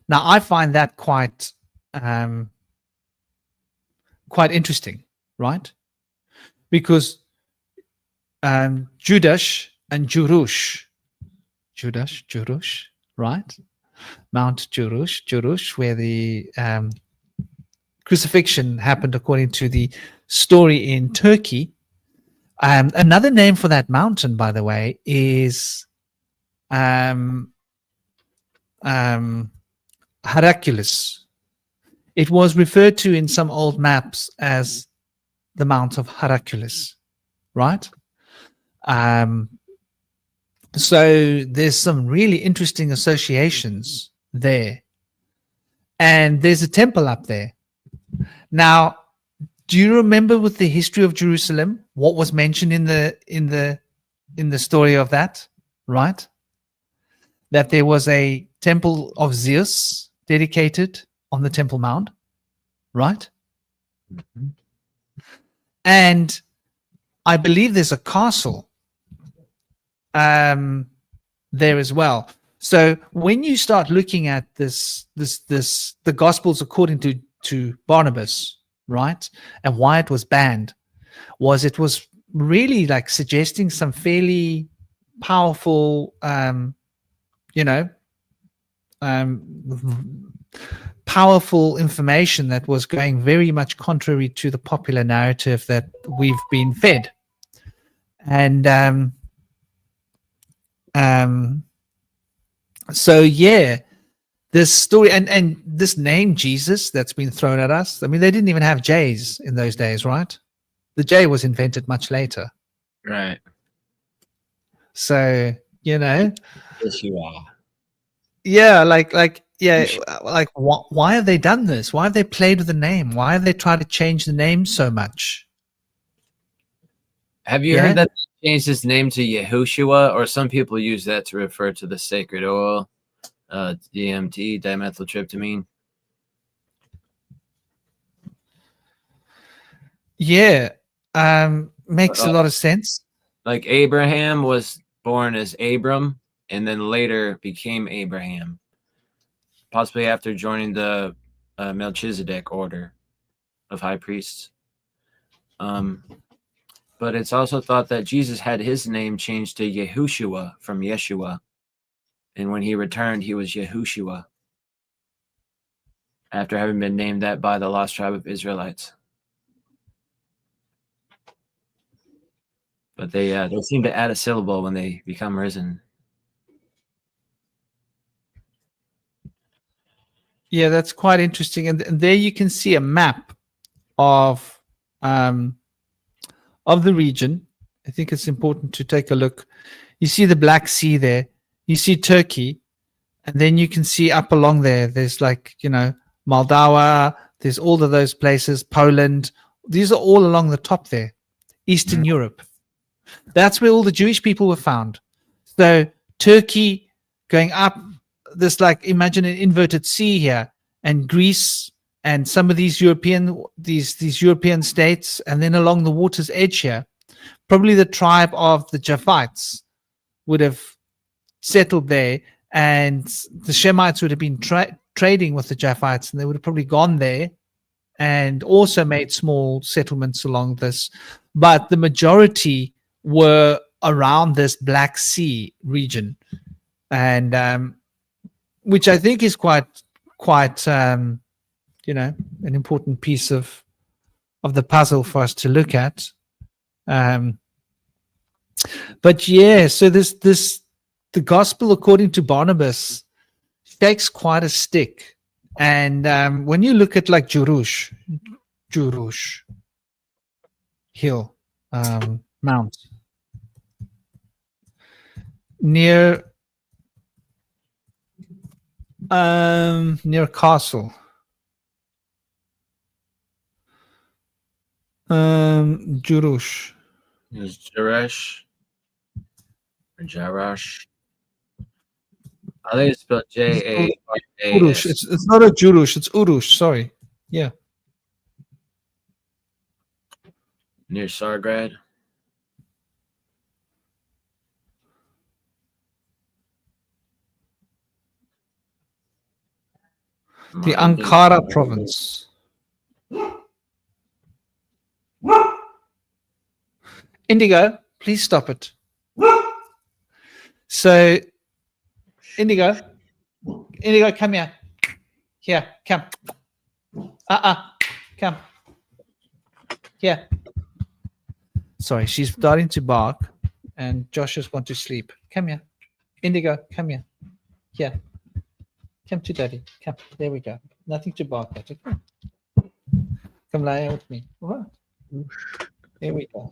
Now, I find that quite interesting, right? Because Judas and Jurush, right? Mount Jurush, where the crucifixion happened according to the story in Turkey. Another name for that mountain, by the way, is Hercules. It was referred to in some old maps as the Mount of Hercules, right? So there's some really interesting associations there. And there's a temple up there. Now, do you remember with the history of Jerusalem what was mentioned in the story of that, right? That there was a temple of Zeus dedicated on the Temple Mount, right? Mm-hmm. And I believe there's a castle there as well. So when you start looking at the Gospels according to Barnabas, right, and why it was banned, it was really like suggesting some fairly powerful, powerful information that was going very much contrary to the popular narrative that we've been fed. And so yeah, this story and this name Jesus that's been thrown at us, I mean, they didn't even have J's in those days, right? The J was invented much later. Right. So, Yes, you are. yeah, why have they done this? Why have they played with the name? Why have they tried to change the name so much? Have you heard that they changed his name to Yehoshua, or some people use that to refer to the sacred oil, DMT, dimethyltryptamine? Yeah, makes a lot of sense. Like Abraham was born as Abram and then later became Abraham, possibly after joining the Melchizedek order of high priests. But it's also thought that Jesus had his name changed to Yehoshua from Yeshua. And when he returned, he was Yehoshua, after having been named that by the lost tribe of Israelites. But they seem to add a syllable when they become risen. Yeah, that's quite interesting. And there you can see a map of the region. I think it's important to take a look. You see the Black Sea there. You see Turkey. And then you can see up along there, there's Moldova. There's all of those places, Poland. These are all along the top there. Eastern Europe. That's where all the Jewish people were found. So Turkey going up, this imagine an inverted C here, and Greece and some of these European states, and then along the water's edge here, probably the tribe of the Japhites would have settled there, and the Shemites would have been trading with the Japhites, and they would have probably gone there and also made small settlements along this. But the majority were around this Black Sea region, and which I think is quite an important piece of the puzzle for us to look at. But yeah, so the gospel according to Barnabas takes quite a stick, and when you look at like Jurush Hill, Mount near Castle, Jurush. Is Jerash or Jarash? I think it's spelled Jaarash. Urush. It's not a Jurush, it's Urush. Sorry. Yeah. Near Sargrad. The Ankara province. Indigo, please stop it. So, Indigo, come here. Here, come. Come. Here. Sorry, she's starting to bark, and Josh just wants to sleep. Come here. Indigo, come here. Here. Come to daddy. Come. There we go. Nothing to bark at. Okay? Come lie with me. All right. There we go.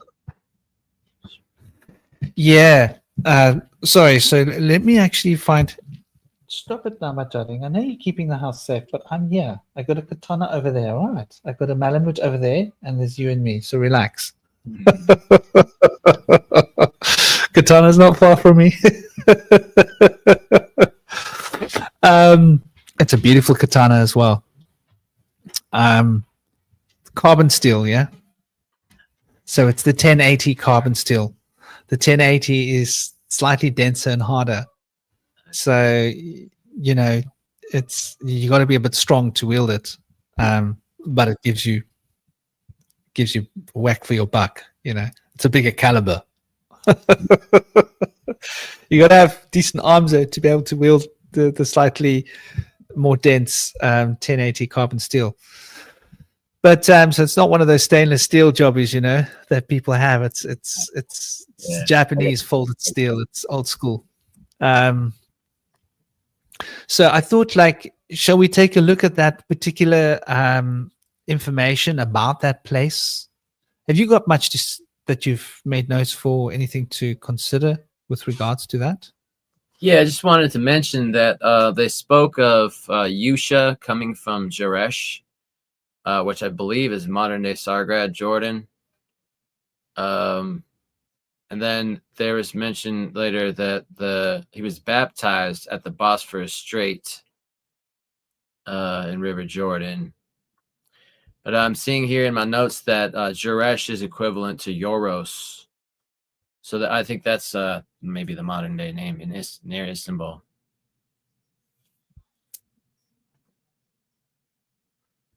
Yeah. Sorry. So let me actually find. Stop it now, my darling. I know you're keeping the house safe, but I'm here. I got a katana over there. All right. I got a malamute over there, and there's you and me. So relax. Katana's not far from me. It's a beautiful katana as well. Carbon steel, yeah. So it's the 1080 carbon steel. The 1080 is slightly denser and harder. So, you know, you got to be a bit strong to wield it, but it gives you a whack for your buck. You know, it's a bigger caliber. You got to have decent arms though to be able to wield the slightly more dense 1080 carbon steel. But so it's not one of those stainless steel jobbies, you know, that people have. It's Japanese folded steel. It's old school. So I thought, like, shall we take a look at that particular information about that place? Have you got much that you've made notes for? Anything to consider with regards to that? Yeah, I just wanted to mention that they spoke of Yusha coming from Jaresh, which I believe is modern-day Sargrad, Jordan. And then there was mention later that he was baptized at the Bosphorus Strait in River Jordan. But I'm seeing here in my notes that Jaresh is equivalent to Yoros. So that I think that's maybe the modern day name near Istanbul.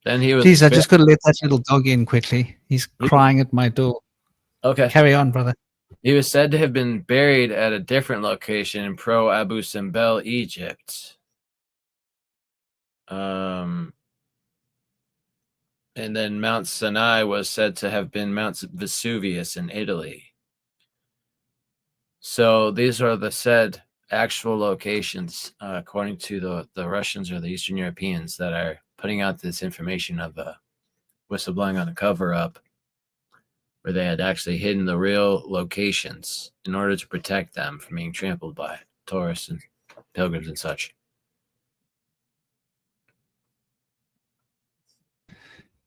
Then he was. Please, I just got to let that little dog in quickly. He's crying at my door. Okay. Carry on, brother. He was said to have been buried at a different location in Pro-Abu Simbel, Egypt. And then Mount Sinai was said to have been Mount Vesuvius in Italy. So these are the said actual locations, according to the Russians or the Eastern Europeans that are putting out this information of whistleblowing on a cover-up, where they had actually hidden the real locations in order to protect them from being trampled by tourists and pilgrims and such.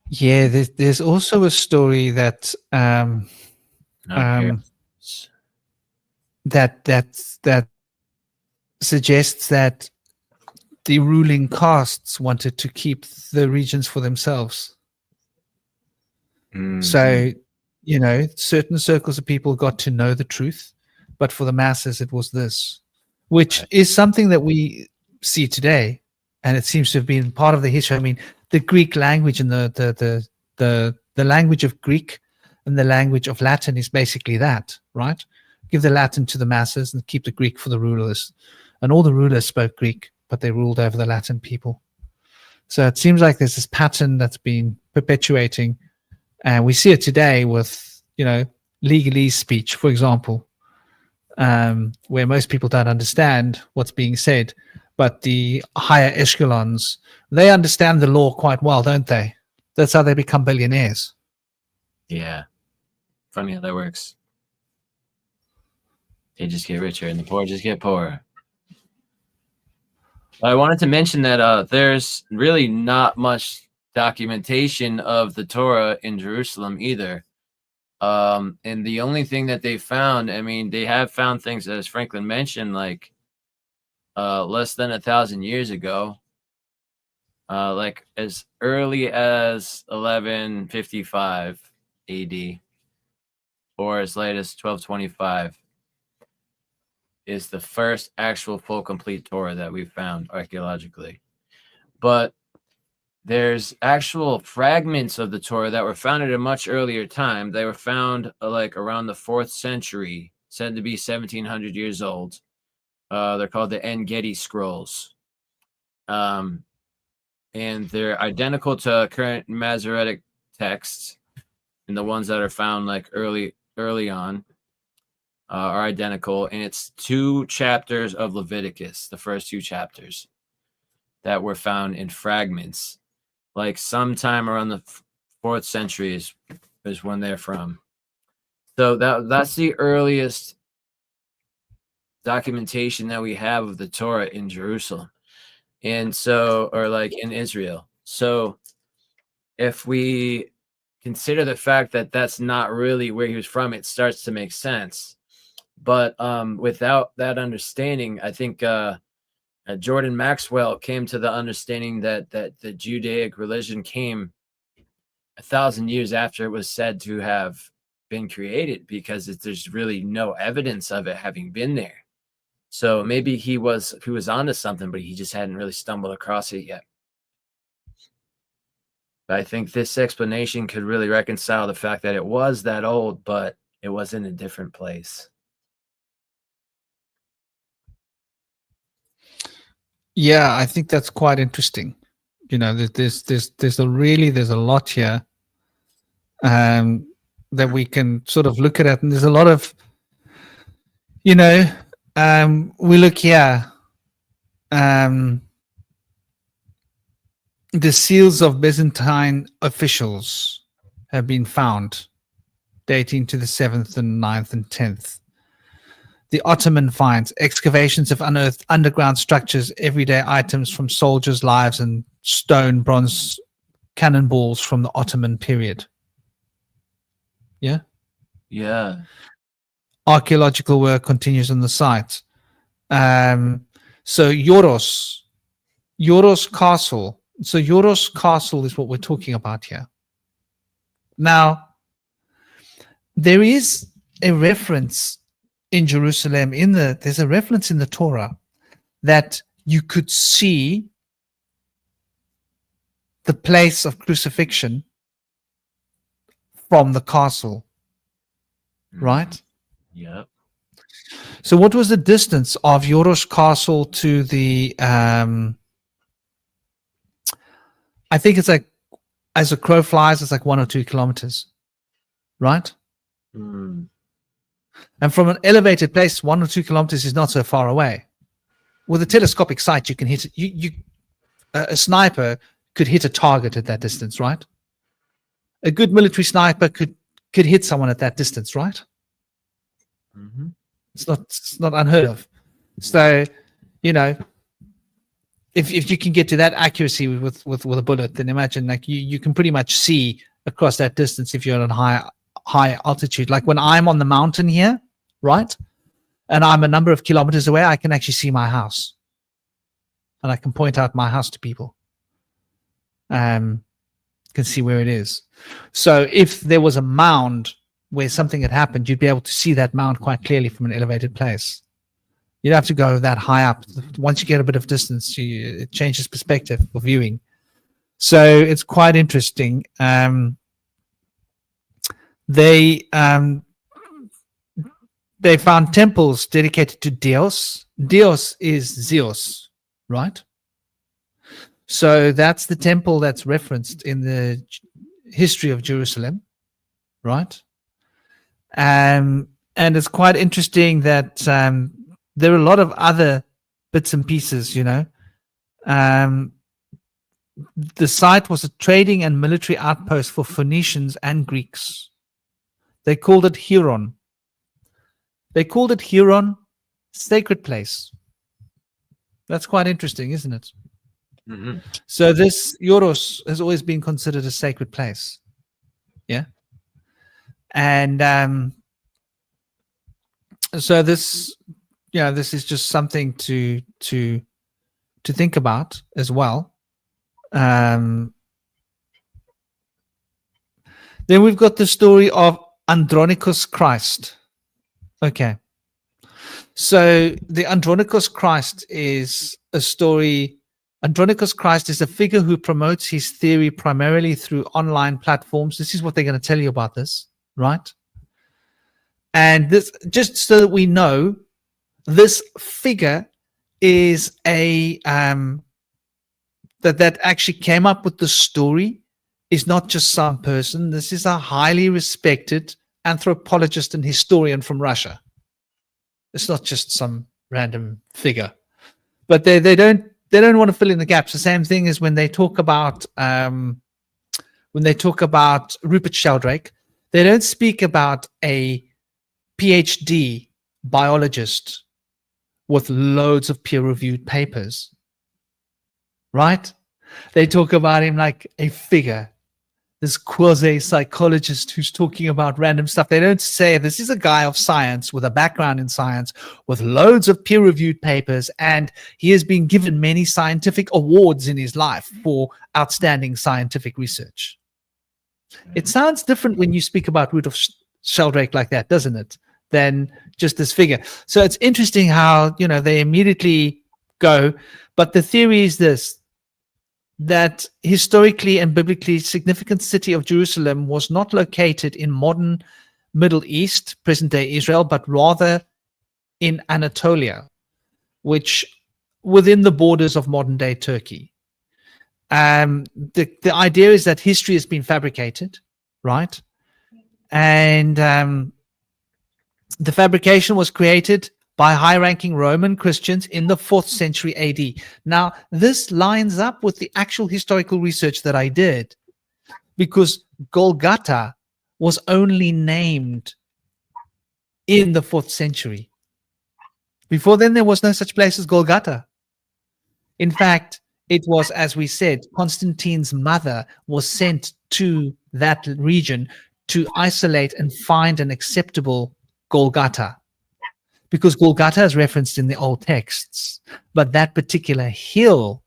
Yeah, there's also a story that that suggests that the ruling castes wanted to keep the regions for themselves. Mm-hmm. So, you know, certain circles of people got to know the truth, but for the masses, it was this, which is something that we see today, and it seems to have been part of the history. I mean, the Greek language and the language of Greek and the language of Latin is basically that, right? Give the Latin to the masses and keep the Greek for the rulers. And all the rulers spoke Greek, but they ruled over the Latin people. So it seems like there's this pattern that's been perpetuating. And we see it today with, you know, legalese speech, for example, where most people don't understand what's being said. But the higher echelons, they understand the law quite well, don't they? That's how they become billionaires. Yeah. Funny how that works. They just get richer and the poor just get poorer. I wanted to mention that there's really not much documentation of the Torah in Jerusalem either. And the only thing that they found, I mean, they have found things, as Franklin mentioned, like less than 1,000 years ago, like as early as 1155 AD, or as late as 1225. Is the first actual full complete Torah that we've found archaeologically. But there's actual fragments of the Torah that were found at a much earlier time. They were found like around the 4th century, said to be 1,700 years old. They're called the En-Gedi scrolls. And they're identical to current Masoretic texts, and the ones that are found like early on. Are identical, and it's 2 chapters of Leviticus, the first 2 chapters that were found in fragments, like sometime around the 4th century is when they're from. So that's the earliest documentation that we have of the Torah in Jerusalem, and so, or like in Israel. So if we consider the fact that that's not really where he was from, it starts to make sense. But without that understanding, I think Jordan Maxwell came to the understanding that the Judaic religion came 1,000 years after it was said to have been created, because there's really no evidence of it having been there. So maybe he was onto something, but he just hadn't really stumbled across it yet. But I think this explanation could really reconcile the fact that it was that old, but it was in a different place. Yeah, I think that's quite interesting. You know, there's a lot here that we can sort of look at it, and there's a lot of, you know, we look here, the seals of Byzantine officials have been found dating to the 7th and 9th and 10th. The Ottoman finds, excavations have unearthed underground structures, everyday items from soldiers' lives, and stone, bronze cannonballs from the Ottoman period. Yeah? Yeah. Archaeological work continues on the site. So Yoros Castle. So Yoros Castle is what we're talking about here. Now, there is a reference in Jerusalem, there's a reference in the Torah that you could see the place of crucifixion from the castle, right? Yep. So what was the distance of Yoros Castle to the, I think it's like, as a crow flies, it's like 1 or 2 kilometers, right? Mm. And from an elevated place, 1 or 2 kilometers is not so far away. With a telescopic sight, you can hit a sniper could hit a target at that distance, right? A good military sniper could hit someone at that distance, right? Mm-hmm. It's not unheard of. So, you know, if you can get to that accuracy with a bullet, then imagine like you can pretty much see across that distance if you're on high altitude. Like when I'm on the mountain here, right, and I'm a number of kilometers away, I can actually see my house, and I can point out my house to people. Can see where it is. So if there was a mound where something had happened, you'd be able to see that mound quite clearly from an elevated place. You'd have to go that high up. Once you get a bit of distance, it changes perspective of viewing. So it's quite interesting. They found temples dedicated to Dios. Dios is Zeus, right? So that's the temple that's referenced in the history of Jerusalem, right? And it's quite interesting that there are a lot of other bits and pieces, you know. The site was a trading and military outpost for Phoenicians and Greeks. They called it Huron. Sacred place. That's quite interesting, isn't it? Mm-hmm. So this Yoros has always been considered a sacred place. Yeah. And so this, you know, this is just something to think about as well. Then we've got the story of Andronicus Christ. Okay. So the Andronicus Christ is a story. Andronicus Christ is a figure who promotes his theory primarily through online platforms. This is what they're going to tell you about this, right? And this, just so that we know, this figure is a that actually came up with the story is not just some person. This is a highly respected anthropologist and historian from Russia. It's not just some random figure, but they don't want to fill in the gaps. The same thing as when they talk about Rupert Sheldrake, they don't speak about a PhD biologist with loads of peer-reviewed papers, right? They talk about him like a figure, this quasi-psychologist who's talking about random stuff. They don't say this is a guy of science with a background in science with loads of peer-reviewed papers, and he has been given many scientific awards in his life for outstanding scientific research. It sounds different when you speak about Rudolf Sheldrake like that, doesn't it? Than just this figure. So it's interesting how, they immediately go. But the theory is this, that historically and biblically significant city of Jerusalem was not located in modern Middle East, present-day Israel, but rather in Anatolia, which within the borders of modern-day Turkey. The idea is that history has been fabricated, right? And the fabrication was created by high-ranking Roman Christians in the 4th century AD. Now, this lines up with the actual historical research that I did, because Golgotha was only named in the 4th century. Before then, there was no such place as Golgotha. In fact, it was, as we said, Constantine's mother was sent to that region to isolate and find an acceptable Golgotha, because Golgotha is referenced in the old texts, but that particular hill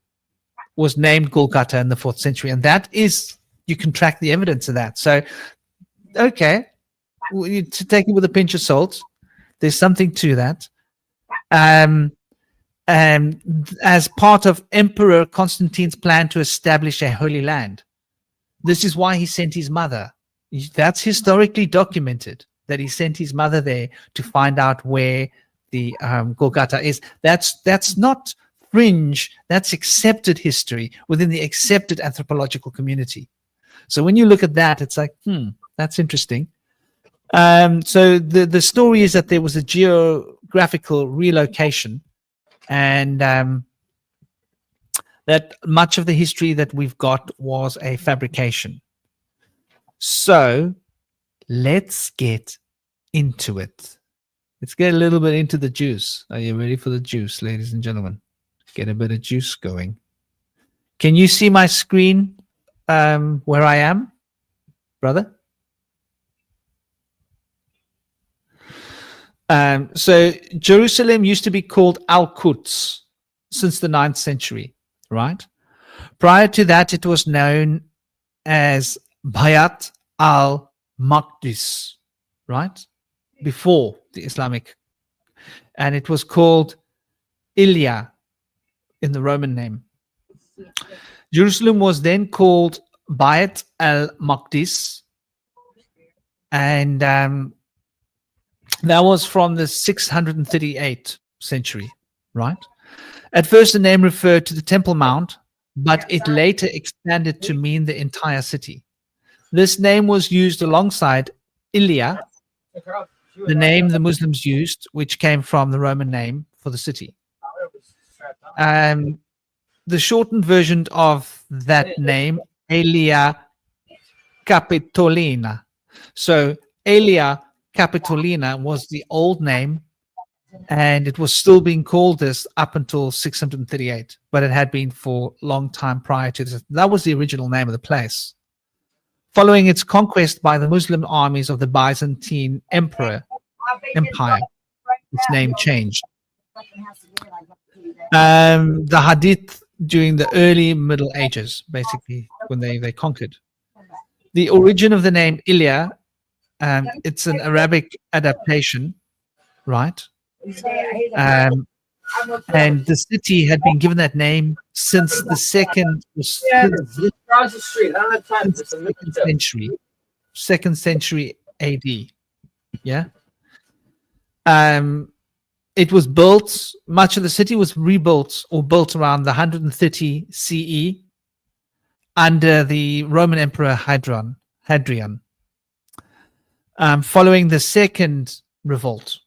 was named Golgotha in the 4th century, and that is, you can track the evidence of that. So, okay, to take it with a pinch of salt, there's something to that. As part of Emperor Constantine's plan to establish a holy land, this is why he sent his mother. That's historically documented, that he sent his mother there to find out where the Golgotha is. That's not fringe, that's accepted history within the accepted anthropological community. So when you look at that, it's like, that's interesting. So the story is that there was a geographical relocation, and that much of the history that we've got was a fabrication. So let's get into it. Let's get a little bit into the juice. Are you ready for the juice, ladies and gentlemen? Get a bit of juice going. Can you see my screen where I am, brother? So Jerusalem used to be called Al-Quds since the 9th century, right? Prior to that, it was known as Bayat al-Maqdis, right? Before the Islamic. And it was called Ilya in the Roman name. Jerusalem was then called Bayat al-Maqdis, and that was from the 638 century, right? At first, the name referred to the Temple Mount, but it later expanded to mean the entire city. This name was used alongside Ilya, the name the Muslims used, which came from the Roman name for the city. The shortened version of that name, Aelia Capitolina. So Aelia Capitolina was the old name, and it was still being called this up until 638, but it had been for a long time prior to this. That was the original name of the place. Following its conquest by the Muslim armies of the Byzantine Empire, its name changed. The Hadith during the early Middle Ages, basically, when they conquered. The origin of the name Ilya, it's an Arabic adaptation, right? And the city had been given that name since the second century AD. Yeah. It was built, much of the city was rebuilt or built around the 130 CE under the Roman Emperor Hadrian, following the second revolt.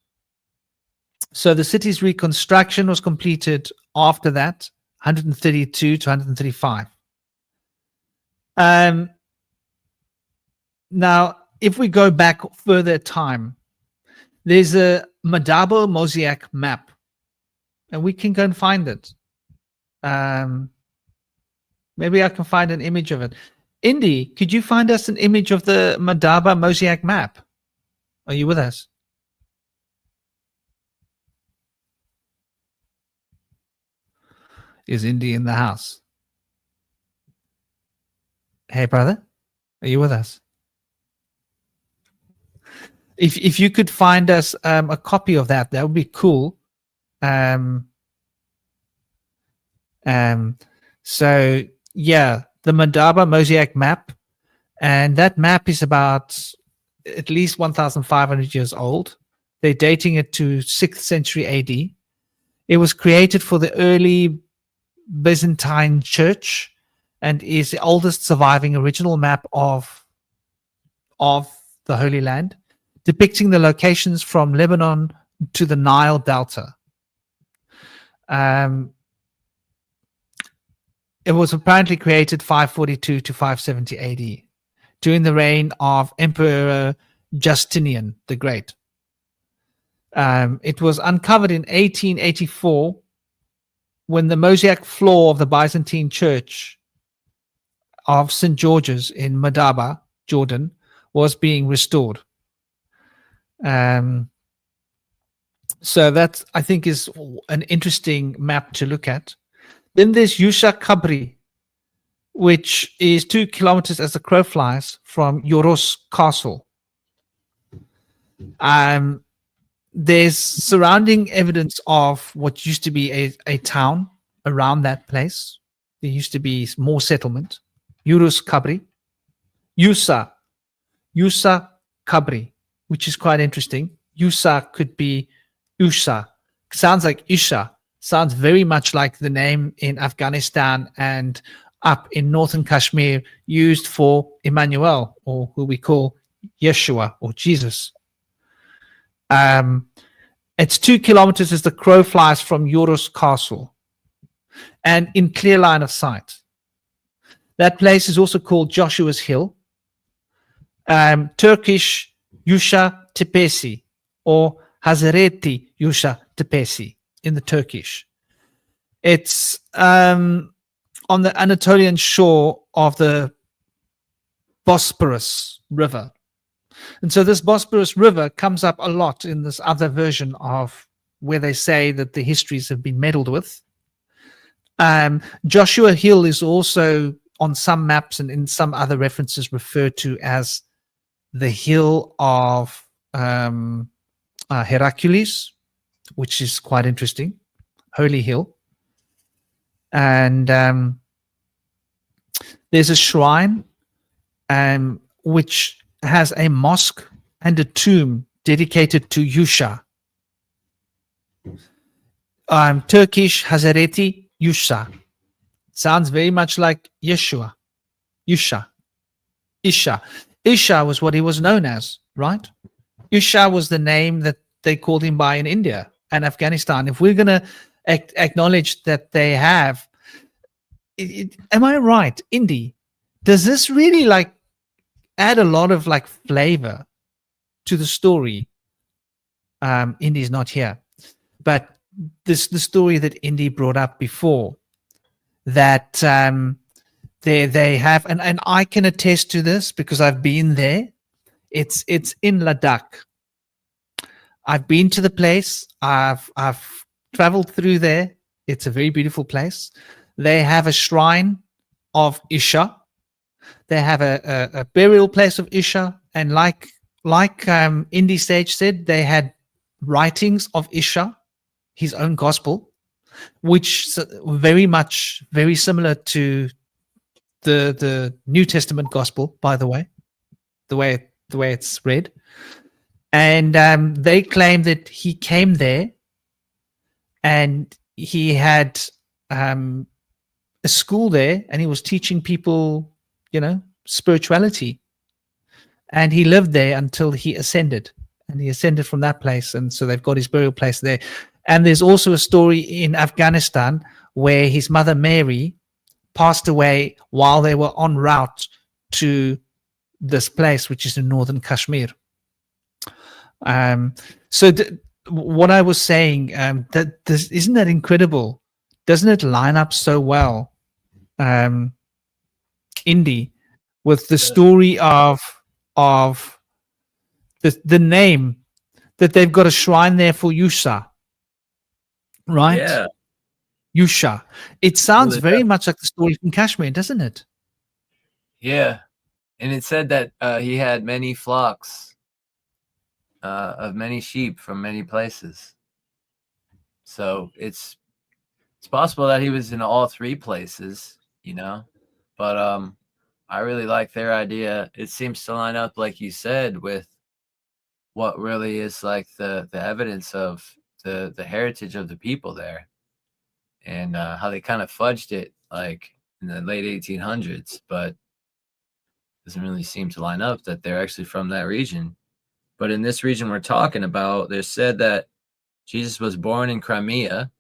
So the city's reconstruction was completed after that, 132 to 135. Now, if we go back further time, there's a Madabo mosaic map, and we can go and find it. Maybe I can find an image of it. Indy, could you find us an image of the Madaba mosaic map? Are you with us? Is Indy in the house? Hey, brother, are you with us? if you could find us a copy of that, that would be cool. So yeah, the Madaba mosaic map, and that map is about at least 1,500 years old. They're dating it to 6th century AD. It was created for the early Byzantine church and is the oldest surviving original map of the Holy Land, depicting the locations from Lebanon to the Nile Delta. It was apparently created 542 to 570 AD during the reign of Emperor Justinian the Great. It was uncovered in 1884 when the mosaic floor of the Byzantine Church of St. George's in Madaba, Jordan, was being restored. So that, I think, is an interesting map to look at. Then there's Yusha Kabri, which is 2 kilometers as the crow flies from Yoros Castle. There's surrounding evidence of what used to be a town around that place. There used to be more settlement. Yoros Kabri. Yusa Kabri, which is quite interesting. Yusa could be Usha. Sounds like Isha. Sounds very much like the name in Afghanistan and up in northern Kashmir used for Emmanuel, or who we call Yeshua or Jesus. It's 2 kilometers as the crow flies from Yoros Castle and in clear line of sight. That place is also called Joshua's Hill. Turkish Yusha Tepesi or Hazareti Yusha Tepesi in the Turkish. It's on the Anatolian shore of the Bosporus River. And so this Bosporus River comes up a lot in this other version of where they say that the histories have been meddled with. Joshua Hill is also on some maps and in some other references referred to as the hill of Hercules, which is quite interesting. Holy Hill. And there's a shrine which has a mosque and a tomb dedicated to Yusha. Turkish Hazareti Yusha. Sounds very much like Yeshua. Yusha. Isha. Isha was what he was known as, right? Isha was the name that they called him by in India and Afghanistan. If we're going to acknowledge that they have, am I right, Indy? Does this really like add a lot of like flavor to the story? Indy's not here, but the story that Indy brought up before, that they have, and I can attest to this because I've been there. It's in Ladakh. I've been to the place. I've traveled through there. It's a very beautiful place. They have a shrine of Isha. They have a burial place of Isha, and like Indy Sage said, they had writings of Isha, his own gospel, which very similar to the New Testament gospel, by the way, the way it's read. And they claim that he came there and he had a school there and he was teaching people, spirituality. And he lived there until he ascended. And he ascended from that place. And so they've got his burial place there. And there's also a story in Afghanistan where his mother Mary passed away while they were en route to this place, which is in northern Kashmir. What I was saying, that this isn't that incredible? Doesn't it line up so well, Indy, with the story of the name that they've got a shrine there for Yusha, right? Yeah. Yusha. It sounds Well, very much like the story from Kashmir, doesn't it? Yeah. And it said that he had many flocks. of many sheep from many places. So it's possible that he was in all three places, you know. But I really like their idea. It seems to line up, like you said, with what really is like the evidence of the heritage of the people there, and how they kind of fudged it like in the late 1800s, but doesn't really seem to line up that they're actually from that region. But in this region we're talking about, they said that Jesus was born in Crimea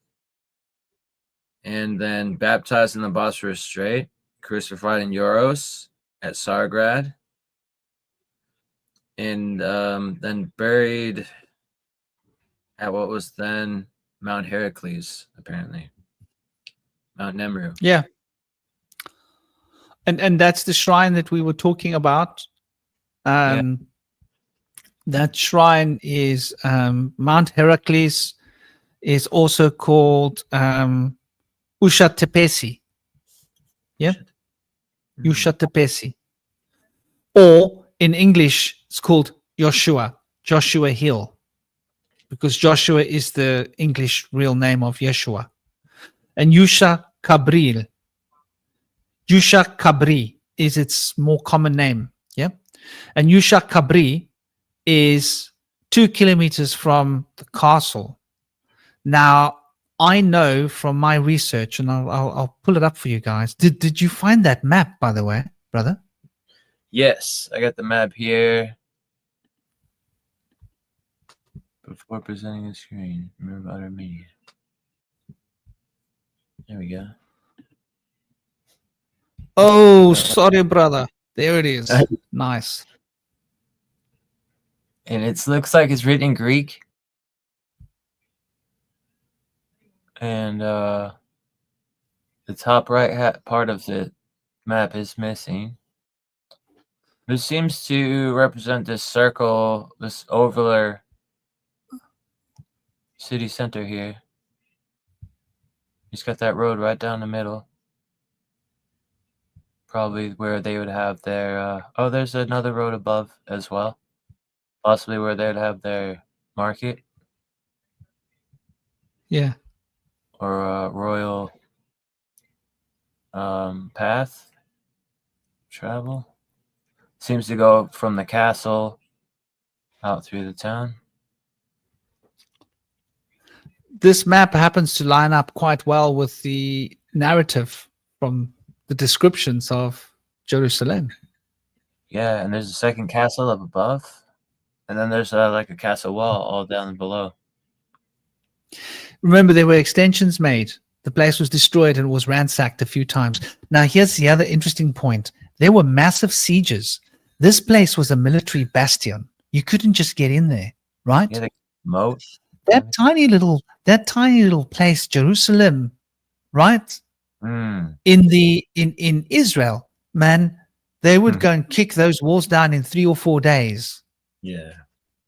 and then baptized in the Bosphorus Strait, crucified in Euros at Sargrad, and then buried at what was then Mount Heracles, apparently. Mount Nemrut. Yeah. And that's the shrine that we were talking about. That shrine is Mount Heracles, is also called Usha Tepesi. Yeah? Usha Tepesi. Or in English, it's called Joshua Hill, because Joshua is the English real name of Yeshua. And Yusha Kabri is its more common name. Yeah. And Yusha Kabri is 2 kilometers from the castle. Now, I know from my research, and I'll pull it up for you guys. Did you find that map, by the way, brother? Yes, I got the map here. Before presenting the screen, remember other media. There we go. Oh, sorry, brother. There it is. Nice. And it looks like it's written in Greek. And the top right part of the map is missing. This seems to represent this circle, this ovular city center here. It's got that road right down the middle. Probably where they would have their... oh, there's another road above as well. Possibly where they'd have their market. Yeah. Or a royal path travel. Seems to go from the castle out through the town. This map happens to line up quite well with the narrative from the descriptions of Jerusalem. Yeah, and there's a second castle up above. And then there's like a castle wall all down below. Remember, there were extensions made. The place was destroyed and was ransacked a few times. Now, here's the other interesting point. There were massive sieges. This place was a military bastion. You couldn't just get in there, right? Yeah, the moat. That tiny little place, Jerusalem, right? Mm. In Israel, man, they would go and kick those walls down in 3 or 4 days. Yeah.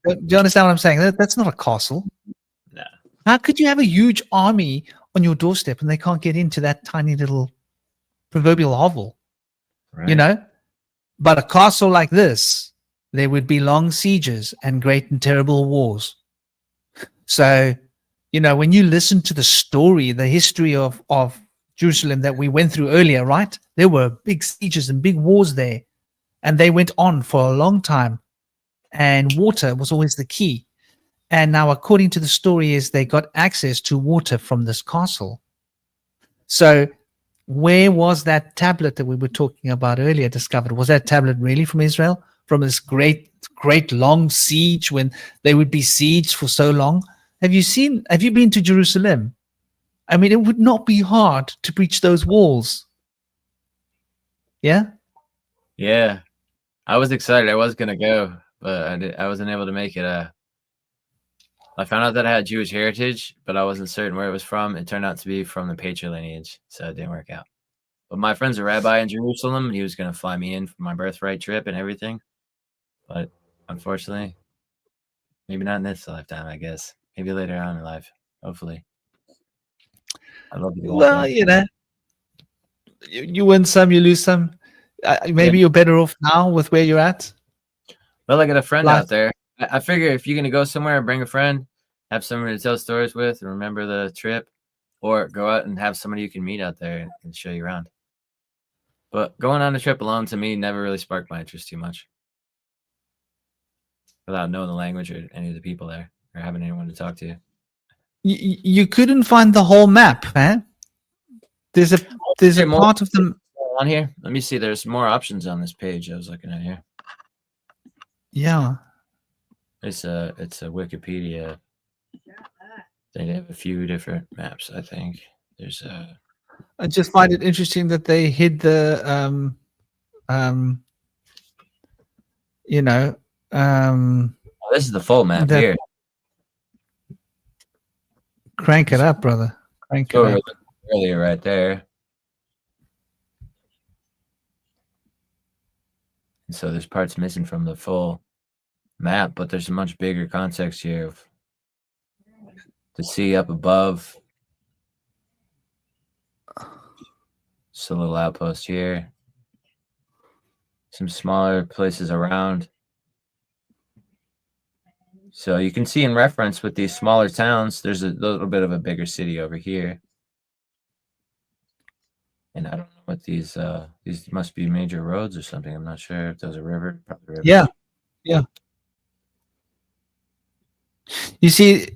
Do you understand what I'm saying? That's not a castle. No. How could you have a huge army on your doorstep and they can't get into that tiny little proverbial hovel? Right. You know? But a castle like this, there would be long sieges and great and terrible wars. So, you know, when you listen to the story, the history of Jerusalem that we went through earlier, right? There were big sieges and big wars there. And they went on for a long time. And water was always the key. And now, according to the story, is they got access to water from this castle. So where was that tablet that we were talking about earlier discovered? Was that tablet really from Israel? From this great long siege when they would be sieged for so long? Have you been to Jerusalem? I mean, it would not be hard to breach those walls. Yeah? Yeah. I was excited. I was going to go, but I wasn't able to make it. I found out that I had Jewish heritage, but I wasn't certain where it was from. It turned out to be from the patriarch, so it didn't work out. But my friend's a rabbi in Jerusalem, and he was going to fly me in for my birthright trip and everything. But unfortunately, maybe not in this lifetime, I guess. Maybe later on in life, hopefully. I'd love to go. Well, you know, you win some, you lose some. Maybe you're better off now with where you're at. Well, I got a friend out there. I figure if you're gonna go somewhere, bring a friend, have somebody to tell stories with, and remember the trip, or go out and have somebody you can meet out there and show you around. But going on a trip alone to me never really sparked my interest too much, without knowing the language or any of the people there or having anyone to talk to. You couldn't find the whole map, man. There's a more part of them. on here. Let me see. There's more options on this page I was looking at here. Yeah. It's a Wikipedia. They have a few different maps. I think there's a. I just find it interesting that they hid the you know, Oh, this is the full map that- here. crank it up, brother. Crank it Go up. earlier right there. And so there's parts missing from the full map, but there's a much bigger context here of the sea up above. Just a little outpost here. Some smaller places around. So you can see in reference with these smaller towns, there's a little bit of a bigger city over here. And I don't know what these must be major roads or something. I'm not sure if there's a river. Probably river. Yeah. Yeah. You see,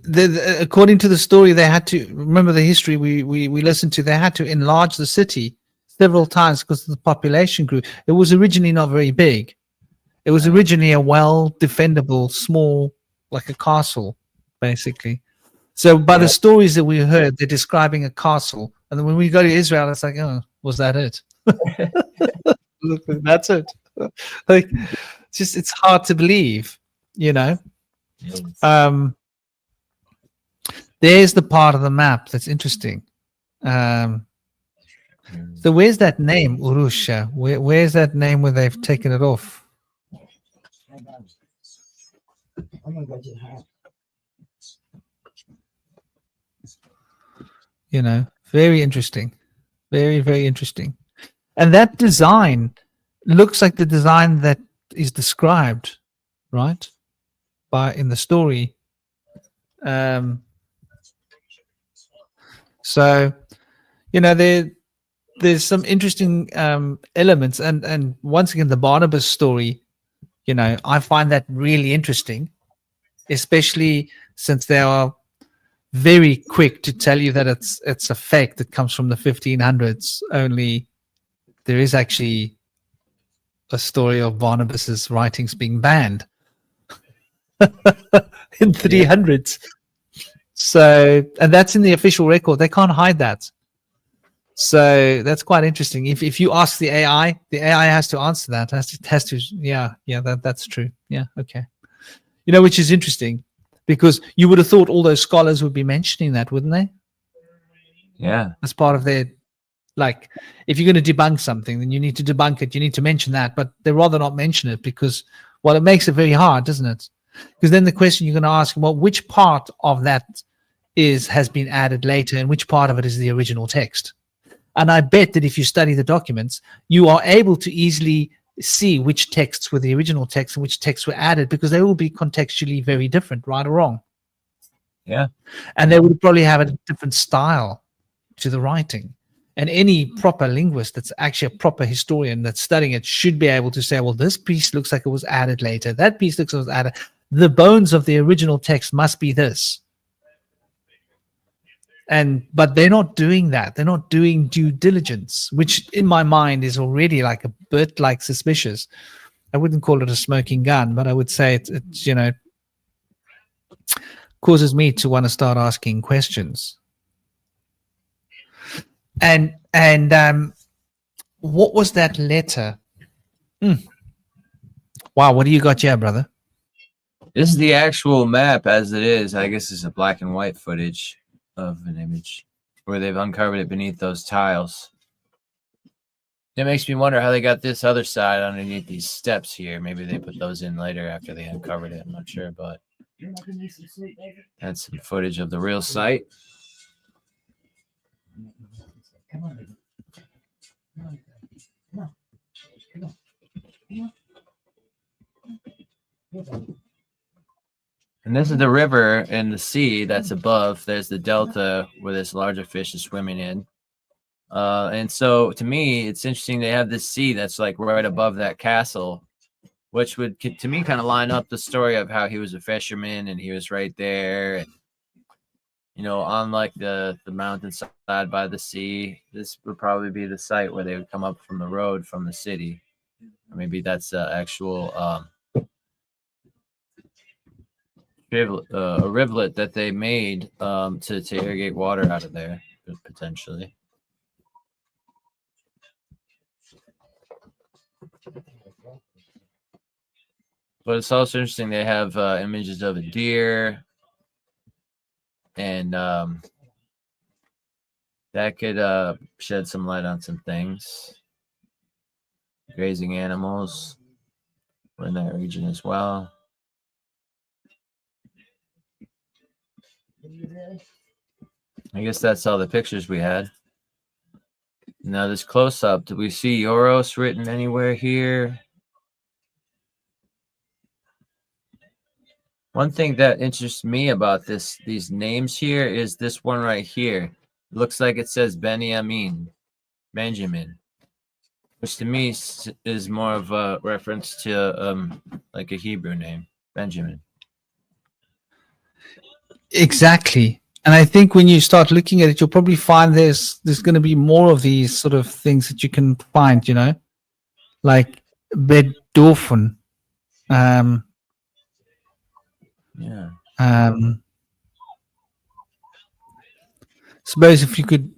according to the story, they had to remember the history we listened to. They had to enlarge the city several times because the population grew. It was originally not very big. It was originally a well-defendable, small, like a castle, basically. So by the stories that we heard, they're describing a castle, and then when we go to Israel, it's like, oh, was that it? That's it. Like, it's hard to believe, you know. There's the part of the map that's interesting. So where's that name, Urusha? Where's that name where they've taken it off? You know, very interesting. Very, very interesting. And that design looks like the design that is described, right? In the story. So, you know, there's some interesting elements, and once again, the Barnabas story, you know, I find that really interesting, especially since they are very quick to tell you that it's a fake that comes from the 1500s. Only there is actually a story of Barnabas's writings being banned in 300s. So, and that's in the official record. They can't hide that. So that's quite interesting. If you ask the AI has to answer that. Has to yeah, that's true. Yeah, okay. You know, which is interesting because you would have thought all those scholars would be mentioning that, wouldn't they? Yeah. As part of their, like, if you're going to debunk something, then you need to debunk it. You need to mention that, but they rather not mention it because, well, it makes it very hard, doesn't it? Because then the question you're going to ask, well, which part of that has been added later and which part of it is the original text? And I bet that if you study the documents, you are able to easily see which texts were the original text and which texts were added because they will be contextually very different, right or wrong. Yeah. And they would probably have a different style to the writing. And any proper linguist that's actually a proper historian that's studying it should be able to say, well, this piece looks like it was added later. That piece looks like it was added. The bones of the original text must be this. But they're not doing that. They're not doing due diligence, which in my mind is already like a bit like suspicious. I wouldn't call it a smoking gun, but I would say it's you know, causes me to want to start asking questions. And what was that letter? Wow, what do you got here, brother? This is the actual map as it is. I guess it's a black and white footage of an image where they've uncovered it beneath those tiles. It makes me wonder how they got this other side underneath these steps here. Maybe they put those in later after they uncovered it. I'm not sure, but that's some footage of the real site. And this is the river and the sea that's above. There's the delta where this larger fish is swimming in. And so to me, it's interesting they have this sea that's like right above that castle, which would, to me, kind of line up the story of how he was a fisherman and he was right there. And, on like the mountainside by the sea, this would probably be the site where they would come up from the road from the city. Or maybe that's the actual a rivulet that they made to irrigate water out of there, potentially. But it's also interesting they have images of a deer, and that could shed some light on some things. Grazing animals were in that region as well. I guess that's all the pictures we had. Now this close-up, do we see Euros written anywhere here? One thing that interests me about these names here is this one right here. It looks like it says Benjamin, which to me is more of a reference to like a Hebrew name, Benjamin. Exactly. And I think when you start looking at it, you'll probably find there's going to be more of these sort of things that you can find, like Bedorfen. Yeah. Suppose if you could,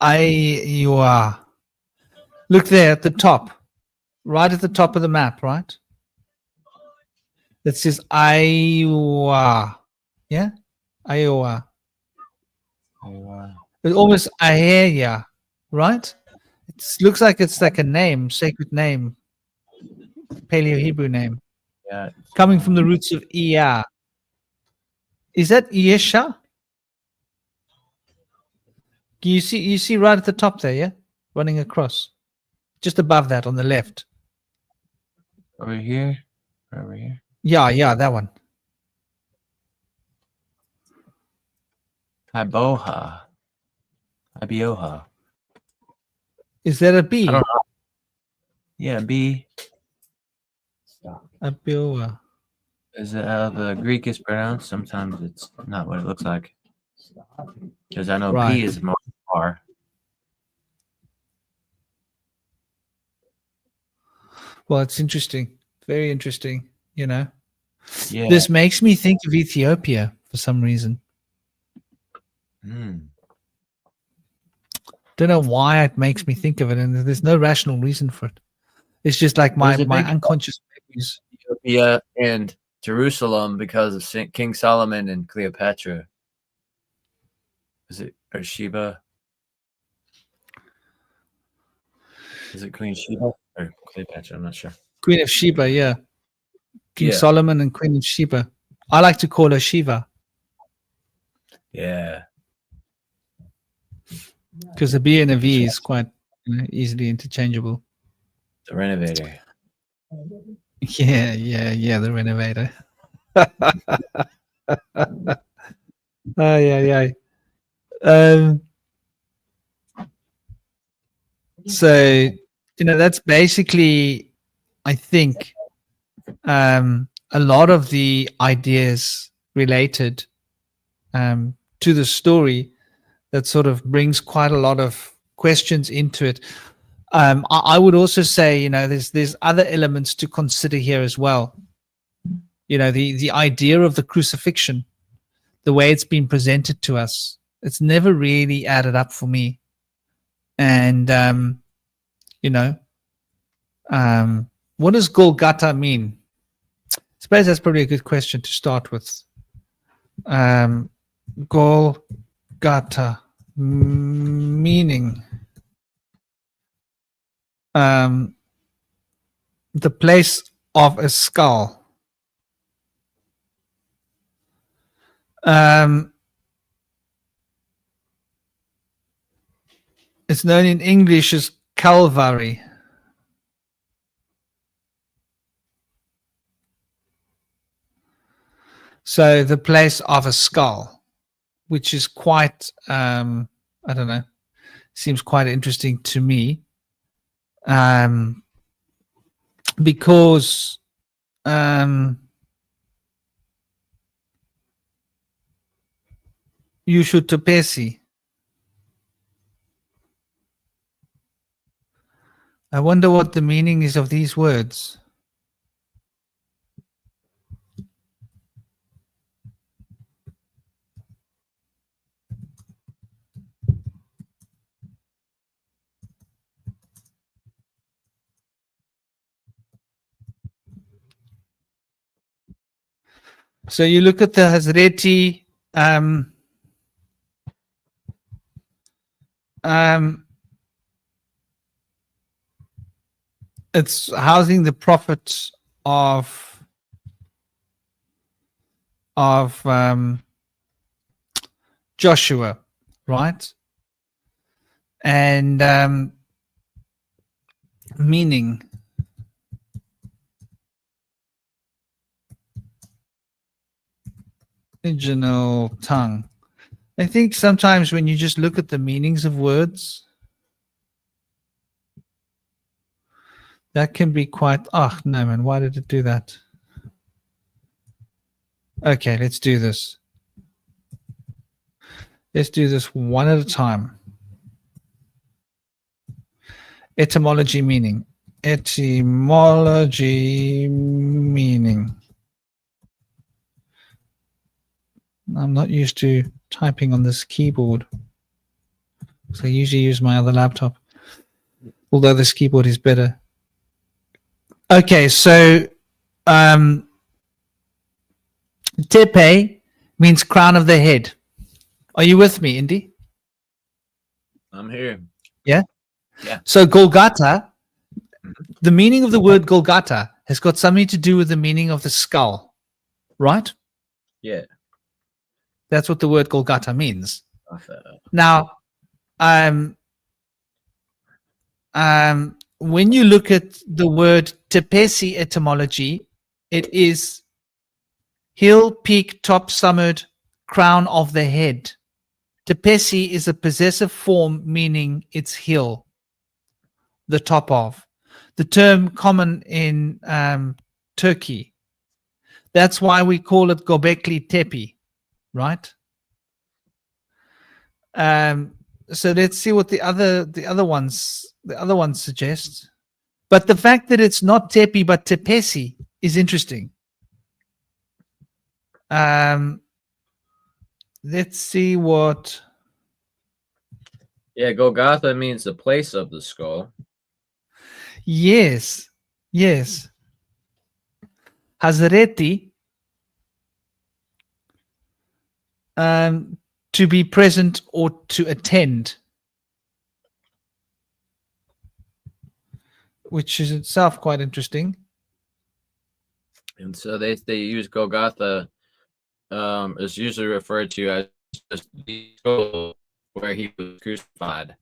you are. Look there at the top, right at the top of the map, right? That says Iowa. Yeah? Iowa. It's almost Aya, right? It looks like it's like a name, sacred name, Paleo Hebrew name. Yeah. Coming from the roots of Iya. Is that Yesha? You see right at the top there, yeah? Running across. Just above that on the left. Over here? Over here? Yeah, that one. Iboha. Ibioha. Is that a B? I don't know. Yeah, B. Abioa. Is it how the Greek is pronounced? Sometimes it's not what it looks like. Because I know Right. P is more R. Well, it's interesting. Very interesting, Yeah. This makes me think of Ethiopia for some reason. Don't know why it makes me think of it, and there's no rational reason for it. It's just like my There's a big- unconscious memories. Ethiopia and Jerusalem because of King Solomon and Cleopatra. Is it or Sheba? Is it Queen Sheba or Cleopatra? I'm not sure. Queen of Sheba, yeah. King Yeah. Solomon and Queen of Sheba. I like to call her Shiva Yeah. because the B and a V is quite easily interchangeable. The Renovator. Yeah, the renovator. Yeah. So, that's basically, I think, a lot of the ideas related to the story that sort of brings quite a lot of questions into it. I would also say, there's other elements to consider here as well. The idea of the crucifixion, the way it's been presented to us, it's never really added up for me. And, what does Golgotha mean? I suppose that's probably a good question to start with. Golgotha meaning the place of a skull. It's known in English as Calvary. So the place of a skull, which is quite, I don't know, seems quite interesting to me, because you should topesi. I wonder what the meaning is of these words. So you look at the Hazreti, it's housing the prophet of Joshua, right? And meaning. Original tongue. I think sometimes when you just look at the meanings of words, that can be quite, oh no man, why did it do that? Okay, let's do this. Let's do this one at a time. Etymology meaning. Etymology meaning. I'm not used to typing on this keyboard, so I usually use my other laptop, although this keyboard is better. Okay, so tepe means crown of the head. Are you with me, Indy? I'm here. Yeah? Yeah. So Golgotha, the meaning of the word Golgotha has got something to do with the meaning of the skull, right? Yeah. That's what the word Golgotha means. I thought- Now, when you look at the word tepesi etymology, it is hill, peak, top, summit, crown of the head. Tepesi is a possessive form meaning it's hill, the top of. The term common in Turkey. That's why we call it Gobekli Tepe, right? So let's see what the other ones suggest. But the fact that it's not Tepe but Tepesi is interesting. Let's see what. Yeah, Golgotha means the place of the skull. Yes. Hazreti, to be present or to attend, which is itself quite interesting. And so they use Golgotha is usually referred to as just the skull where he was crucified,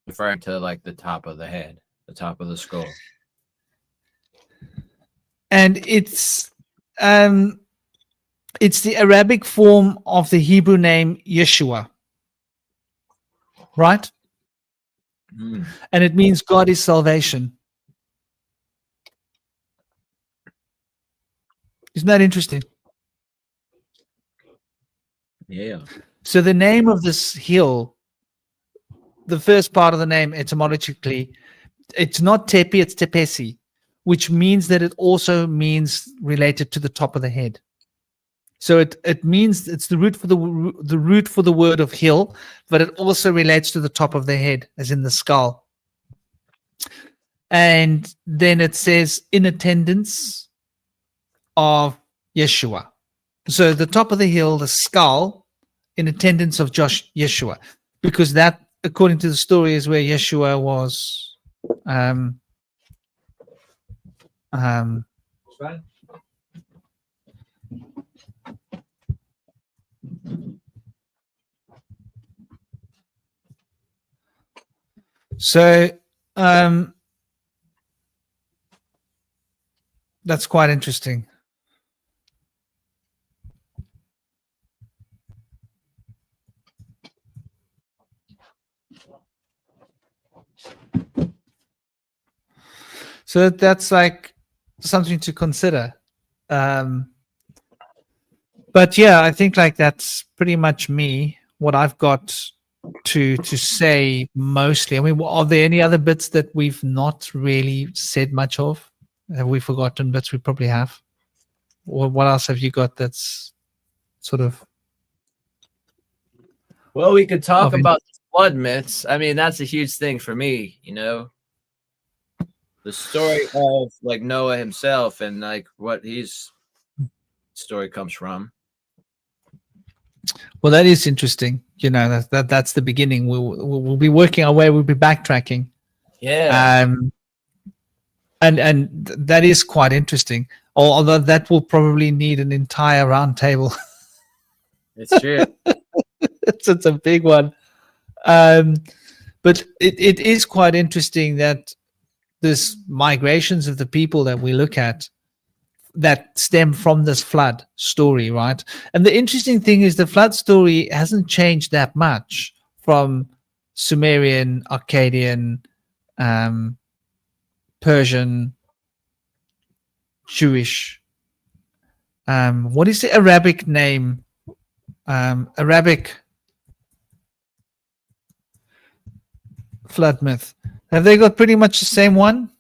referring to like the top of the head, the top of the skull. And it's the Arabic form of the Hebrew name Yeshua, right? Mm. And it means God is salvation. Isn't that interesting? Yeah. So the name of this hill, the first part of the name etymologically, it's not Tepe, it's Tepesi, which means that it also means related to the top of the head. So it means it's the root for the root for the word of hill, but it also relates to the top of the head, as in the skull. And then it says in attendance of Yeshua. So the top of the hill, the skull, in attendance of Yeshua, because that, according to the story, is where Yeshua was. So that's quite interesting. So that's like something to consider. But yeah, I think like that's pretty much me. What I've got to say mostly. I mean, are there any other bits that we've not really said much of? Have we forgotten bits? We probably have. Or what else have you got that's sort of Well, we could talk of about the flood myths. I mean, that's a huge thing for me, you know. The story of like Noah himself and like what his story comes from. Well, that is interesting. You know, that's the beginning. We'll be working our way. We'll be backtracking. Yeah. And that is quite interesting. Although that will probably need an entire round table. It's true. It's a big one. But it is quite interesting that this migrations of the people that we look at that stem from this flood story, right? And the interesting thing is the flood story hasn't changed that much from Sumerian, Akkadian, Persian, Jewish. What is the Arabic name? Arabic flood myth. Have they got pretty much the same one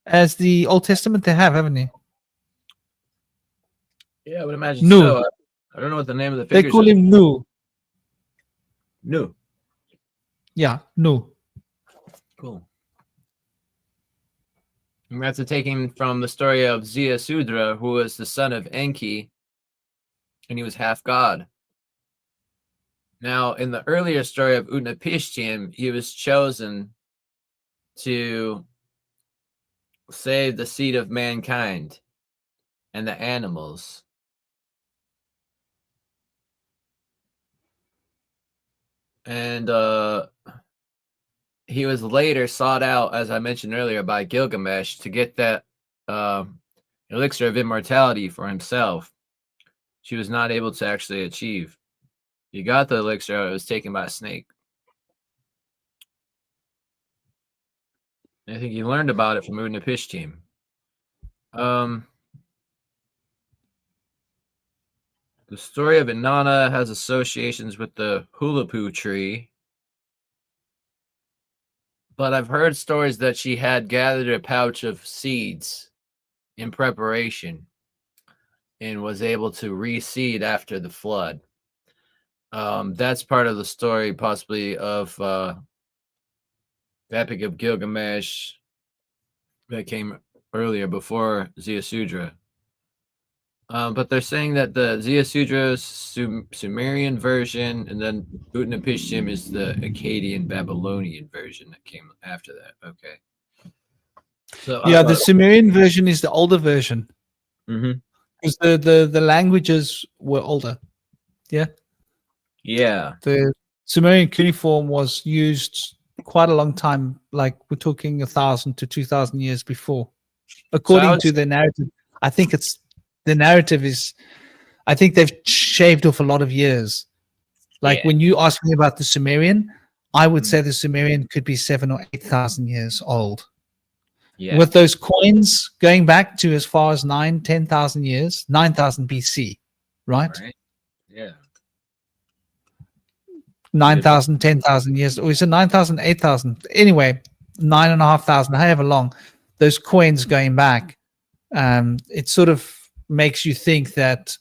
as the Old Testament? They have, haven't they? Yeah, I would imagine Nu. so. I don't know what the name of the They figures call is. him Nu. Nu. Yeah, Nu. Cool. And that's taken from the story of Ziasudra, who was the son of Enki, and he was half god. Now, in the earlier story of Utnapishtim, he was chosen to save the seed of mankind and the animals. And he was later sought out, as I mentioned earlier, by Gilgamesh to get that elixir of immortality for himself. She was not able to actually achieve. He got the elixir, it was taken by a snake. I think he learned about it from Utnapishtim. The story of Inanna has associations with the Hulapu tree. But I've heard stories that she had gathered a pouch of seeds in preparation and was able to reseed after the flood. That's part of the story, possibly, of the Epic of Gilgamesh that came earlier before Ziasudra. But they're saying that the Ziasudra's Sumerian version, and then Utnapishtim is the Akkadian Babylonian version that came after that. Okay. So Yeah, the Sumerian version is the older version Mhm. because the languages were older. Yeah, Yeah. the Sumerian cuneiform was used quite a long time. Like we're talking 1,000 to 2,000 years before, according to the narrative. I think it's the narrative is. I think they've shaved off a lot of years. Like when you ask me about the Sumerian, I would say the Sumerian could be 7,000 or 8,000 years old. Yeah. With those coins going back to as far as 10,000 years, 9,000 BC, right? Yeah. 9,000, 10,000 years, or is it 9,000, 8,000? Anyway, 9,500, however long, those coins going back, it sort of makes you think that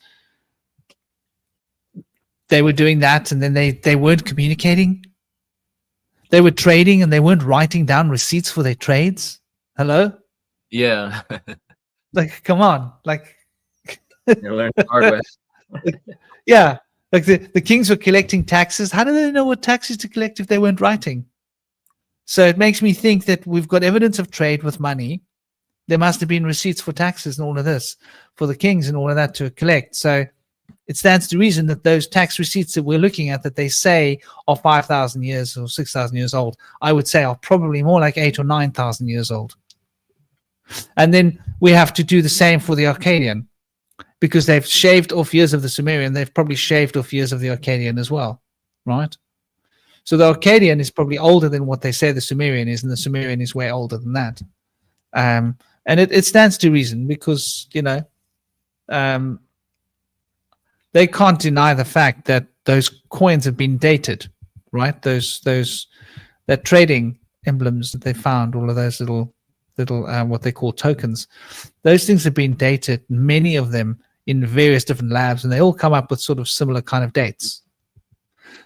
they were doing that and then they weren't communicating. They were trading and they weren't writing down receipts for their trades. Hello? Yeah. Like, come on. Like, You learned the hard way. yeah. Like the kings were collecting taxes. How do they know what taxes to collect if they weren't writing? So it makes me think that we've got evidence of trade with money. There must have been receipts for taxes and all of this for the kings and all of that to collect. So it stands to reason that those tax receipts that we're looking at that they say are 5,000 years or 6,000 years old, I would say are probably more like 8,000 or 9,000 years old. And then we have to do the same for the Akkadian, because they've shaved off years of the Sumerian. They've probably shaved off years of the Akkadian as well, right? So the Akkadian is probably older than what they say the Sumerian is, and the Sumerian is way older than that. And it stands to reason because, um, they can't deny the fact that those coins have been dated, right? That trading emblems that they found, all of those little what they call tokens, those things have been dated, many of them in various different labs, and they all come up with sort of similar kind of dates.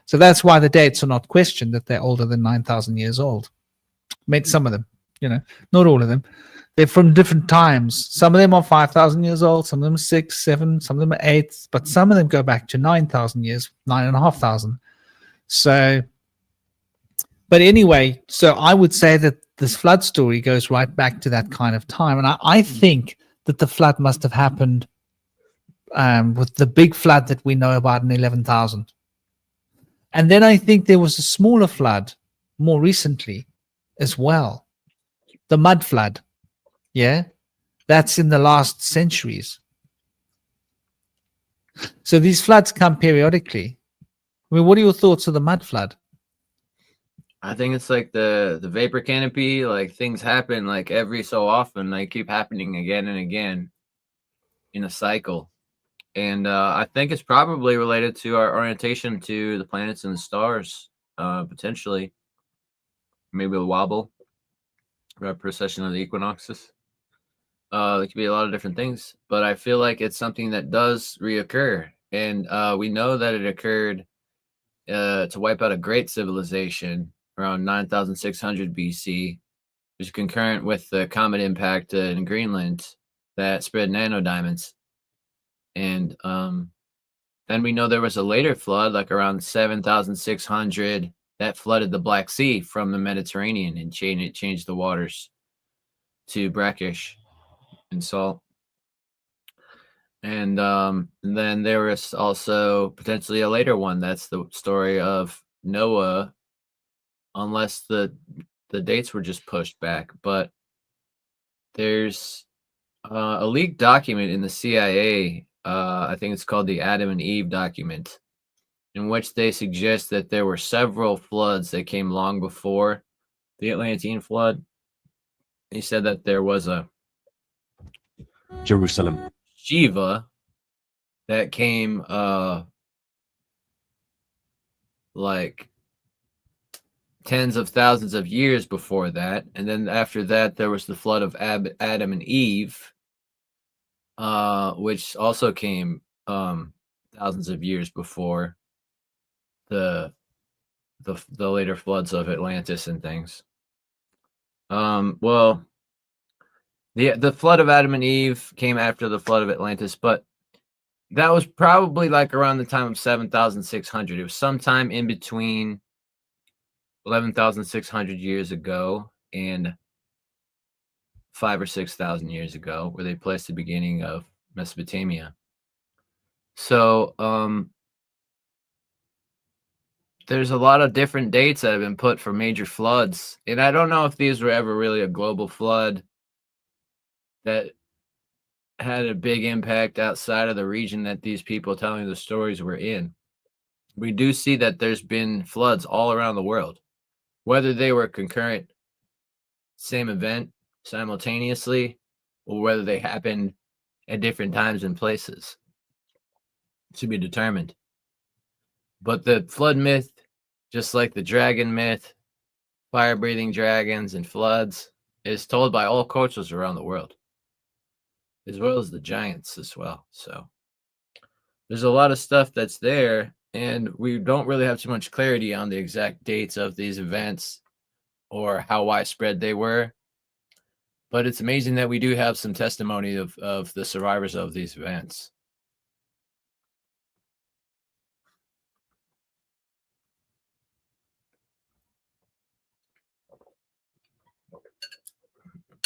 So that's why the dates are not questioned, that they're older than 9,000 years old. Made some of them, not all of them. They're from different times. Some of them are 5,000 years old, some of them are 6, 7, some of them are 8, but some of them go back to 9,000 years, 9,500. So, but anyway, so I would say that this flood story goes right back to that kind of time. And I think that the flood must have happened with the big flood that we know about in 11,000. And then I think there was a smaller flood more recently as well, the mud flood. Yeah, that's in the last centuries. So these floods come periodically. I mean, what are your thoughts of the mud flood? I think it's like the vapor canopy, like things happen like every so often, they keep happening again and again in a cycle. And I think it's probably related to our orientation to the planets and the stars, potentially. Maybe a wobble, or a precession of the equinoxes. It could be a lot of different things, but I feel like it's something that does reoccur. And we know that it occurred to wipe out a great civilization around 9,600 BC, which is concurrent with the comet impact in Greenland that spread nanodiamonds. And then we know there was a later flood, like around 7,600, that flooded the Black Sea from the Mediterranean and changed the waters to brackish and salt. And then there was also potentially a later one. That's the story of Noah, unless the dates were just pushed back. But there's a leaked document in the CIA. I think it's called the Adam and Eve document, in which they suggest that there were several floods that came long before the Atlantean flood. He said that there was a Jerusalem. Shiva that came like tens of thousands of years before that, and then after that there was the flood of Adam and Eve, which also came thousands of years before the later floods of Atlantis and things. Well, the flood of Adam and Eve came after the flood of Atlantis, but that was probably like around the time of 7,600. It was sometime in between 11,600 years ago and 5,000 or 6,000 years ago, where they placed the beginning of Mesopotamia. So there's a lot of different dates that have been put for major floods, and I don't know if these were ever really a global flood that had a big impact outside of the region that these people telling the stories were in. We do see that there's been floods all around the world, whether they were concurrent, same event simultaneously, or whether they happened at different times and places, to be determined. But the flood myth, just like the dragon myth, fire-breathing dragons and floods, is told by all cultures around the world, as well as the giants as well. So there's a lot of stuff that's there, and we don't really have too much clarity on the exact dates of these events or how widespread they were. But it's amazing that we do have some testimony of the survivors of these events.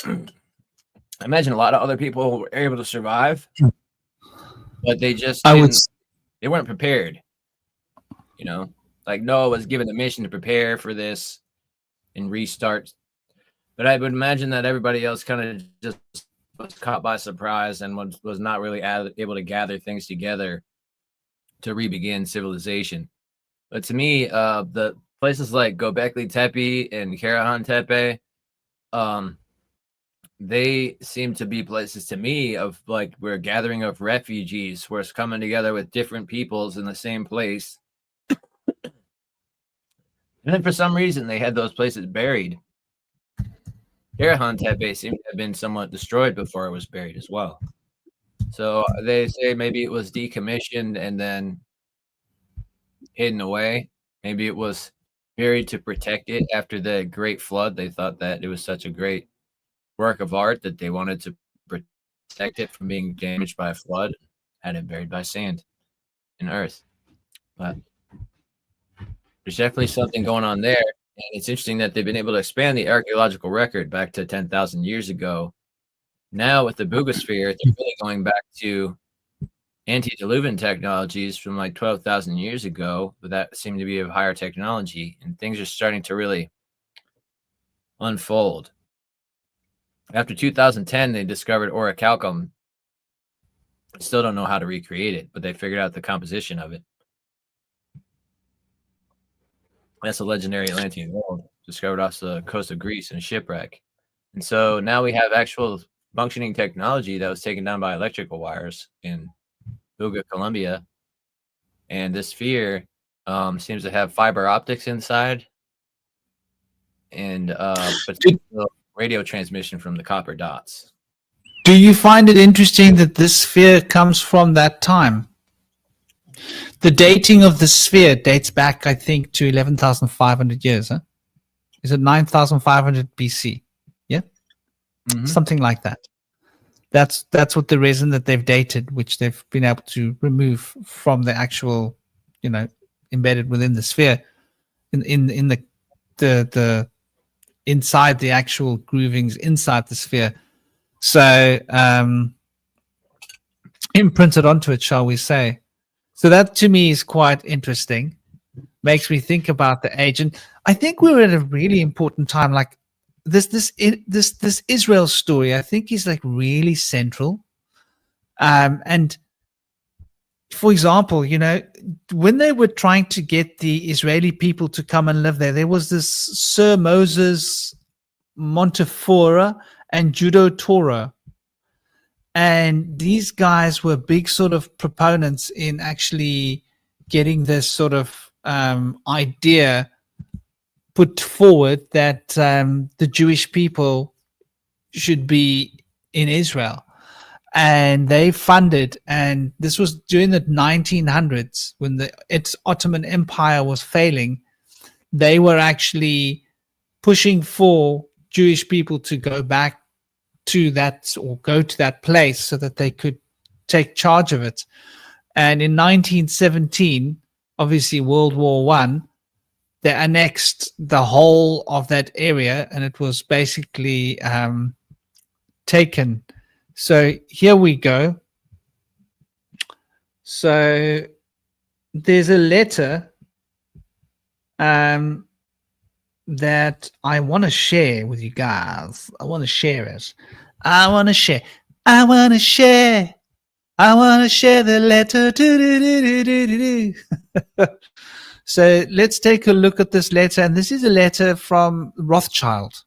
I imagine a lot of other people were able to survive, but they just they weren't prepared. You know, like Noah was given a mission to prepare for this and restart. But I would imagine that everybody else kind of just was caught by surprise and was not really able to gather things together to re-begin civilization. But to me, the places like Göbekli Tepe and Karahan Tepe, they seem to be places to me of like we're a gathering of refugees where it's coming together with different peoples in the same place. And then for some reason they had those places buried. Arahantep seemed to have been somewhat destroyed before it was buried as well. So they say maybe it was decommissioned and then hidden away. Maybe it was buried to protect it after the Great Flood. They thought that it was such a great work of art that they wanted to protect it from being damaged by a flood, had it buried by sand and earth. But there's definitely something going on there. And it's interesting that they've been able to expand the archaeological record back to 10,000 years ago. Now with the Boogosphere, they're really going back to antediluvian technologies from like 12,000 years ago, but that seemed to be of higher technology, and things are starting to really unfold. After 2010, they discovered orichalcum. Still don't know how to recreate it, but they figured out the composition of it. That's a legendary Atlantean gold discovered off the coast of Greece in a shipwreck. And so now we have actual functioning technology that was taken down by electrical wires in Buga, Colombia. And this sphere seems to have fiber optics inside and potential radio transmission from the copper dots. Do you find it interesting that this sphere comes from that time? The dating of the sphere dates back, I think, to 11,500 years. Huh? Is it 9,500 BC? Yeah, something like that. That's what the reason that they've dated, which they've been able to remove from the actual, embedded within the sphere, in the inside the actual groovings inside the sphere. So imprinted onto it, shall we say. So that to me is quite interesting. Makes me think about the age. And I think we're at a really important time. Like this Israel story, I think is like really central. And for example, when they were trying to get the Israeli people to come and live there was this Sir Moses Montefiore and Judo Torah. And these guys were big sort of proponents in actually getting this sort of idea put forward that the Jewish people should be in Israel. And they funded, and this was during the 1900s when its Ottoman Empire was failing. They were actually pushing for Jewish people to go back to that or go to that place so that they could take charge of it. And in 1917, obviously World War I, they annexed the whole of that area, and it was basically taken. So here we go. So there's a letter that I want to share with you guys. I want to share it. I want to share the letter. So let's take a look at this letter. And this is a letter from Rothschild,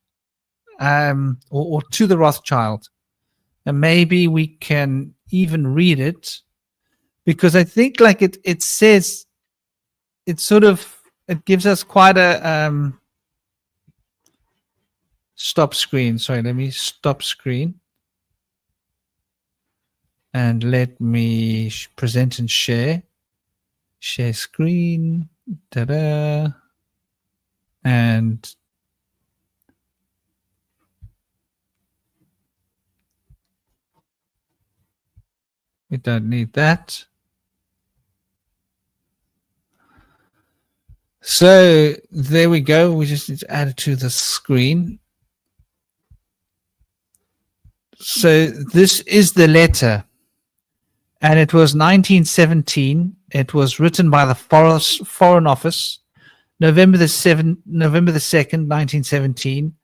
or to the Rothschild. And maybe we can even read it, because I think like it says, it gives us quite a stop screen. Sorry, let me stop screen. And let me present and share. Share screen. Ta-da. And we don't need that. So there we go. We just need to add it to the screen. So this is the letter, and it was 1917. It was written by the Foreign Office, November the 2nd, 1917.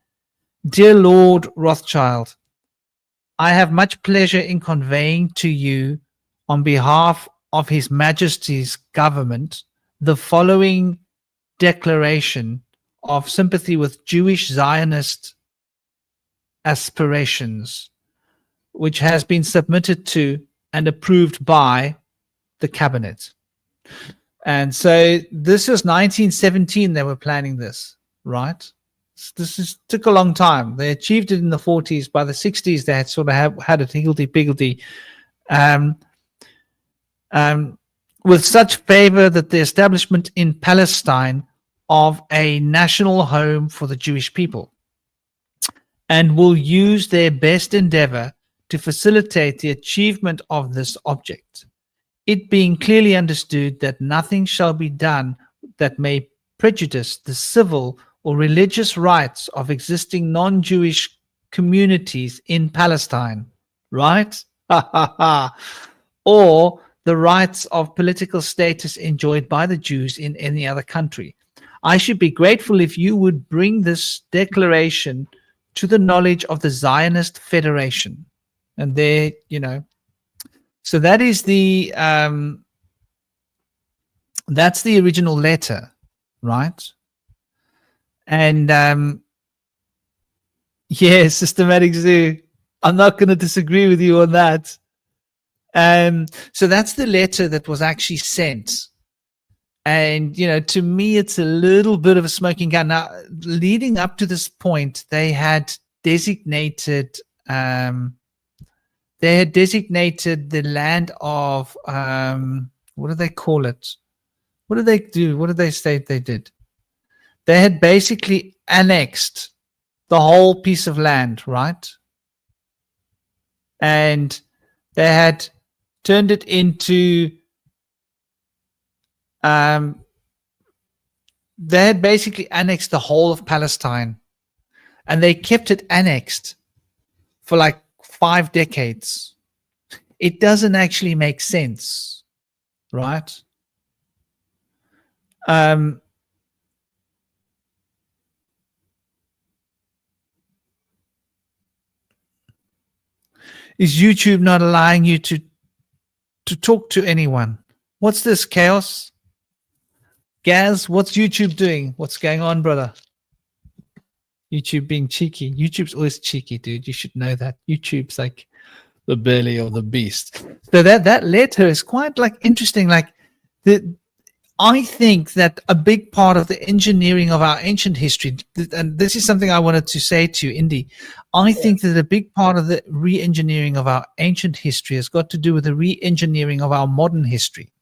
Dear Lord Rothschild, I have much pleasure in conveying to you, on behalf of His Majesty's government, the following declaration of sympathy with Jewish Zionist aspirations, which has been submitted to and approved by the cabinet. And so this was 1917 they were planning this, right? Took a long time. They achieved it in the 40s. By the 60s, they had sort of had it higgledy-piggledy. With such favor that the establishment in Palestine of a national home for the Jewish people, and will use their best endeavor to facilitate the achievement of this object, it being clearly understood that nothing shall be done that may prejudice the civil or religious rights of existing non-Jewish communities in Palestine, right? Or the rights of political status enjoyed by the Jews in any other country. I should be grateful if you would bring this declaration to the knowledge of the Zionist Federation. And there, so that is that's the original letter, right? And yeah, Systematic Zoo, I'm not going to disagree with you on that. So that's the letter that was actually sent. And, to me, it's a little bit of a smoking gun. Now, leading up to this point, they had designated the land of, what do they call it? What did they do? What did they state they did? They had basically annexed the whole piece of land, right? And they had turned it into, they had basically annexed the whole of Palestine, and they kept it annexed for like 5 decades. It doesn't actually make sense, right? Is YouTube not allowing you to talk to anyone? What's this chaos? Gaz, what's YouTube doing? What's going on, brother? YouTube being cheeky. YouTube's always cheeky, dude. You should know that. YouTube's like the belly of the beast. So that letter is quite like interesting. Like I think that a big part of the engineering of our ancient history, and this is something I wanted to say to you, Indy, I think that a big part of the re-engineering of our ancient history has got to do with the re-engineering of our modern history.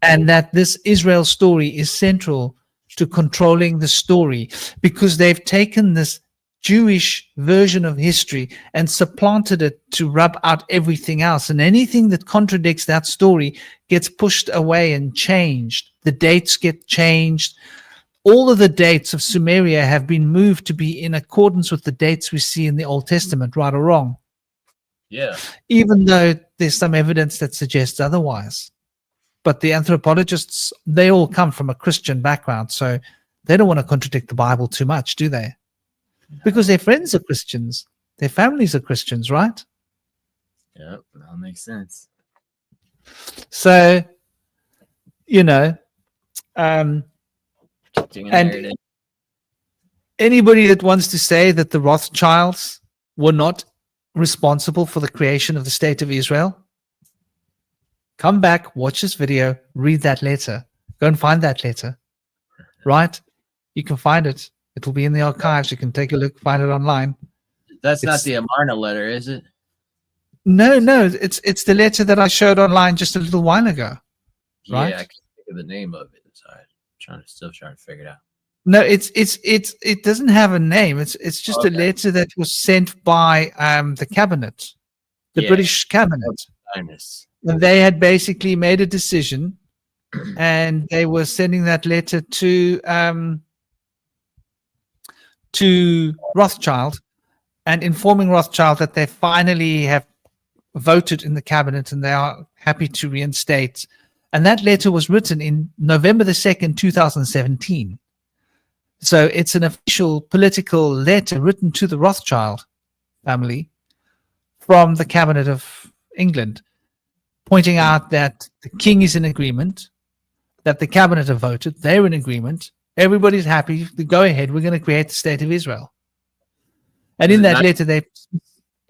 And that this Israel story is central to controlling the story, because they've taken this Jewish version of history and supplanted it to rub out everything else. And anything that contradicts that story gets pushed away and changed. The dates get changed. All of the dates of Sumeria have been moved to be in accordance with the dates we see in the Old Testament, right or wrong. Yeah. Even though there's some evidence that suggests otherwise. But the anthropologists, they all come from a Christian background, so they don't want to contradict the Bible too much, do they? Because their friends are Christians, their families are Christians, right? Yep, that makes sense. So, and anybody that wants to say that the Rothschilds were not responsible for the creation of the state of Israel, come back, watch this video, read that letter, go and find that letter, right? You can find it. It will be in the archives. You can take a look, find it online. That's not the Amarna letter, is it? No, it's the letter that I showed online just a little while ago, right? Yeah, I can't think of the name of it. Sorry, still trying to figure it out. No, it doesn't have a name. It's just a letter that was sent by the cabinet, the British cabinet. And they had basically made a decision, and they were sending that letter to Rothschild and informing Rothschild that they finally have voted in the cabinet and they are happy to reinstate. And that letter was written in November the 2nd, 2017. So it's an official political letter written to the Rothschild family from the cabinet of England, pointing out that the king is in agreement, that the cabinet have voted, they're in agreement, everybody's happy, go ahead, we're going to create the state of Israel. And Is in it that not- letter, they,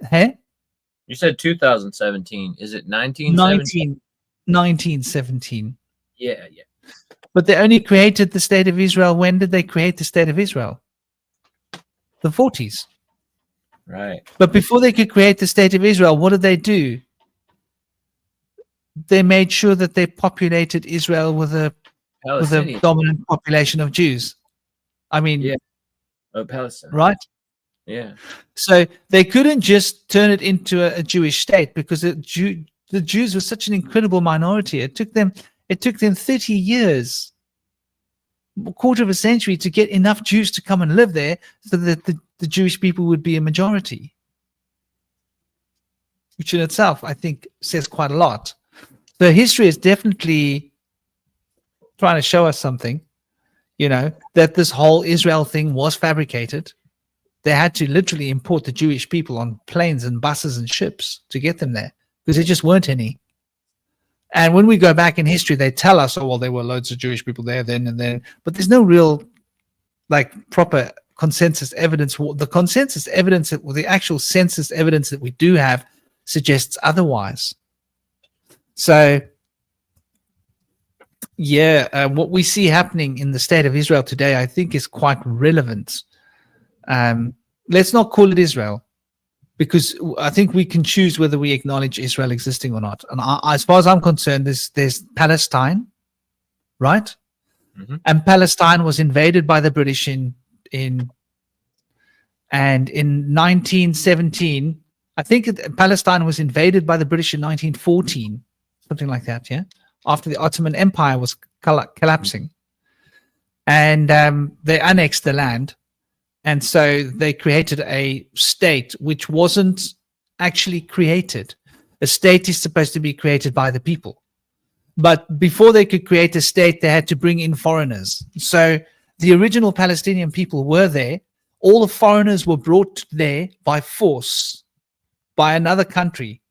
hey, You said 2017. Is it 1917? 1917. Yeah, yeah. But they only created the state of Israel. When did they create the state of Israel? The 40s. Right. But before they could create the state of Israel, what did they do? They made sure that they populated Israel with a Palestinian. dominant population of Jews. I mean, Yeah. Oh, Palestine. right? Yeah. So they couldn't just turn it into a Jewish state because the Jews were such an incredible minority. It took them 30 years, a quarter of a century, to get enough Jews to come and live there so that the Jewish people would be a majority, which in itself, I think, says quite a lot. So history is definitely trying to show us something, that this whole Israel thing was fabricated. They had to literally import the Jewish people on planes and buses and ships to get them there because there just weren't any. And when we go back in history, they tell us, oh, well, there were loads of Jewish people there then and then. But there's no real, proper consensus evidence. The consensus evidence, or the actual census evidence that we do have, suggests otherwise. So, yeah, what we see happening in the state of Israel today, I think, is quite relevant. Let's not call it Israel, because I think we can choose whether we acknowledge Israel existing or not. And as far as I'm concerned, there's Palestine, right? Mm-hmm. And Palestine was invaded by the British in 1917. I think Palestine was invaded by the British in 1914, something like that. Yeah, after the Ottoman Empire was collapsing, and they annexed the land. And so they created a state which wasn't actually created. A state is supposed to be created by the people. But before they could create a state, they had to bring in foreigners. So the original Palestinian people were there. All the foreigners were brought there by force, by another country.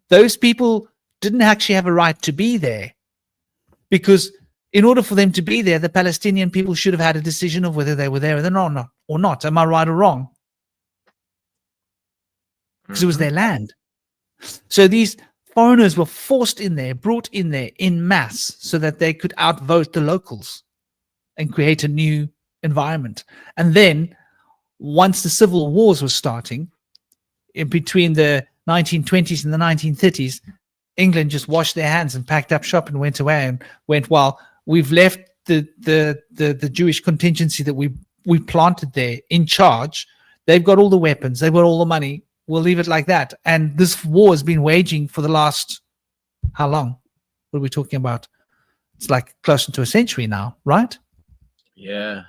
Those people didn't actually have a right to be there, because in order for them to be there, the Palestinian people should have had a decision of whether they were there or not. Am I right or wrong? Because it was their land. So these foreigners were forced in there, brought in there in mass, so that they could outvote the locals and create a new environment. And then, once the civil wars were starting, in between the 1920s and the 1930s, England just washed their hands and packed up shop and went away and went, well, we've left the Jewish contingency that we planted there in charge. They've got all the weapons, they've got all the money. We'll leave it like that. And this war has been waging for the last, how long? What are we talking about? It's like closer to a century now, right? Yeah.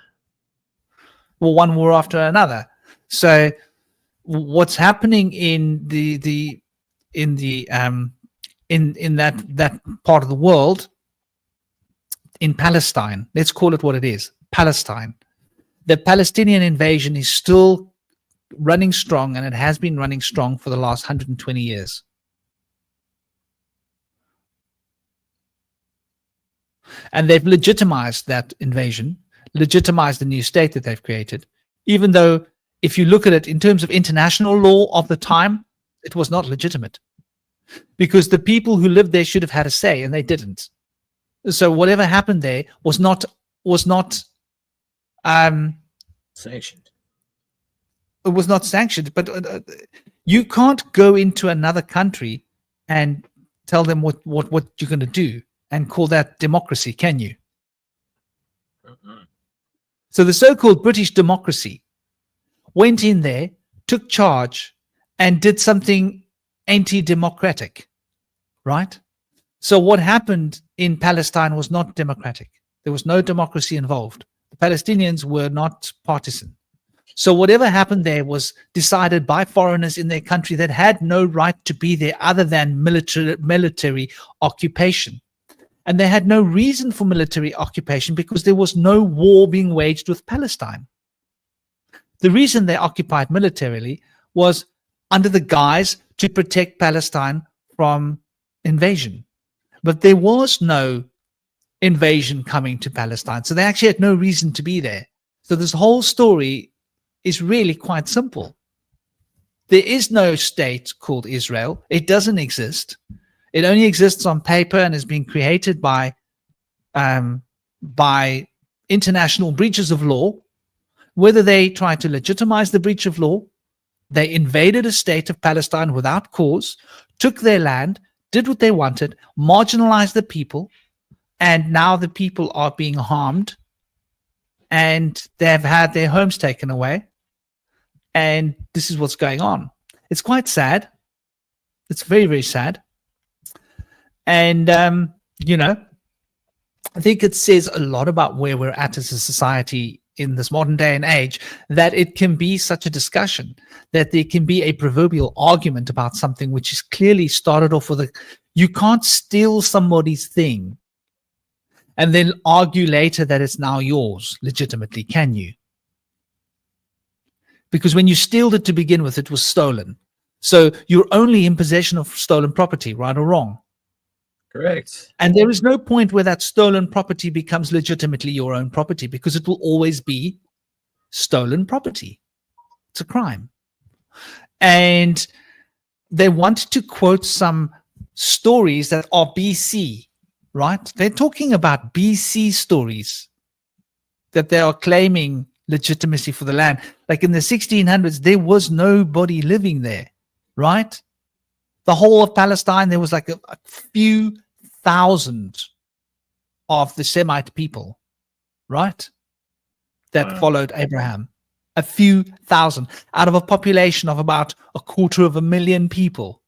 Well, one war after another. So what's happening in that part of the world, in Palestine, let's call it what it is, Palestine. The Palestinian invasion is still running strong, and it has been running strong for the last 120 years. And they've legitimized that invasion, legitimized the new state that they've created, even though if you look at it in terms of international law of the time, it was not legitimate, because the people who lived there should have had a say, and they didn't. So whatever happened there was not Sanctioned. It was not sanctioned. But you can't go into another country and tell them what you're going to do and call that democracy, can you? Mm-hmm. So the so-called British democracy went in there, took charge, and did something anti-democratic, right? So what happened in Palestine was not democratic. There was no democracy involved. The Palestinians were not partisan. So whatever happened there was decided by foreigners in their country that had no right to be there other than military occupation. And they had no reason for military occupation because there was no war being waged with Palestine. The reason they occupied militarily was under the guise to protect Palestine from invasion. But there was no invasion coming to Palestine. So they actually had no reason to be there. So this whole story is really quite simple. There is no state called Israel. It doesn't exist. It only exists on paper and is being created by international breaches of law. Whether they try to legitimize the breach of law, they invaded a state of Palestine without cause, took their land, did what they wanted, marginalized the people, and now the people are being harmed, and they've had their homes taken away. And this is what's going on. It's quite sad. It's very, very sad. And, I think it says a lot about where we're at as a society in this modern day and age, that it can be such a discussion, that there can be a proverbial argument about something which is clearly started off with you can't steal somebody's thing and then argue later that it's now yours legitimately, can you? Because when you stealed it to begin with, it was stolen. So you're only in possession of stolen property, right or wrong. Correct. And there is no point where that stolen property becomes legitimately your own property, because it will always be stolen property. It's a crime. And they want to quote some stories that are BC, right? They're talking about BC stories that they are claiming legitimacy for the land. Like in the 1600s, there was nobody living there, right? The whole of Palestine, there was like a few thousand of the Semite people, right? That followed Abraham. A few thousand out of a population of about 250,000 people.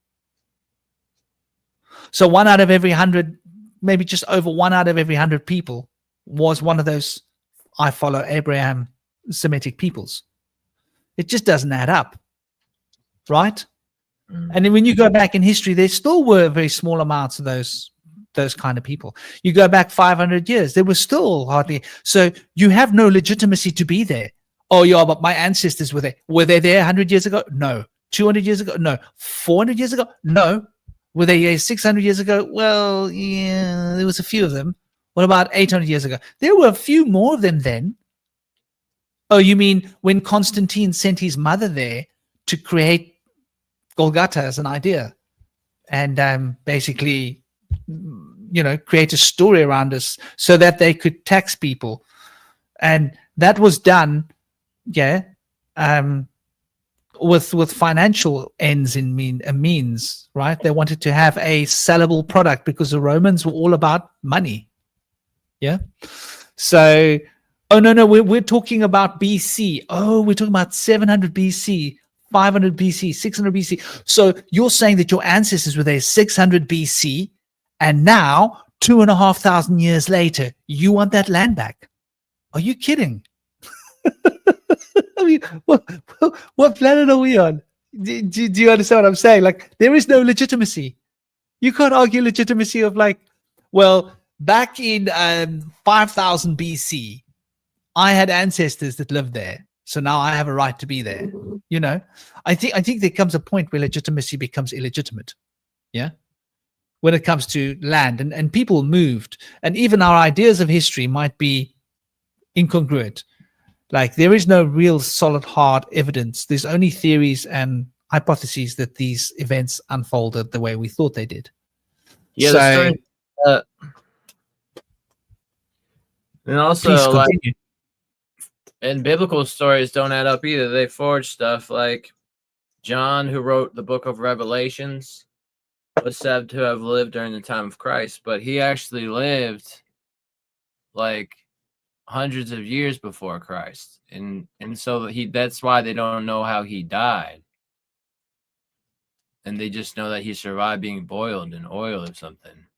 So 1 out of every 100, maybe just over 1 out of every 100 people was one of those I follow Abraham Semitic peoples. It just doesn't add up, right? And then when you go back in history, there still were very small amounts of those kind of people. You go back 500 years, there was still hardly. So you have no legitimacy to be there. Oh, yeah, but my ancestors were there. Were they there 100 years ago? No. 200 years ago? No. 400 years ago? No. Were they here 600 years ago? Well, yeah, there was a few of them. What about 800 years ago? There were a few more of them then. Oh, you mean when Constantine sent his mother there to create Golgotha as an idea and basically, create a story around us so that they could tax people. And that was done, with financial ends in means, right? They wanted to have a sellable product because the Romans were all about money. Yeah. So, oh, no, we're talking about BC. Oh, we're talking about 700 BC, 500 BC, 600 BC. So you're saying that your ancestors were there 600 BC, and now 2,500 years later, you want that land back? Are you kidding? I mean, what planet are we on? Do you understand what I'm saying? Like, there is no legitimacy. You can't argue legitimacy of back in 5,000 BC, I had ancestors that lived there, so now I have a right to be there. I think there comes a point where legitimacy becomes illegitimate. Yeah, when it comes to land and people moved, and even our ideas of history might be incongruent. Like, there is no real solid hard evidence. There's only theories and hypotheses that these events unfolded the way we thought they did. Yeah, so, the story, and also like, and biblical stories don't add up either. They forge stuff. Like John, who wrote the book of Revelations, was said to have lived during the time of Christ, but he actually lived like hundreds of years before Christ, and so that's why they don't know how he died, and they just know that he survived being boiled in oil or something,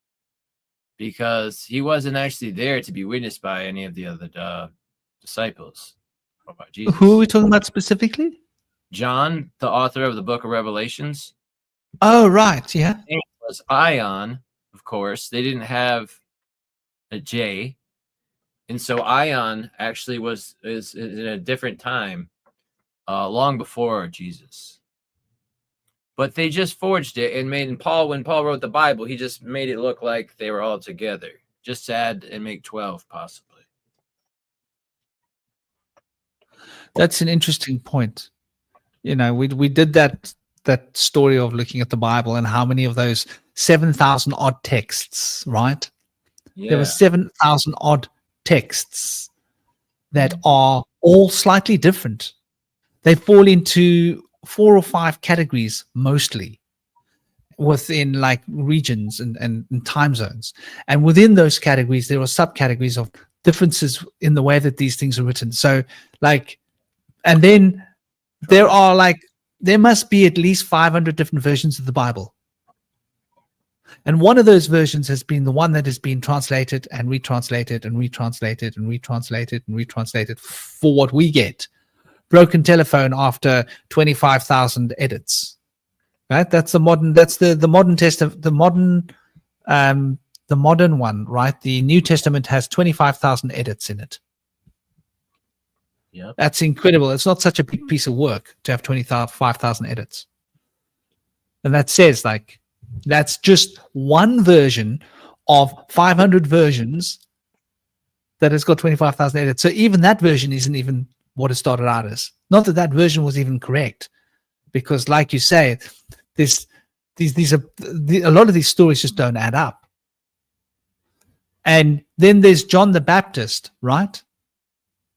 because he wasn't actually there to be witnessed by any of the other disciples about Jesus. Who are we talking about specifically? John, the author of the book of Revelations. Oh, right, yeah. His name was Ion, of course. They didn't have a J. And so Ion actually is in a different time, long before Jesus. But they just forged it and when Paul wrote the Bible, he just made it look like they were all together, just to add and make 12 possibly. That's an interesting point. We did that that story of looking at the Bible and how many of those 7,000 odd texts, right? Yeah. There were 7,000 odd texts that are all slightly different. They fall into 4 or 5 categories mostly within like regions and time zones. And within those categories, there are subcategories of differences in the way that these things are written. So like, and then there are like, there must be at least 500 different versions of the Bible. And one of those versions has been the one that has been translated and retranslated and retranslated and retranslated and retranslated for what we get. Broken telephone after 25,000 edits. Right? That's the modern, that's the modern testament, the modern one, right? The New Testament has 25,000 edits in it. Yep. That's incredible. It's not such a big piece of work to have 25,000 edits. And that says like, that's just one version of 500 versions that has got 25,000 edits. So even that version isn't even what it started out as. Not that that version was even correct, because like you say, these are a lot of these stories just don't add up. And then there's John the Baptist, right?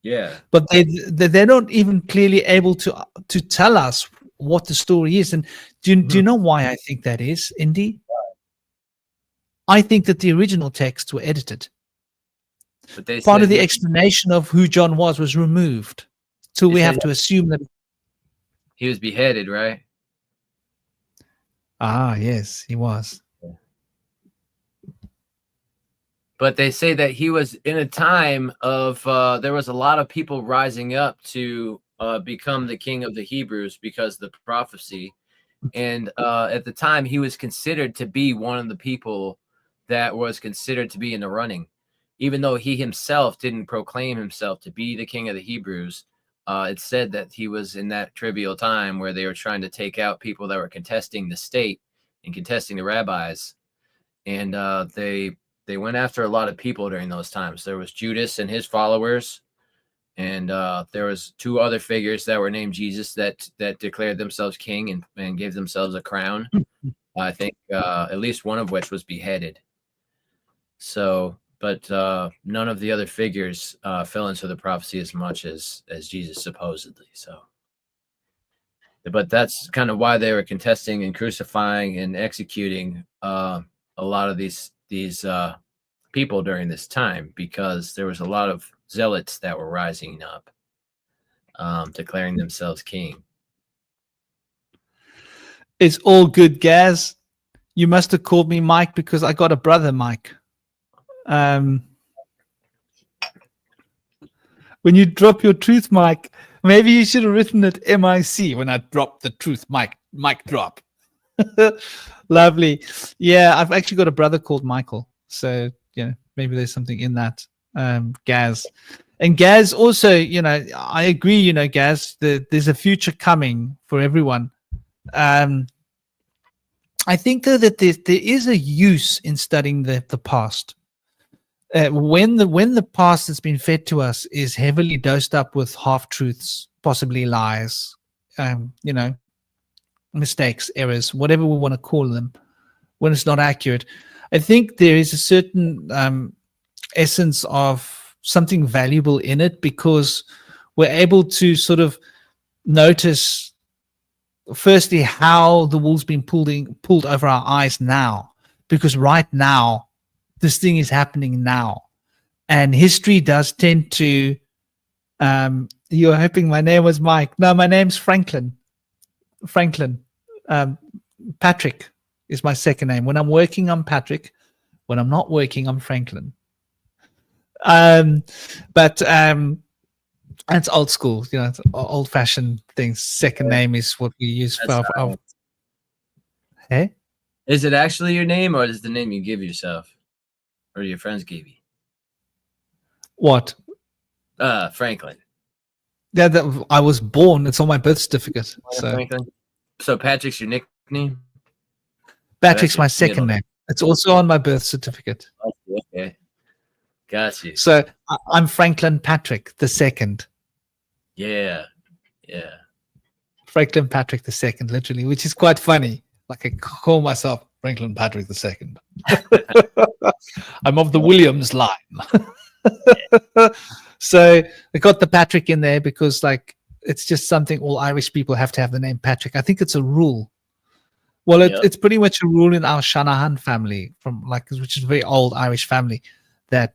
Yeah. But they're not even clearly able to tell us what the story is. And do you know why I think that is, Indy? I think that the original texts were edited. But they Part said of the explanation of who John was removed. So They we said have to assume that. he was beheaded, right? Ah, yes, he was. But they say that he was in a time of there was a lot of people rising up to become the king of the Hebrews because of the prophecy. And at the time, he was considered to be one of the people that was considered to be in the running. Even though he himself didn't proclaim himself to be the king of the Hebrews, it's said that he was in that trivial time where they were trying to take out people that were contesting the state and contesting the rabbis. And they went after a lot of people during those times. There was Judas and his followers, and there was 2 other figures that were named Jesus that declared themselves king and gave themselves a crown. I think at least one of which was beheaded. So, but none of the other figures fell into the prophecy as much as Jesus supposedly. So, but that's kind of why they were contesting and crucifying and executing a lot of these people during this time, because there was a lot of zealots that were rising up, declaring themselves king. It's all good, Gaz. You must have called me Mike because I got a brother, Mike. When you drop your truth, Mike, maybe you should have written it MIC when I dropped the truth, Mike drop. Lovely. Yeah, I've actually got a brother called Michael. So, maybe there's something in that, Gaz. And Gaz also, I agree, Gaz, there's a future coming for everyone. I think, though, that there is a use in studying the past. When the past that's been fed to us is heavily dosed up with half-truths, possibly lies, mistakes, errors, whatever we want to call them, when it's not accurate, I think there is a certain essence of something valuable in it, because we're able to sort of notice, firstly, how the wool's been pulled over our eyes now, because right now, this thing is happening now. And history does tend to, you're hoping my name was Mike. No, my name's Franklin. Patrick is my second name. When I'm working, I'm Patrick. When I'm not working, I'm Franklin. But it's old school, it's old fashioned things. Second name is what we use for our. Hey? Is it actually your name, or is the name you give yourself, or your friends gave you? What? Franklin. Yeah, I was born. It's on my birth certificate. So Franklin. So Patrick's your nickname? Patrick's my second name. It's also on my birth certificate. Okay. Got you. So I'm Franklin Patrick the second. Yeah. Franklin Patrick II, literally, which is quite funny. Like, I call myself Franklin Patrick II. I'm of the Williams line. So they got the Patrick in there because, like, it's just something all Irish people have to have the name Patrick. I think it's a rule. Well, Yep. it's pretty much a rule in our Shanahan family, which is a very old Irish family, that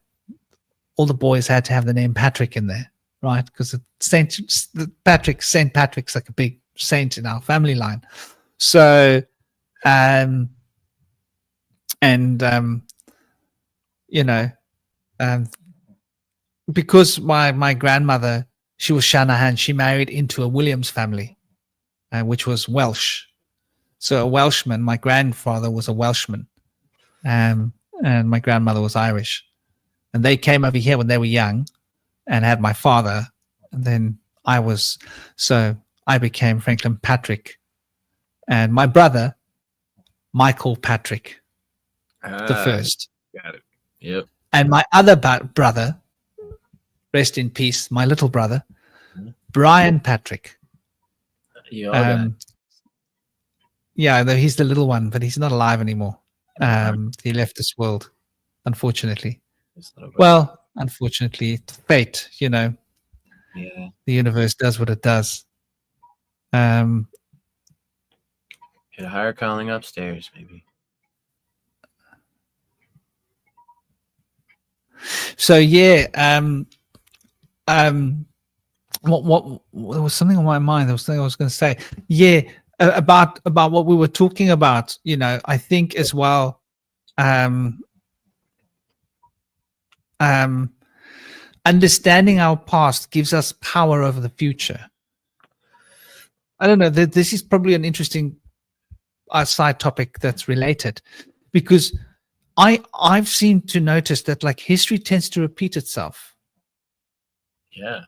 all the boys had to have the name Patrick in there, right? Because Saint Patrick's like a big saint in our family line. So, because my grandmother, she was Shanahan, she married into a Williams family, which was Welsh. So a Welshman, my grandfather was a Welshman, and my grandmother was Irish. And they came over here when they were young and had my father. And then I became Franklin Patrick. And my brother, Michael Patrick, the first. Got it. Yep. And my other brother, rest in peace, my little brother, Brian Patrick. You all got it. Yeah, though he's the little one, but he's not alive anymore. He left this world, unfortunately. Well, unfortunately, it's fate, Yeah. the universe does what it does. Get a higher calling upstairs, maybe. So yeah, what there was something on my mind. There was something I was going to say. Yeah, about what we were talking about. I think as well. Understanding our past gives us power over the future. I don't know. This is probably an interesting side topic that's related, because I've seemed to notice that, like, history tends to repeat itself. Yeah.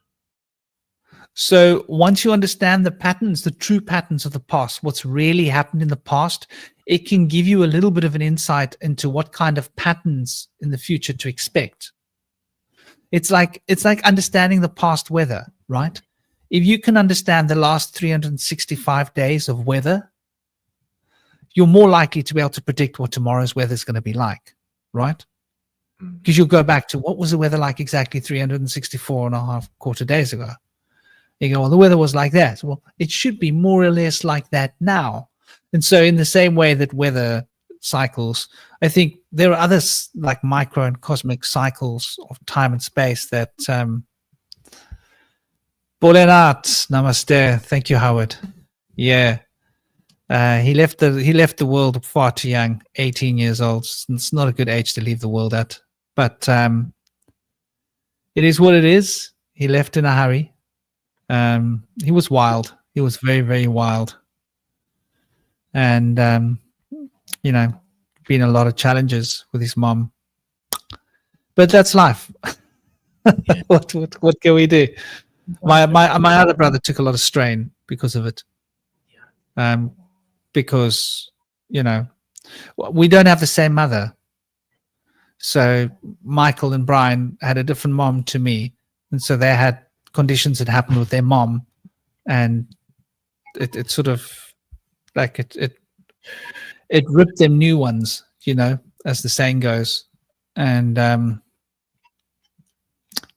So once you understand the patterns, the true patterns of the past, what's really happened in the past, it can give you a little bit of an insight into what kind of patterns in the future to expect. It's like understanding the past weather, right? If you can understand the last 365 days of weather, you're more likely to be able to predict what tomorrow's weather is going to be like, right? Because you'll go back to what was the weather like exactly 364 and a half quarter days ago. You go, well, the weather was like that. Well, it should be more or less like that now. And so in the same way that weather cycles, I think there are others like micro and cosmic cycles of time and space that Bolenat, namaste. Thank you, Howard. Yeah. He left the world far too young, 18 years old. It's not a good age to leave the world at. But it is what it is. He left in a hurry. He was wild. He was very, very wild. And, been a lot of challenges with his mom. But that's life. Yeah. What can we do? My other brother took a lot of strain because of it. Because, we don't have the same mother. So Michael and Brian had a different mom to me. And so they had conditions that happened with their mom. And it sort of, like, it ripped them new ones, as the saying goes. And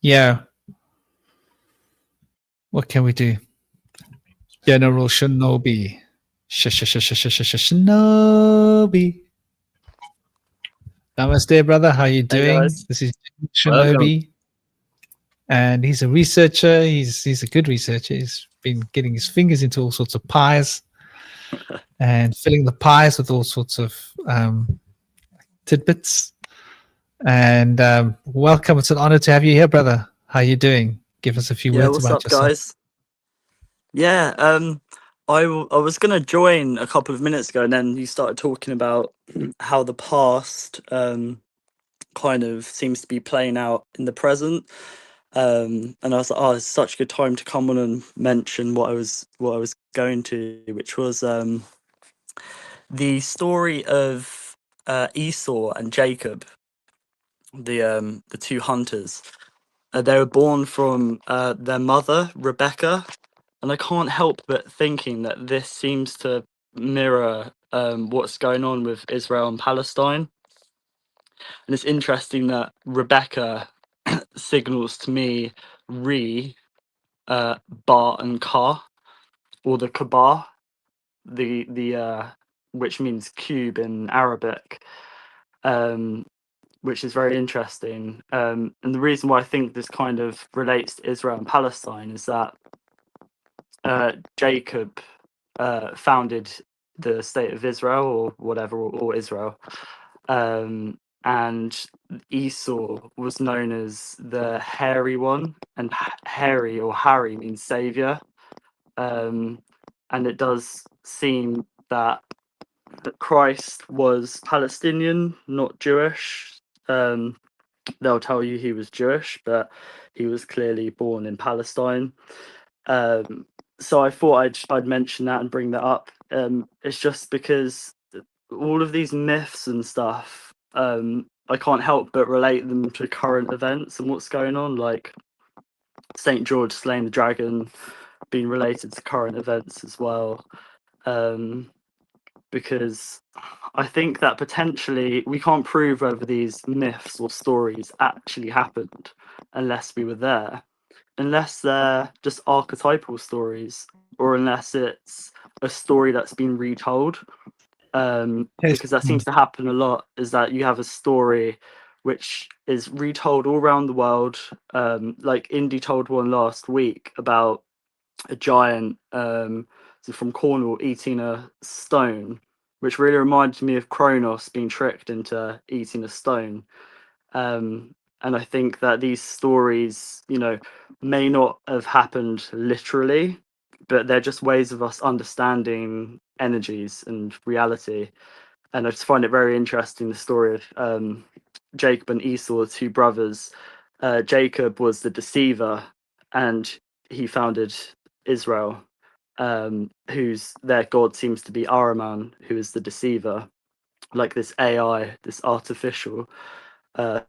yeah, what can we do? General Shinobi. Shinobi. Namaste, brother. How you doing? guys. This is Shinobi. And he's a researcher. He's a good researcher. He's been getting his fingers into all sorts of pies and filling the pies with all sorts of tidbits. And welcome. It's an honor to have you here, brother. How you doing? Give us a few words What's about up, yourself. guys? Yeah, I was gonna join a couple of minutes ago, and then you started talking about how the past kind of seems to be playing out in the present. And I was like, oh, it's such a good time to come on and mention what I was going to, which was the story of Esau and Jacob, the two hunters. They were born from their mother, Rebecca, And I can't help but thinking that this seems to mirror what's going on with Israel and Palestine. And it's interesting that Rebecca signals to me re, bar and ka, or the kabar, the which means cube in Arabic, which is very interesting. And the reason why I think this kind of relates to Israel and Palestine is that Jacob founded the state of Israel, or whatever, or Israel. And Esau was known as the hairy one, and hairy or Harry means savior. And it does seem that Christ was Palestinian, not Jewish. They'll tell you he was Jewish, but he was clearly born in Palestine. So I thought I'd mention that and bring that up. It's just because all of these myths and stuff, I can't help but relate them to current events and what's going on, like Saint George slaying the dragon being related to current events as well. Because I think that potentially we can't prove whether these myths or stories actually happened unless we were there, unless they're just archetypal stories, or unless it's a story that's been retold. Because that seems to happen a lot, is that you have a story which is retold all around the world. Like Indy told one last week about a giant from Cornwall eating a stone, which really reminded me of Kronos being tricked into eating a stone. And I think that these stories, may not have happened literally, but they're just ways of us understanding energies and reality. And I just find it very interesting, the story of Jacob and Esau, two brothers. Jacob was the deceiver, and he founded Israel, whose their god seems to be Ahriman, who is the deceiver, like this AI, this artificial, and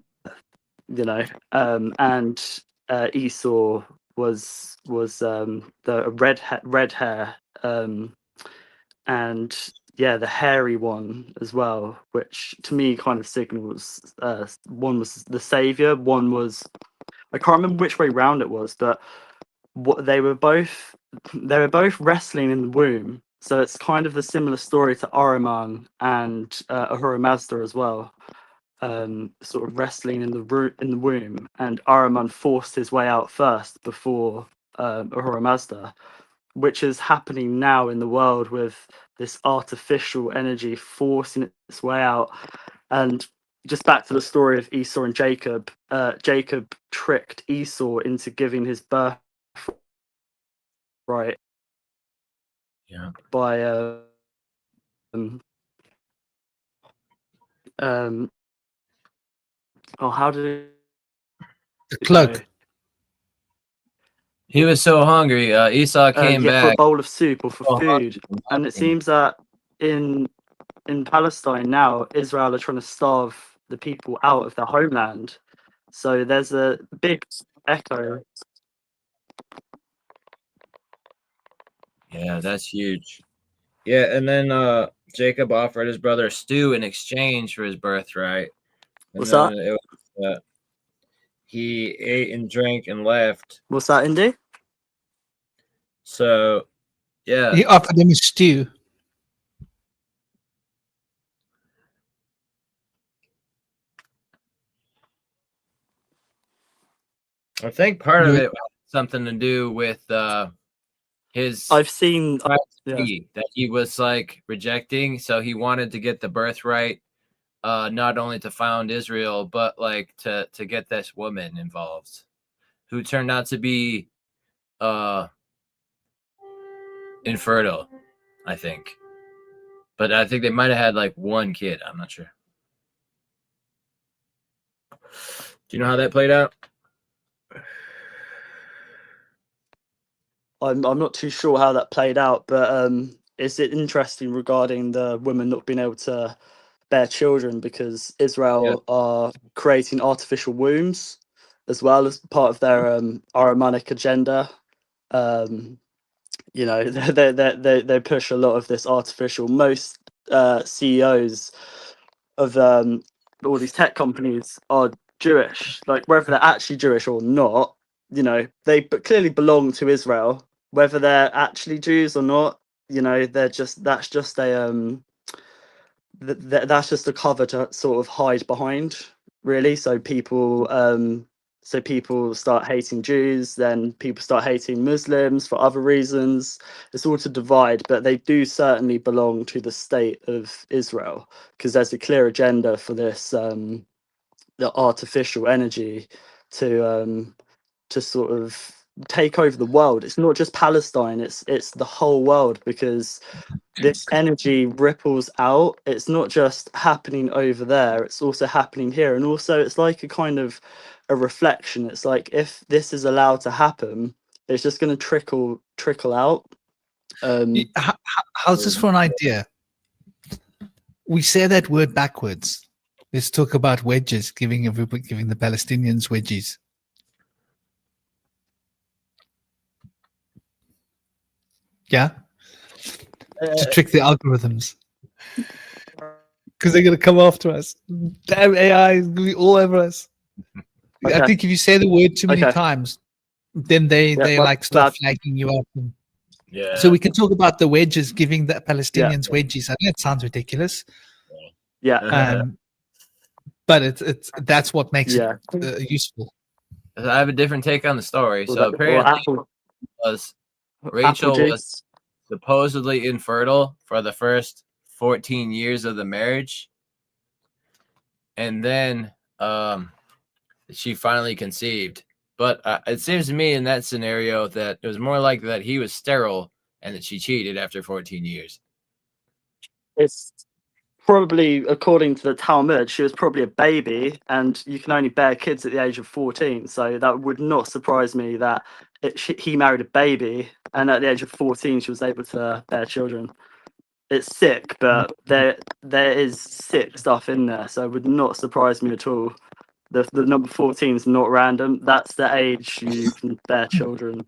Esau was the red hair, and the hairy one as well, which to me kind of signals one was the savior, one was, I can't remember which way round it was, but what they were both wrestling in the womb. So it's kind of a similar story to Ahriman and Ahura Mazda as well. Sort of wrestling in the womb, and Ahriman forced his way out first before Ahura Mazda, which is happening now in the world with this artificial energy forcing its way out. And just back to the story of Esau and Jacob, Jacob tricked Esau into giving his birthright by how did The cloak. He was so hungry. Esau came for a back. bowl of soup or for Oh, food. hungry. And it seems that in Palestine now, Israel are trying to starve the people out of their homeland. So there's a big echo. Yeah, that's huge. Yeah, and then Jacob offered his brother stew in exchange for his birthright. And What's then that? it was, he ate and drank and left. What's that, Indy? So, yeah. He offered him a stew. I think part of it had something to do with his I've seen that he was like rejecting. So he wanted to get the birthright, not only to found Israel, but like to get this woman involved, who turned out to be infertile, I think. But I think they might have had like one kid. I'm not sure. Do you know how that played out? I'm not too sure how that played out, but is it interesting regarding the women not being able to bear children, because Israel are creating artificial wombs as well as part of their Ahrimanic agenda. you know, they push a lot of this artificial. Most CEOs of all these tech companies are Jewish, like whether they're actually Jewish or not, you know, they clearly belong to Israel, whether they're actually Jews or not, you know, that's just a that's just a cover to sort of hide behind, really. So people start hating Jews, then people start hating Muslims for other reasons. It's all to divide, but they do certainly belong to the state of Israel, because there's a clear agenda for this the artificial energy to sort of take over the world. It's not just Palestine, it's the whole world, because this energy ripples out. It's not just happening over there, it's also happening here. And also it's like a kind of a reflection. It's like if this is allowed to happen, it's just going to trickle out. How's this for an idea? We say that word backwards. Let's talk about wedges, giving the Palestinians wedgies. Yeah, to trick the algorithms, because they're going to come after us. Damn, AI is going to be all over us. Okay. I think if you say the word too many Okay. times, then they well, like start that- flagging you up. Yeah. So we can talk about the wedges, giving the Palestinians Yeah. wedgies. I know it sounds ridiculous, yeah. but it's that's what makes Yeah. it useful. I have a different take on the story. Or So apparently, apple Rachel juice. was supposedly infertile for the first 14 years of the marriage, and then she finally conceived. But it seems to me in that scenario that it was more likely that he was sterile and that she cheated after 14 years. It's probably, according to the Talmud, she was probably a baby, and you can only bear kids at the age of 14. So that would not surprise me that he married a baby, and at the age of 14, she was able to bear children. It's sick, but there is sick stuff in there, so it would not surprise me at all. The number 14 is not random. That's the age you can bear children.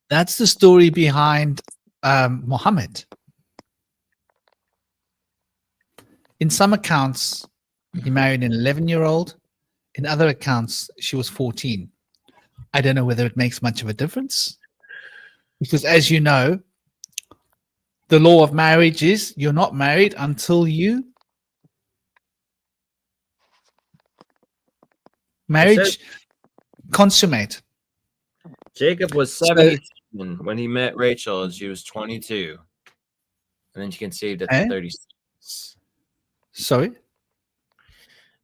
That's the story behind Muhammad. In some accounts, he married an 11-year-old. In other accounts, she was 14. I don't know whether it makes much of a difference, because as you know, the law of marriage is you're not married until you marriage consummate. Jacob was 77 when he met Rachel, and she was 22, and then she conceived at 36. Sorry?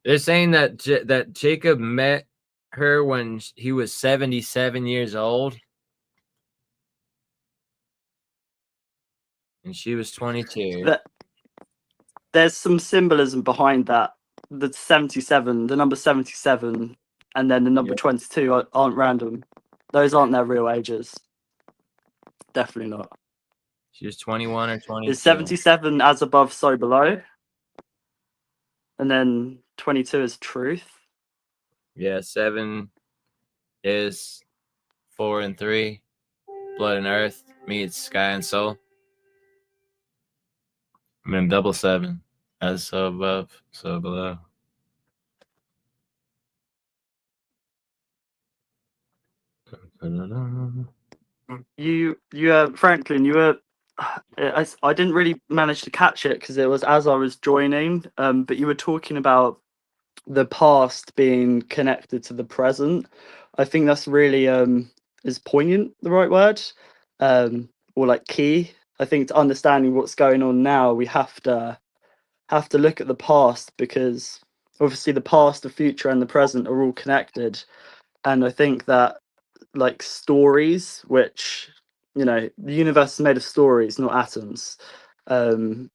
They're saying that that Jacob met her when he was 77 years old, and she was 22. There's some symbolism behind that. The 77, the number 77, and then the number 22 aren't random. Those aren't their real ages. Definitely not. She was 21 or 22. Is 77 as above, so below? And then 22 is truth. Yeah, 7 is 4 and 3. Blood and earth meets sky and soul. I mean, double 7. As so above, so below. You Franklin, you were. I didn't really manage to catch it because it was as I was joining. But you were talking about the past being connected to the present. I think that's really is poignant, the right word, or like key. I think to understanding what's going on now, we have to look at the past, because obviously the past, the future, and the present are all connected. And I think that, like, stories, which, you know, the universe is made of stories, not atoms. And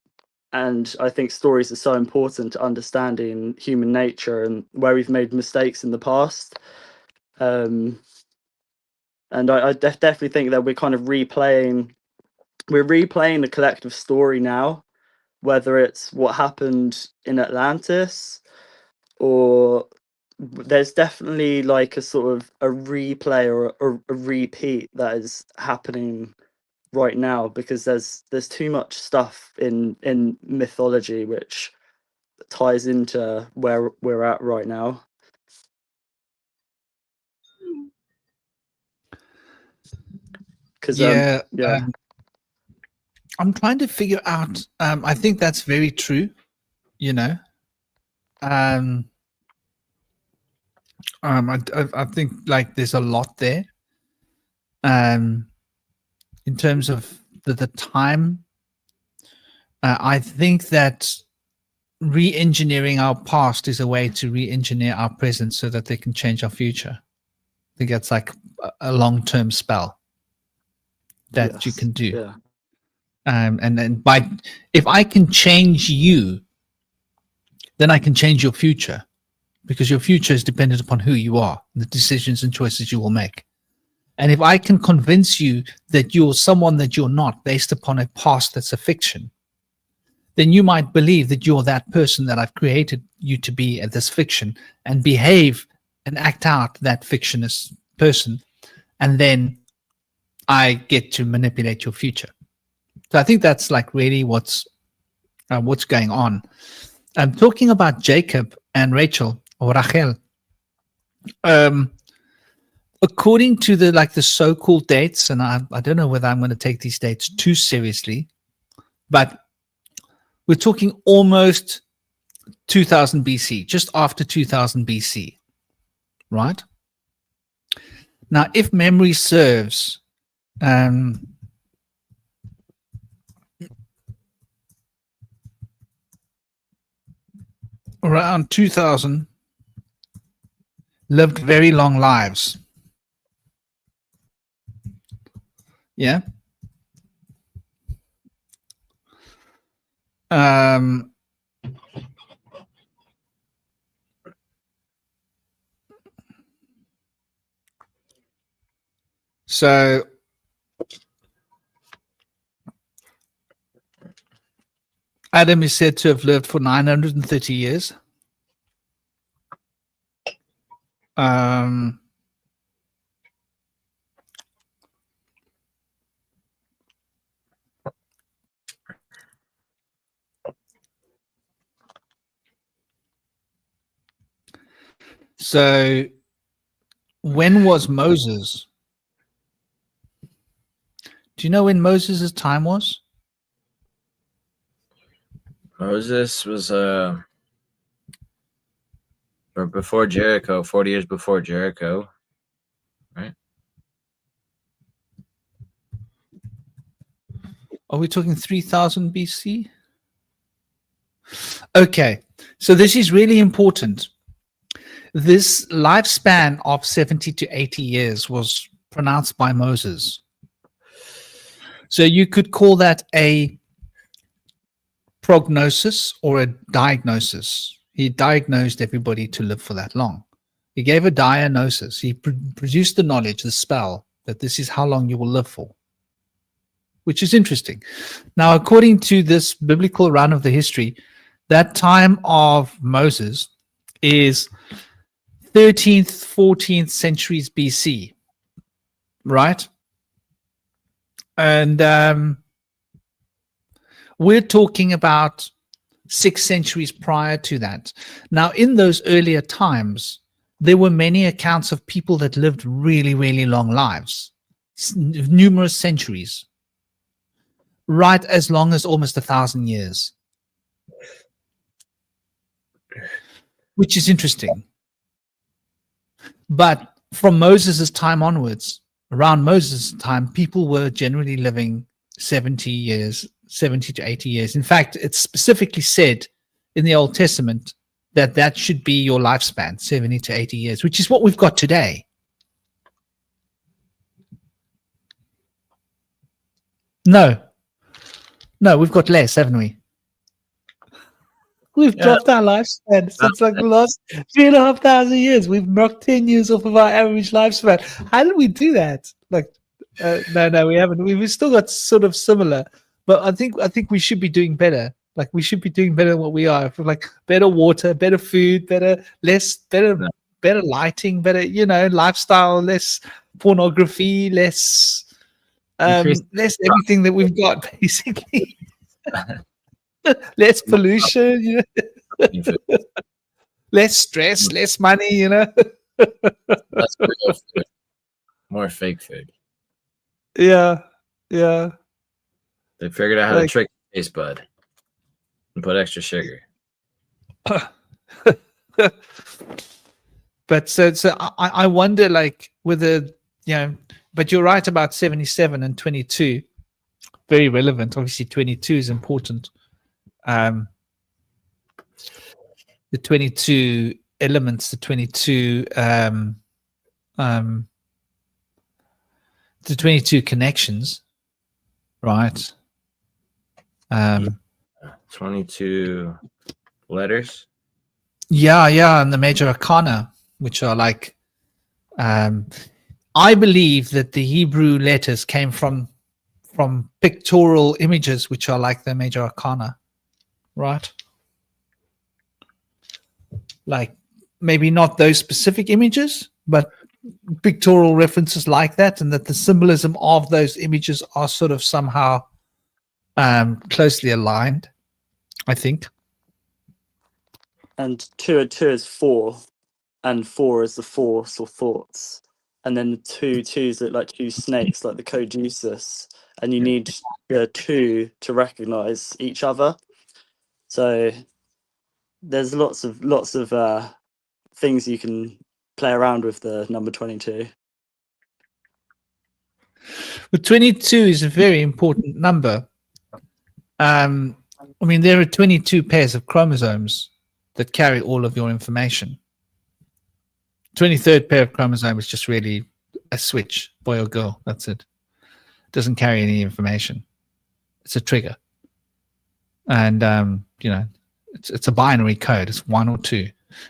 I think stories are so important to understanding human nature and where we've made mistakes in the past. And I definitely think that we're kind of replaying the collective story now, whether it's what happened in Atlantis or there's definitely like a sort of a replay or a repeat that is happening right now, because there's too much stuff in mythology which ties into where we're at right now. Because Yeah, yeah, I'm trying to figure out. I think that's very true. You know, I think like there's a lot there. In terms of the time, I think that re-engineering our past is a way to re-engineer our present so that they can change our future. I think that's like a long-term spell that you yes, can do. yeah, And then by if I can change you, then I can change your future, because your future is dependent upon who you are, the decisions and choices you will make. And if I can convince you that you're someone that you're not based upon a past that's a fiction, then you might believe that you're that person that I've created you to be at this fiction, and behave and act out that fictionist person. And then I get to manipulate your future. So I think that's like really what's going on. I'm talking about Jacob and Rachel, or Rachel. According to the so-called dates, and I don't know whether I'm going to take these dates too seriously, but we're talking almost 2000 BC, just after 2000 BC, right? Now, if memory serves, around 2000 lived very long lives. Yeah. So Adam is said to have lived for 930 years. So when was Moses? Do you know when Moses' time was? Moses was or before Jericho, 40 years before Jericho, right? Are we talking 3000 BC? Okay, so this is really important. This lifespan of 70 to 80 years was pronounced by Moses. So you could call that a prognosis or a diagnosis. He diagnosed everybody to live for that long. He gave a diagnosis. He produced the knowledge, the spell, that this is how long you will live for, which is interesting. Now, according to this biblical run of the history, that time of Moses is 13th, 14th centuries BC, right? And we're talking about 6 centuries prior to that. Now, in those earlier times, there were many accounts of people that lived really, really long lives, numerous centuries, right as long as almost 1,000 years, which is interesting. But from Moses' time onwards, around Moses' time, people were generally living 70 years, 70 to 80 years. In fact, it's specifically said in the Old Testament that that should be your lifespan, 70 to 80 years, which is what we've got today. No, we've got less, haven't we? We've dropped our lifespan since like the last 3,500 years. We've knocked 10 years off of our average lifespan. How did we do that? Like, no, we haven't. We've still got sort of similar, but I think we should be doing better. Like, we should be doing better than what we are. For like better water, better food, better better lighting, better, lifestyle, less pornography, less Increase less everything that we've got, basically. Less pollution, less stress, less money, less real food, more fake food. Yeah. They figured out how to Like- trick your taste bud and put extra sugar. But so I wonder, like, whether, but you're right about 77 and 22, very relevant. Obviously 22 is important. The 22 elements, the 22 connections, right? 22 letters. Yeah, and the major arcana, which are like, I believe that the Hebrew letters came from pictorial images, which are like the major arcana, right? Like, maybe not those specific images, but pictorial references like that, and that the symbolism of those images are sort of somehow closely aligned, I think. And 2 and 2 is 4, and 4 is the force or thoughts. And then the two twos look like two snakes, like the caduceus. And you need 2 to recognize each other. So there's lots of things you can play around with the number 22. But 22 is a very important number. I mean, there are 22 pairs of chromosomes that carry all of your information. 23rd pair of chromosomes is just really a switch, boy or girl. That's it. Doesn't carry any information. It's a trigger. And, it's a binary code. It's 1 or 2.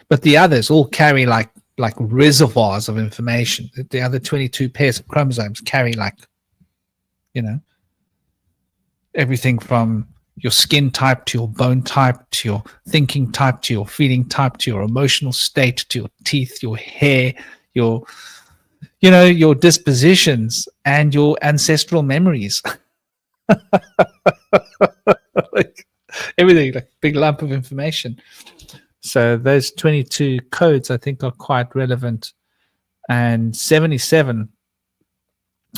But the others all carry like reservoirs of information. The other 22 pairs of chromosomes carry everything from your skin type to your bone type to your thinking type to your feeling type to your emotional state to your teeth, your hair, your dispositions and your ancestral memories. Like everything, like a big lump of information. So those 22 codes, I think, are quite relevant. And 77,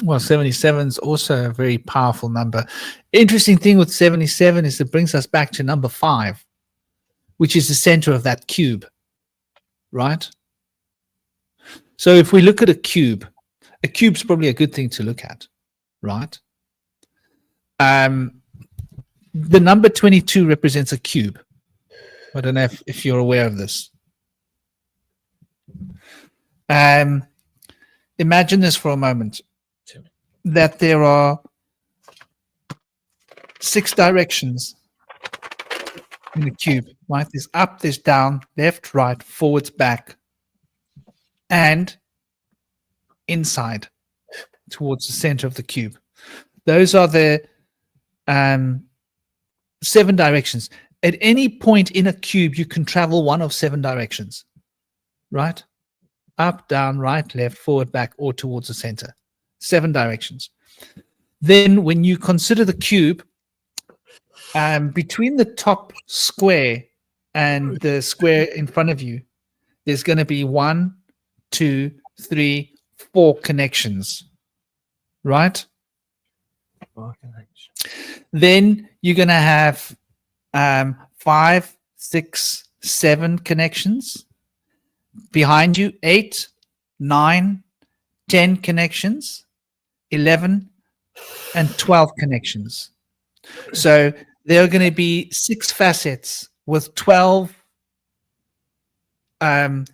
well, 77 is also a very powerful number. Interesting thing with 77 is it brings us back to number 5, which is the center of that cube, right? So if we look at a cube's probably a good thing to look at, right? The number 22 represents a cube. I don't know if you're aware of this. Imagine this for a moment, that there are 6 directions in the cube, right? There's up, there's down, left, right, forwards, back, and inside towards the center of the cube. Those are the 7 directions. At any point in a cube, you can travel one of 7 directions, right? Up, down, right, left, forward, back, or towards the center. 7 directions. Then when you consider the cube, between the top square and the square in front of you, there's going to be 1, 2, 3, 4 connections, right? Then you're going to have 5, 6, 7 connections. Behind you, 8, 9, 10 connections, 11, and 12 connections. So there are going to be 6 facets with 12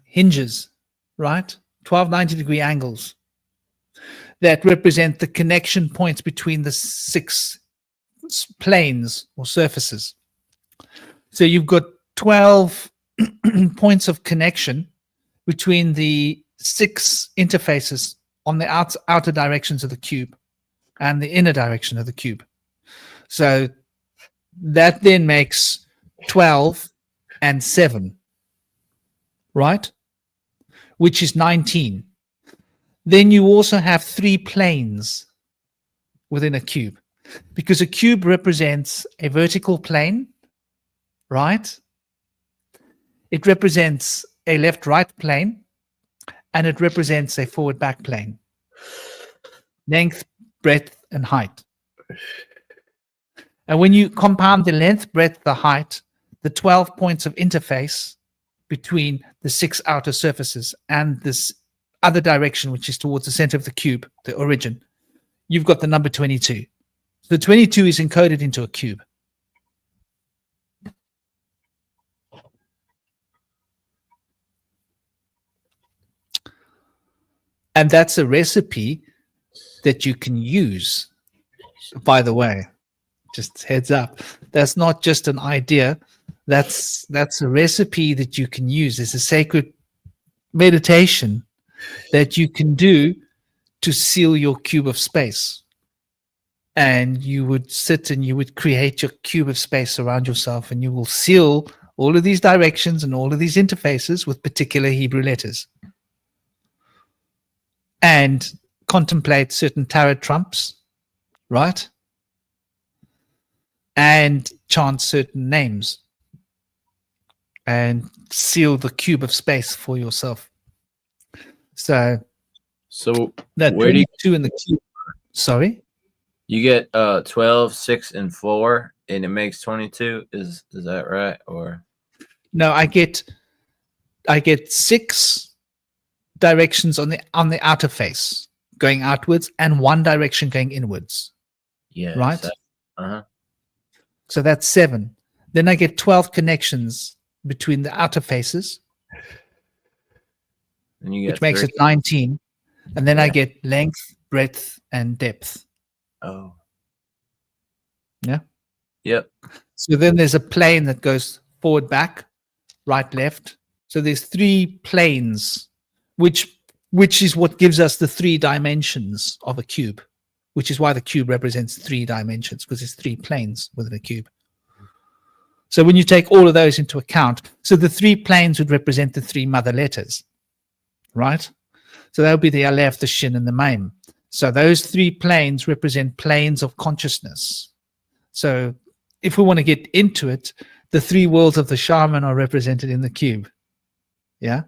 hinges, right? 12 90-degree angles that represent the connection points between the 6 planes or surfaces. So you've got 12 points of connection between the 6 interfaces on the outer directions of the cube and the inner direction of the cube. So that then makes 12 and 7, right? which is 19. Then you also have 3 planes within a cube, because a cube represents a vertical plane, right? It represents a left-right plane, and it represents a forward-back plane. Length, breadth, and height. And when you compound the length, breadth, the height, the 12 points of interface between the 6 outer surfaces and this other direction, which is towards the center of the cube, the origin, you've got the number 22. So 22 is encoded into a cube. And that's a recipe that you can use, by the way. Just heads up. That's not just an idea. That's a recipe that you can use. It's a sacred meditation that you can do to seal your cube of space. And you would sit and you would create your cube of space around yourself, and you will seal all of these directions and all of these interfaces with particular Hebrew letters. And contemplate certain tarot trumps, right? And chant certain names and seal the cube of space for yourself. So that where do you 22 in the cube, sorry? You get 12, 6, and 4, and it makes 22. Is that right? Or No, I get 6 directions on the outer face going outwards, and 1 direction going inwards. yeah, Right? Uh-huh. So that's 7. Then I get 12 connections between the outer faces, And you get which makes 3. it 19. And then I Yeah. get length, breadth, and depth. Oh. Yeah. Yep. So then there's a plane that goes forward, back, right, left. So there's 3 planes, which is what gives us the 3 dimensions of a cube, which is why the cube represents 3 dimensions, because there's 3 planes within a cube. So when you take all of those into account, so the 3 planes would represent the 3 mother letters, right? So that would be the Aleph, the Shin, and the Mem. So those 3 planes represent planes of consciousness. So if we want to get into it, the 3 worlds of the shaman are represented in the cube. Yeah?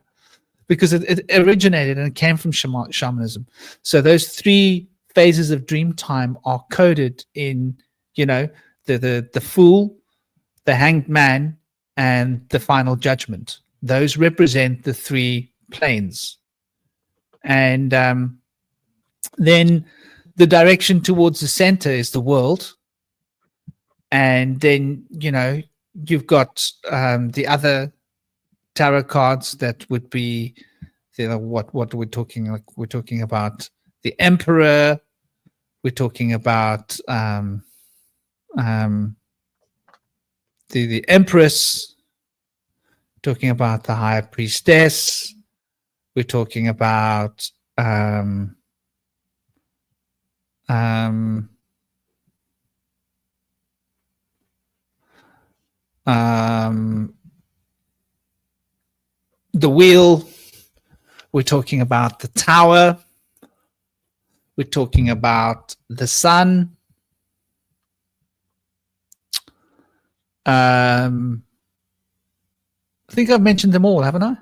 Because it originated and it came from shamanism. So those 3 phases of dream time are coded in, the fool, the hanged man, and the final judgment. Those represent the 3 planes. And then the direction towards the center is the world. And then, you've got the other tarot cards that would be, what we're talking, like we're talking about the emperor, we're talking about the empress, talking about the high priestess, we're talking about the wheel, we're talking about the tower, we're talking about the sun, I think I've mentioned them all, haven't I?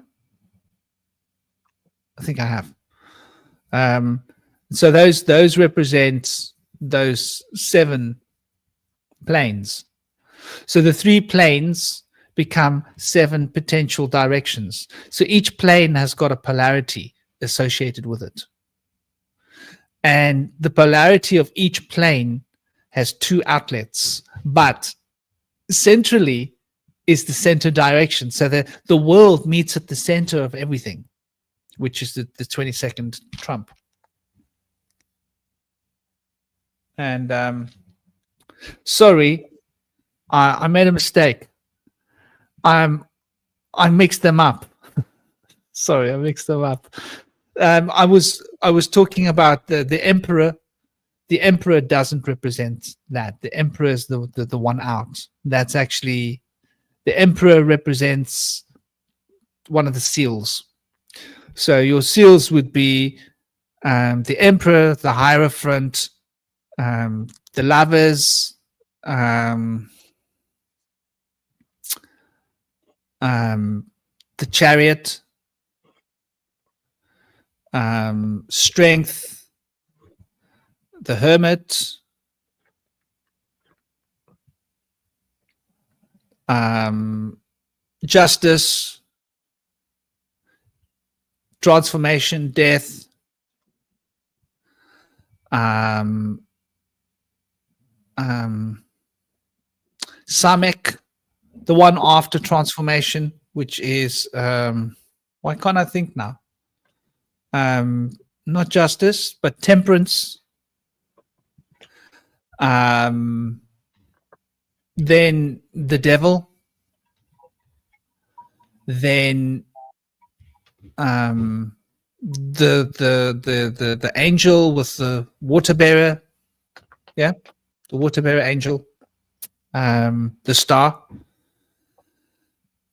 I think I have. So those represent those 7 planes. So the 3 planes become 7 potential directions. So each plane has got a polarity associated with it. And the polarity of each plane has 2 outlets, but centrally is the center direction. So the world meets at the center of everything, which is the 22nd trump. And sorry, I made a mistake. I mixed them up. Sorry, I mixed them up. I was talking about the emperor. The emperor doesn't represent that. The emperor is the one out. That's actually, the emperor represents one of the seals. So your seals would be the Emperor, the Hierophant, the Lovers, the Chariot, Strength, the Hermit, Justice, Transformation, Death, Samek, the one after transformation, which is why can't I think now? Not Justice, but Temperance. Then the Devil. Then the angel with the water bearer. Yeah, the water bearer angel. The star.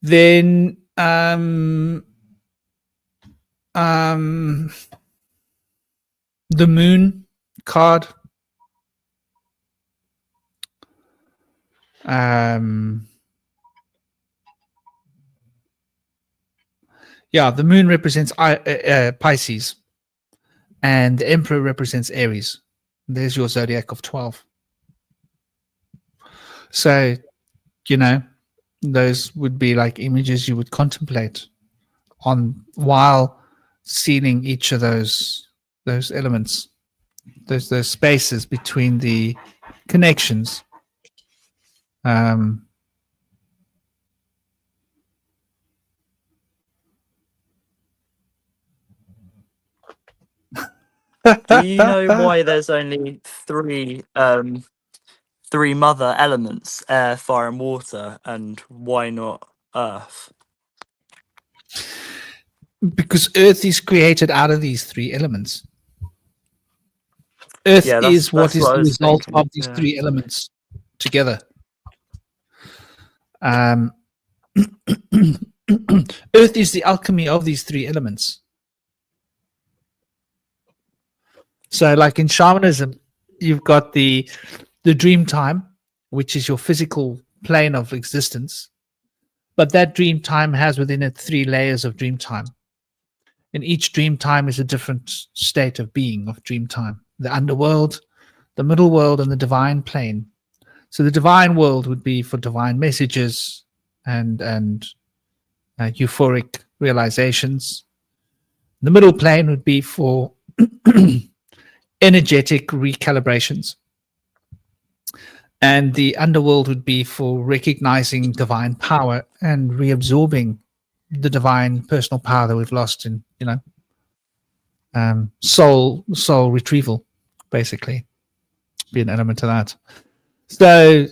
Then the moon card. Yeah, the moon represents Pisces, and the emperor represents Aries. There's your zodiac of 12. So, you know, those would be like images you would contemplate on while sealing each of those elements, those spaces between the connections. Do you know why there's only three mother elements: air, fire, and water, and why not earth? Because Earth is created out of these three elements. Earth Yeah, is what that's is what I the was result thinking, of these yeah. three elements together. Earth is the alchemy of these three elements. So, like in shamanism, you've got the dream time, which is your physical plane of existence. But that dream time has within it 3 layers of dream time. And each dream time is a different state of being of dream time. The underworld, the middle world, and the divine plane. So the divine world would be for divine messages and euphoric realizations. The middle plane would be for energetic recalibrations. And the underworld would be for recognizing divine power and reabsorbing the divine personal power that we've lost in, soul retrieval, basically, be an element of that. So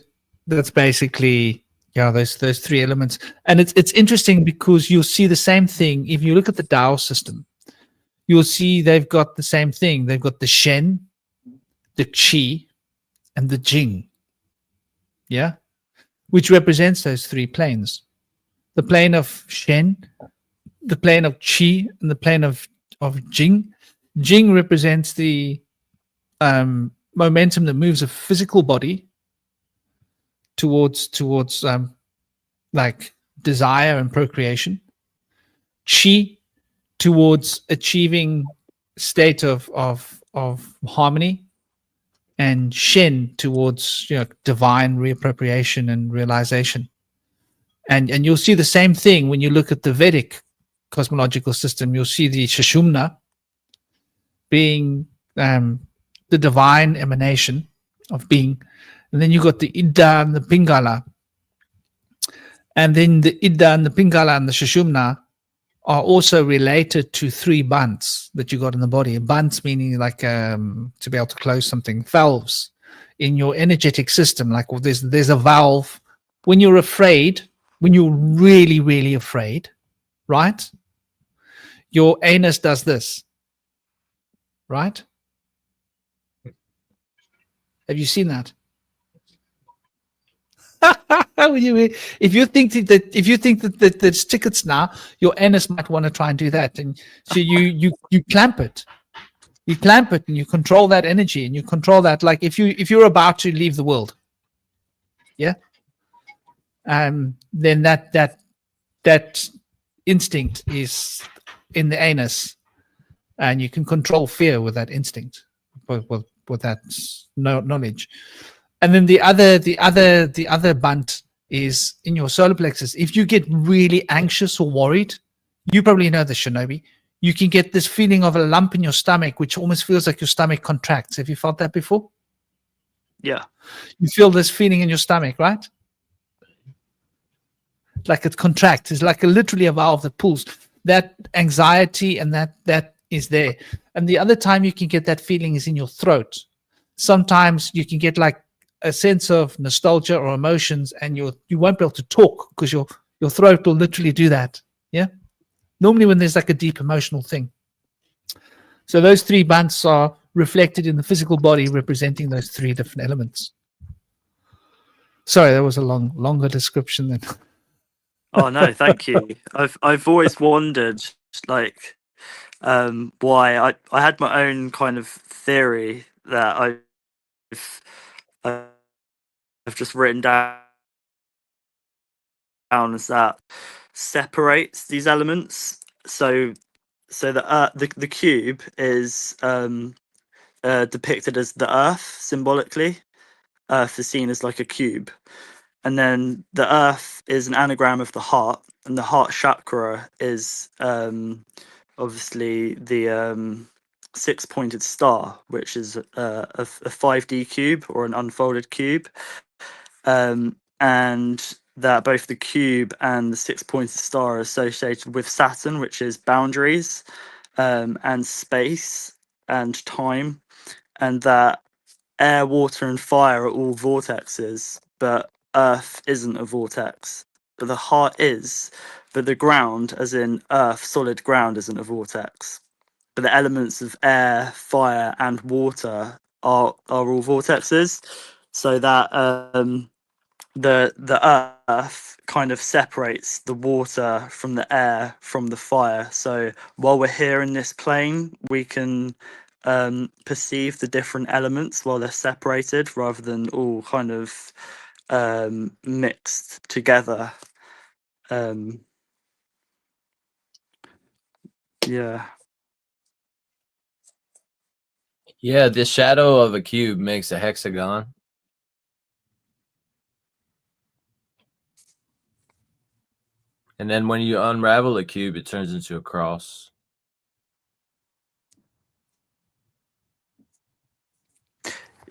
that's basically, those 3 elements. And it's interesting because you'll see the same thing if you look at the Tao system. You'll see they've got the same thing. They've got the Shen, the Qi, and the Jing. Yeah, which represents those 3 planes: the plane of Shen, the plane of Qi, and the plane of Jing. Jing represents the momentum that moves a physical body towards like desire and procreation. Qi towards achieving state of harmony, and Shen towards divine reappropriation and realization. And you'll see the same thing when you look at the Vedic cosmological system. You'll see the Sushumna being the divine emanation of being, and then you got the Ida and the Pingala, and then the Ida and the Pingala and the Sushumna are also related to 3 bands that you got in the body. Bands meaning like to be able to close something. Valves in your energetic system. Like there's a valve when you're afraid, when you're really, really afraid, right? Your anus does this, right? Have you seen that? If you think that there's tickets now, your anus might want to try and do that, and so you clamp it. You clamp it and you control that energy and you control that. Like if you're about to leave the world, yeah, then that instinct is in the anus, and you can control fear with that instinct, with that knowledge. And then the other bunt is in your solar plexus. If you get really anxious or worried, you probably know the Shinobi. You can get this feeling of a lump in your stomach, which almost feels like your stomach contracts. Have you felt that before? Yeah. You feel this feeling in your stomach, right? Like it contracts. It's like literally a valve that pulls. That anxiety and that is there. And the other time you can get that feeling is in your throat. Sometimes you can get like a sense of nostalgia or emotions, and you won't be able to talk because your throat will literally do that. Yeah. Normally when there's like a deep emotional thing. So those three bunts are reflected in the physical body, representing those three different elements. Sorry, that was a longer description than. Oh no, thank you. I've always wondered, like, why I had my own kind of theory that I've just written down as that separates these elements. So the cube is depicted as the Earth symbolically. Earth is seen as like a cube, and then the Earth is an anagram of the heart, and the heart chakra is obviously the six-pointed star, which is a 5D cube or an unfolded cube, and that both the cube and the six-pointed star are associated with Saturn, which is boundaries, and space and time, and that air, water, and fire are all vortexes, but Earth isn't a vortex. But the heart is, but the ground, as in Earth, solid ground, isn't a vortex. But the elements of air, fire, and water are all vortexes. So that the Earth kind of separates the water from the air from the fire. So while we're here in this plane, we can perceive the different elements while they're separated, rather than all kind of mixed together. Yeah. Yeah, the shadow of a cube makes a hexagon. And then when you unravel a cube, it turns into a cross.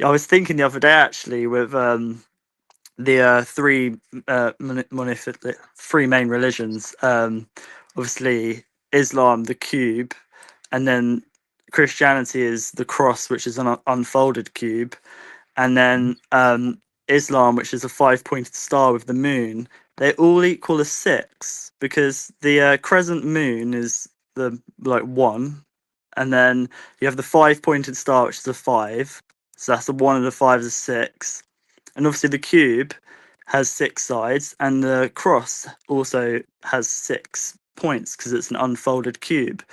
I was thinking the other day actually with the three main religions. Obviously, Islam, the cube, and then Christianity is the cross, which is an unfolded cube, and then Islam, which is a 5-pointed star with the moon. They all equal a 6 because the crescent moon is the like 1, and then you have the 5-pointed star, which is a 5. So that's the 1 and the 5 is a 6, and obviously the cube has 6 sides, and the cross also has 6 points because it's an unfolded cube.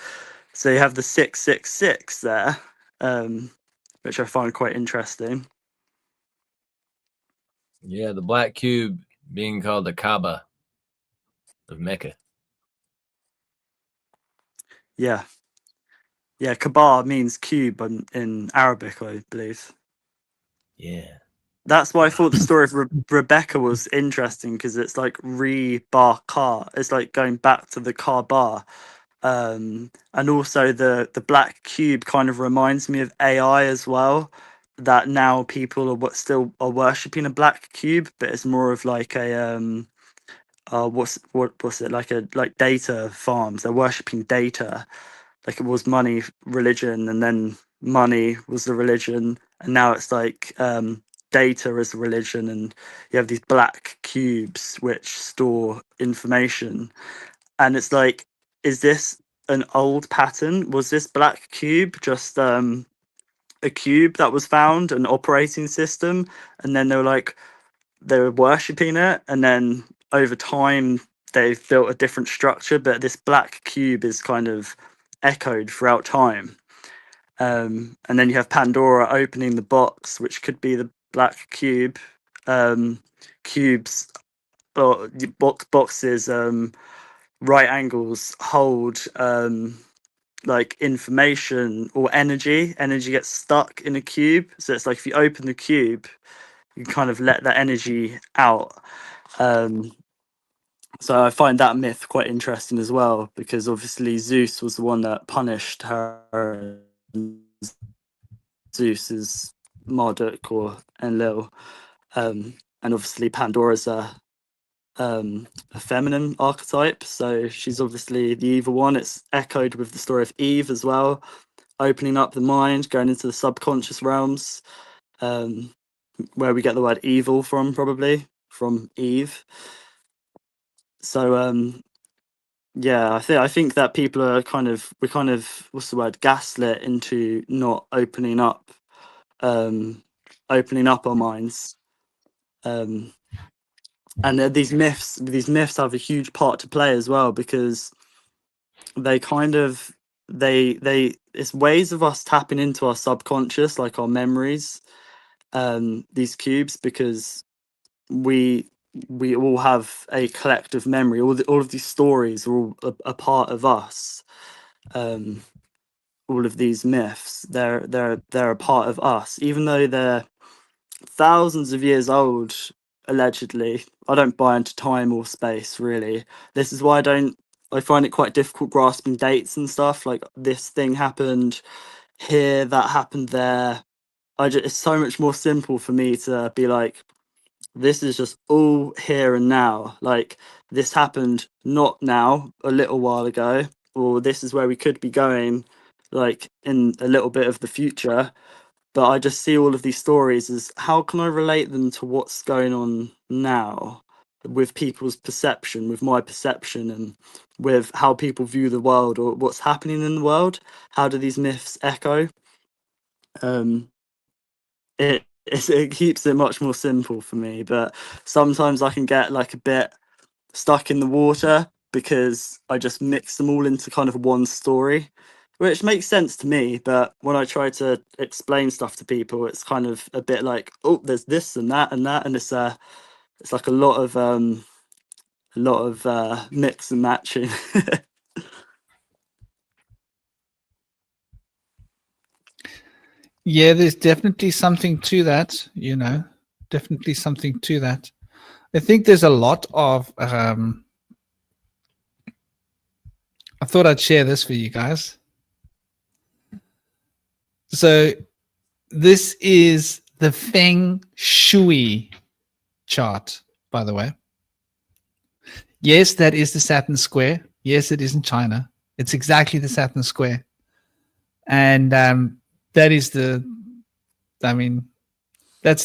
So you have the 666 there, which I find quite interesting. Yeah, the black cube being called the Kaaba of Mecca. Yeah. Yeah, Kaaba means cube in Arabic, I believe. Yeah. That's why I thought the story of Rebecca was interesting, because it's like re-bar-car. It's like going back to the Kaaba. And also the black cube kind of reminds me of AI as well. That now people are still are worshipping a black cube, but it's more of like a what's it like data farms. They're worshipping data, like it was money religion, and then money was the religion, and now it's like data is the religion, and you have these black cubes which store information. And it's like, is this an old pattern? Was this black cube just a cube that was found, an operating system, and then they were like, they were worshipping it, and then over time they've built a different structure, but this black cube is kind of echoed throughout time. And then you have Pandora opening the box, which could be the black cube. Cubes or boxes, right angles hold like information or energy. Energy gets stuck in a cube, so it's like if you open the cube, you kind of let that energy out. So I find that myth quite interesting as well, because obviously Zeus was the one that punished her. Zeus is Marduk or Enlil, and obviously Pandora's a feminine archetype, so she's obviously the evil one. It's echoed with the story of Eve as well, opening up the mind, going into the subconscious realms, where we get the word evil from, probably from Eve. So yeah, I think that people are we're kind of what's the word, gaslit into not opening up our minds. And these myths have a huge part to play as well, because they it's ways of us tapping into our subconscious, like our memories, these cubes, because we all have a collective memory. All of these stories are all a part of us. All of these myths, they're a part of us, even though they're thousands of years old, allegedly. I don't buy into time or space, really. This is why I find it quite difficult grasping dates and stuff, like this thing happened here, that happened there. It's so much more simple for me to be like, this is just all here and now. Like, this happened not now, a little while ago, or this is where we could be going, like in a little bit of the future. But I just see all of these stories as, how can I relate them to what's going on now, with people's perception, with my perception, and with how people view the world or what's happening in the world? How do these myths echo? It keeps it much more simple for me, but sometimes I can get like a bit stuck in the water because I just mix them all into kind of one story, which makes sense to me. But when I try to explain stuff to people, it's kind of a bit like, oh, there's this and that and that, and it's like a lot of mix and matching. Yeah, there's definitely something to that, definitely something to that. I think there's a lot of, I thought I'd share this for you guys. So this is the Feng Shui chart, by the way. Yes, that is the Saturn square. Yes, it is in China. It's exactly the Saturn square. And that is that's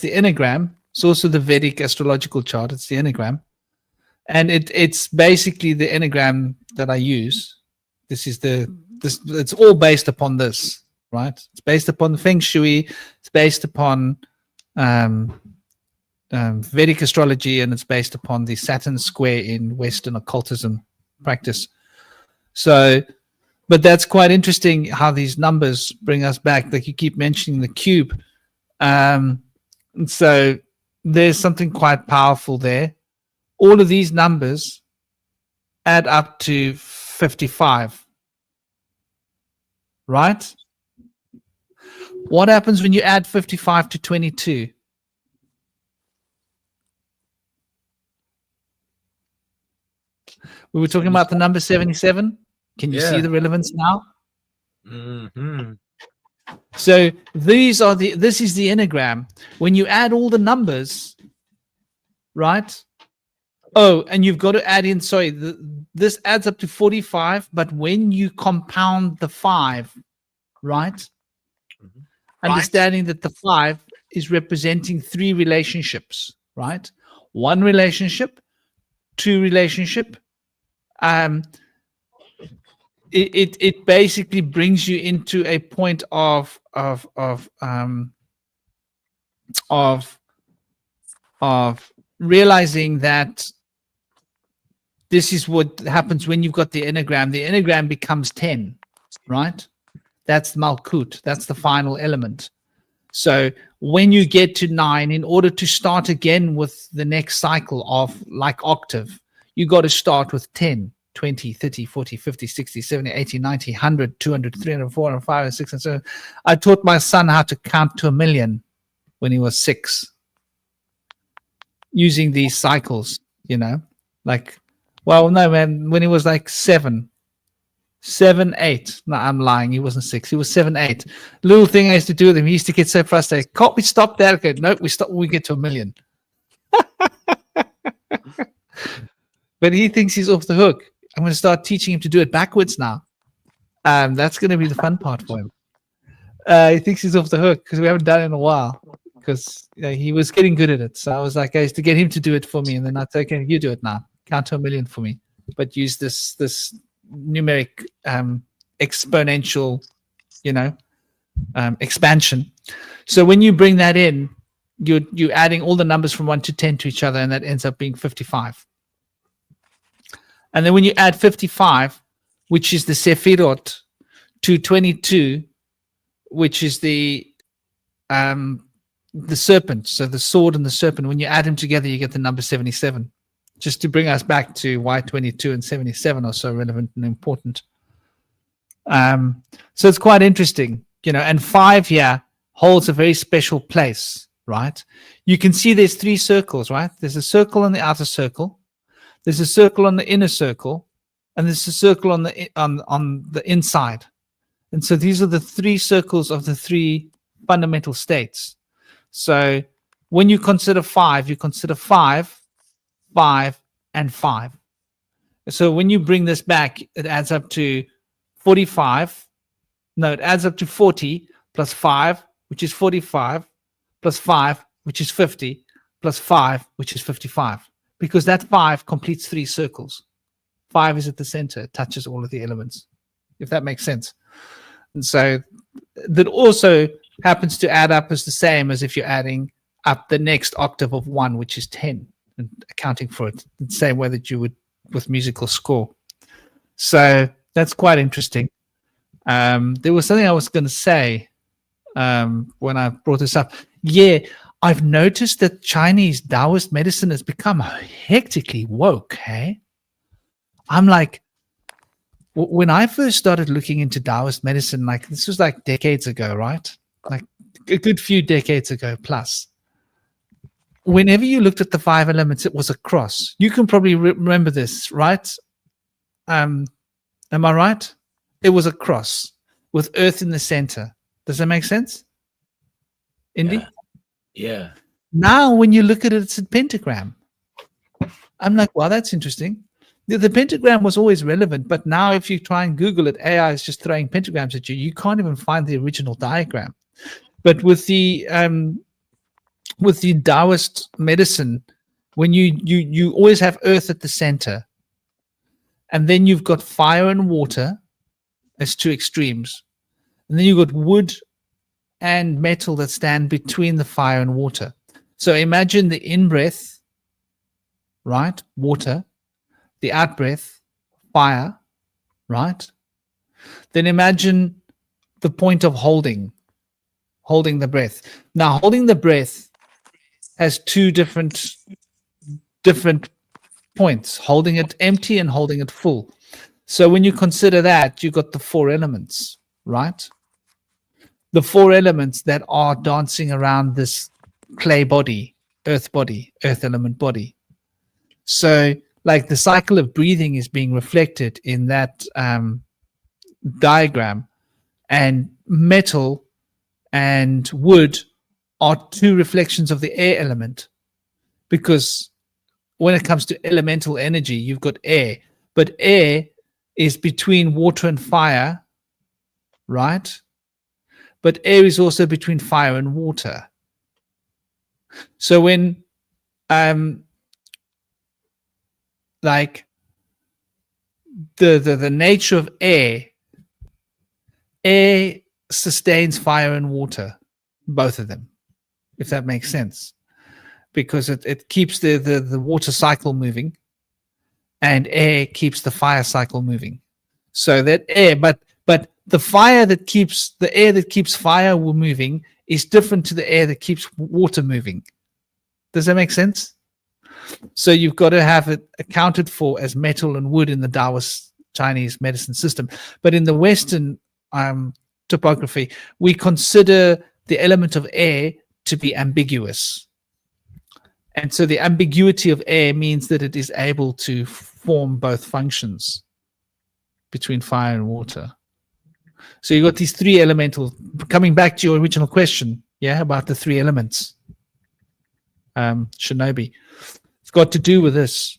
the enneagram. It's also the Vedic astrological chart. It's the enneagram. And it's basically the enneagram that I use. It's all based upon this, right? It's based upon the Feng Shui. It's based upon Vedic astrology, and it's based upon the Saturn square in Western occultism practice. So, but that's quite interesting how these numbers bring us back. Like you keep mentioning the cube. So there's something quite powerful there. All of these numbers add up to 55, right? What happens when you add 55 to 22? We were talking about the number 77. Can you see the relevance now? Mm-hmm. So this is the enneagram. When you add all the numbers, right? Oh, and you've got to add in, this adds up to 45, but when you compound the 5, right? Mm-hmm. Understanding that the 5 is representing 3 relationships, right? 1 relationship, 2 relationship. It basically brings you into a point of realizing that this is what happens when you've got the enneagram. The enneagram becomes 10, right? That's Malkut. That's the final element. So when you get to 9, in order to start again with the next cycle of like octave, you got to start with 10, 20, 30, 40, 50, 60, 70, 80, 90, 100, 200, 300, 400, 500, 600, 700. I taught my son how to count to 1,000,000 when he was 6 using these cycles, like, well, no, man, when he was like 7, 8. No, I'm lying. He wasn't 6. He was 7, 8. Little thing I used to do with him. He used to get so frustrated. Can't we stop there? Okay, nope, we stop when we get to 1,000,000. But he thinks he's off the hook. I'm going to start teaching him to do it backwards now. That's going to be the fun part for him. He thinks he's off the hook because we haven't done it in a while. Because he was getting good at it. So I was like, I used to get him to do it for me. And then I'd say, okay, you do it now. Count to 1,000,000 for me. But use this numeric exponential, expansion. So when you bring that in, you're adding all the numbers from 1 to 10 to each other, and that ends up being 55. And then when you add 55, which is the Sephirot, to 22, which is the serpent, so the sword and the serpent, when you add them together, you get the number 77. Just to bring us back to why 22 and 77 are so relevant and important. So it's quite interesting, and 5 here holds a very special place, right? You can see there's 3 circles, right? There's a circle on the outer circle, there's a circle on the inner circle, and there's a circle on the inside. And so these are the 3 circles of the 3 fundamental states. So when you consider 5, you consider 5, 5, and 5. So when you bring this back, it adds up to 45. No, it adds up to 40 plus 5, which is 45, plus 5, which is 50, plus 5, which is 55. Because that 5 completes 3 circles. 5 is at the center, it touches all of the elements, if that makes sense. And so that also happens to add up as the same as if you're adding up the next octave of 1, which is 10, and accounting for it the same way that you would with musical score. So that's quite interesting. There was something I was going to say when I brought this up. Yeah, I've noticed that Chinese Taoist medicine has become hectically woke, hey? I'm like, when I first started looking into Taoist medicine, like this was like decades ago, right? Like a good few decades ago plus. Whenever you looked at the 5 elements, it was a cross. You can probably remember this, right? Am I right? It was a cross with Earth in the center. Does that make sense? Indy? Yeah. Now, when you look at it, it's a pentagram. I'm like, wow, that's interesting. The pentagram was always relevant, but now if you try and Google it, AI is just throwing pentagrams at you. You can't even find the original diagram. But with the Taoist medicine, when you always have Earth at the center, and then you've got fire and water as 2 extremes, and then you've got wood and metal that stand between the fire and water. So imagine the in-breath, right, water, the out-breath, fire, right? Then imagine the point of holding the breath. Now, holding the breath has 2 different points, holding it empty and holding it full. So when you consider that, you've got the 4 elements, right? The 4 elements that are dancing around this clay body, earth element body. So like the cycle of breathing is being reflected in that diagram, and metal and wood are 2 reflections of the air element, because when it comes to elemental energy, you've got air, but air is between water and fire, right? But air is also between fire and water. So when like the nature of air sustains fire and water, both of them, if that makes sense. because it keeps the water cycle moving, and air keeps the fire cycle moving. So that air, but the air that keeps fire moving is different to the air that keeps water moving. Does that make sense? So you've got to have it accounted for as metal and wood in the Taoist Chinese medicine system. But in the Western topography, we consider the element of air to be ambiguous. And so the ambiguity of air means that it is able to form both functions between fire and water. So you've got these three elemental, coming back to your original question, yeah, about the three elements. Shinobi. It's got to do with this.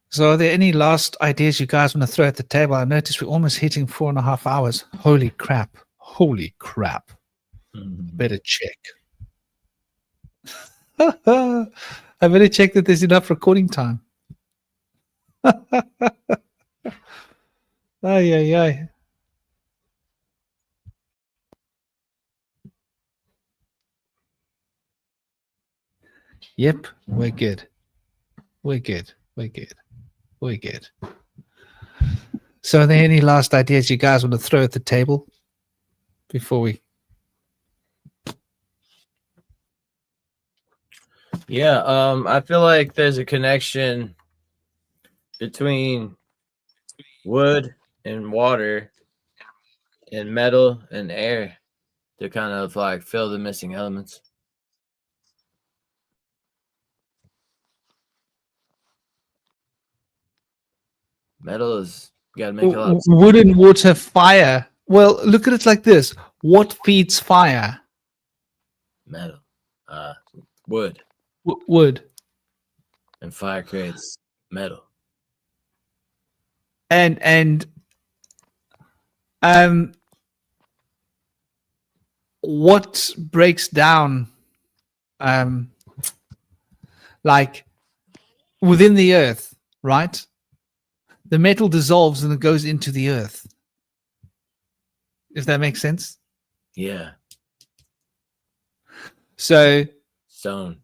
So are there any last ideas you guys want to throw at the table? I noticed we're almost hitting 4.5 hours. Holy crap. Holy crap. Better check. I better check that there's enough recording time. Ay. Yep, we're good. We're good. So are there any last ideas you guys want to throw at the table before we? Yeah, I feel like there's a connection between wood and water and metal and air to kind of like fill the missing elements. Metal is, you gotta make a lot of Wood and water, fire. Well, look at it like this. What feeds fire? metal. Wood. Wood. And fire creates metal. And what breaks down like within the earth, right? The metal dissolves and it goes into the earth. If that makes sense. Yeah. So Stone.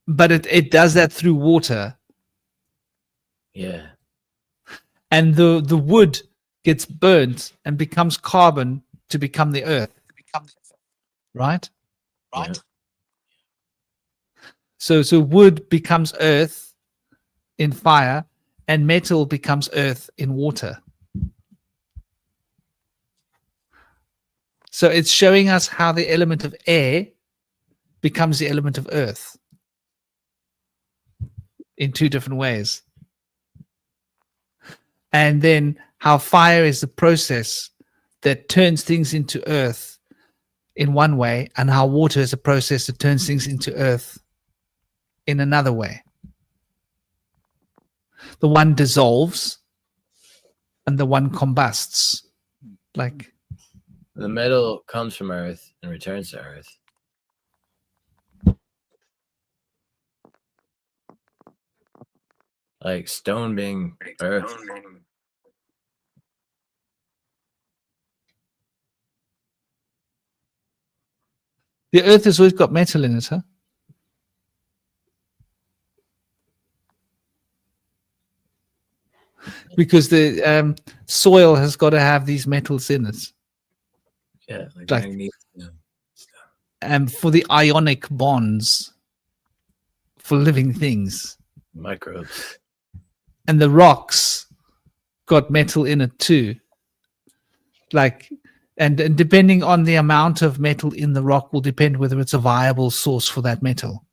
but it does that through water. Yeah. And the wood gets burnt and becomes carbon to become the earth. Right? Yeah. So wood becomes earth in fire, and metal becomes earth in water. So it's showing us how the element of air becomes the element of earth in two different ways. And then how fire is the process that turns things into earth in one way, and how water is a process that turns things into earth in another way. The one dissolves and the one combusts. Like The metal comes from earth and returns to earth. Like stone being earth. the earth has always got metal in it, huh? Because the soil has got to have these metals in it. Yeah, like Like- magnesium. And for the ionic bonds for living things. Microbes. And the rocks got metal in it too. Like, and depending on the amount of metal in the rock will depend whether it's a viable source for that metal.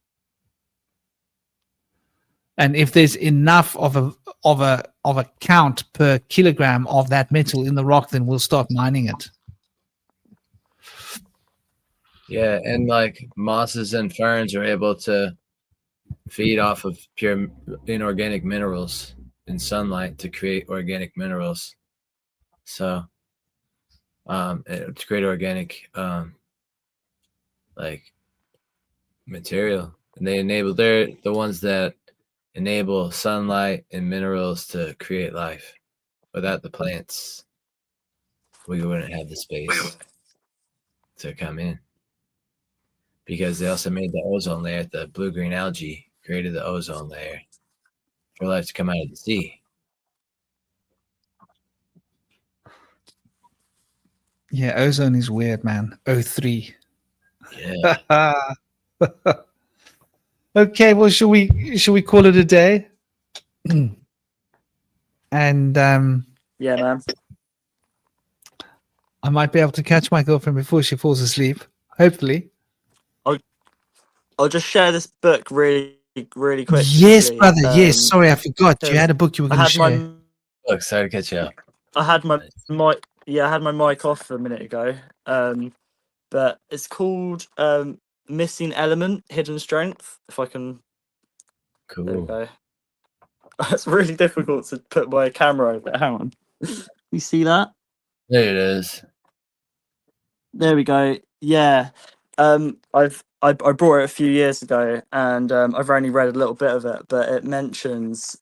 And if there's enough of a count per kilogram of that metal in the rock, then we'll start mining it. Yeah, and like mosses and ferns are able to feed off of pure inorganic minerals in sunlight to create organic minerals. So to create organic like material. And they're the ones that enable sunlight and minerals to create life. Without the plants, we wouldn't have the space. to come in, because they also made the ozone layer. The blue-green algae created the ozone layer for life to come out of the sea. Yeah, ozone is weird, man. O3. Yeah. Okay, well, should we call it a day? And Yeah, man. I might be able to catch my girlfriend before she falls asleep. Hopefully. I'll just share this book really quickly. Yes, brother. Yes. Sorry, I forgot. You because had a book you were I going to had share. Look, sorry to catch you up. I had my mic. Yeah, I had my mic off a minute ago. But it's called Missing Element, Hidden Strength. If I can, there we Cool. go. It's really difficult to put my camera over. Hang on. You see that? There it is. There we go. Yeah. I brought it a few years ago, and I've only read a little bit of it, but it mentions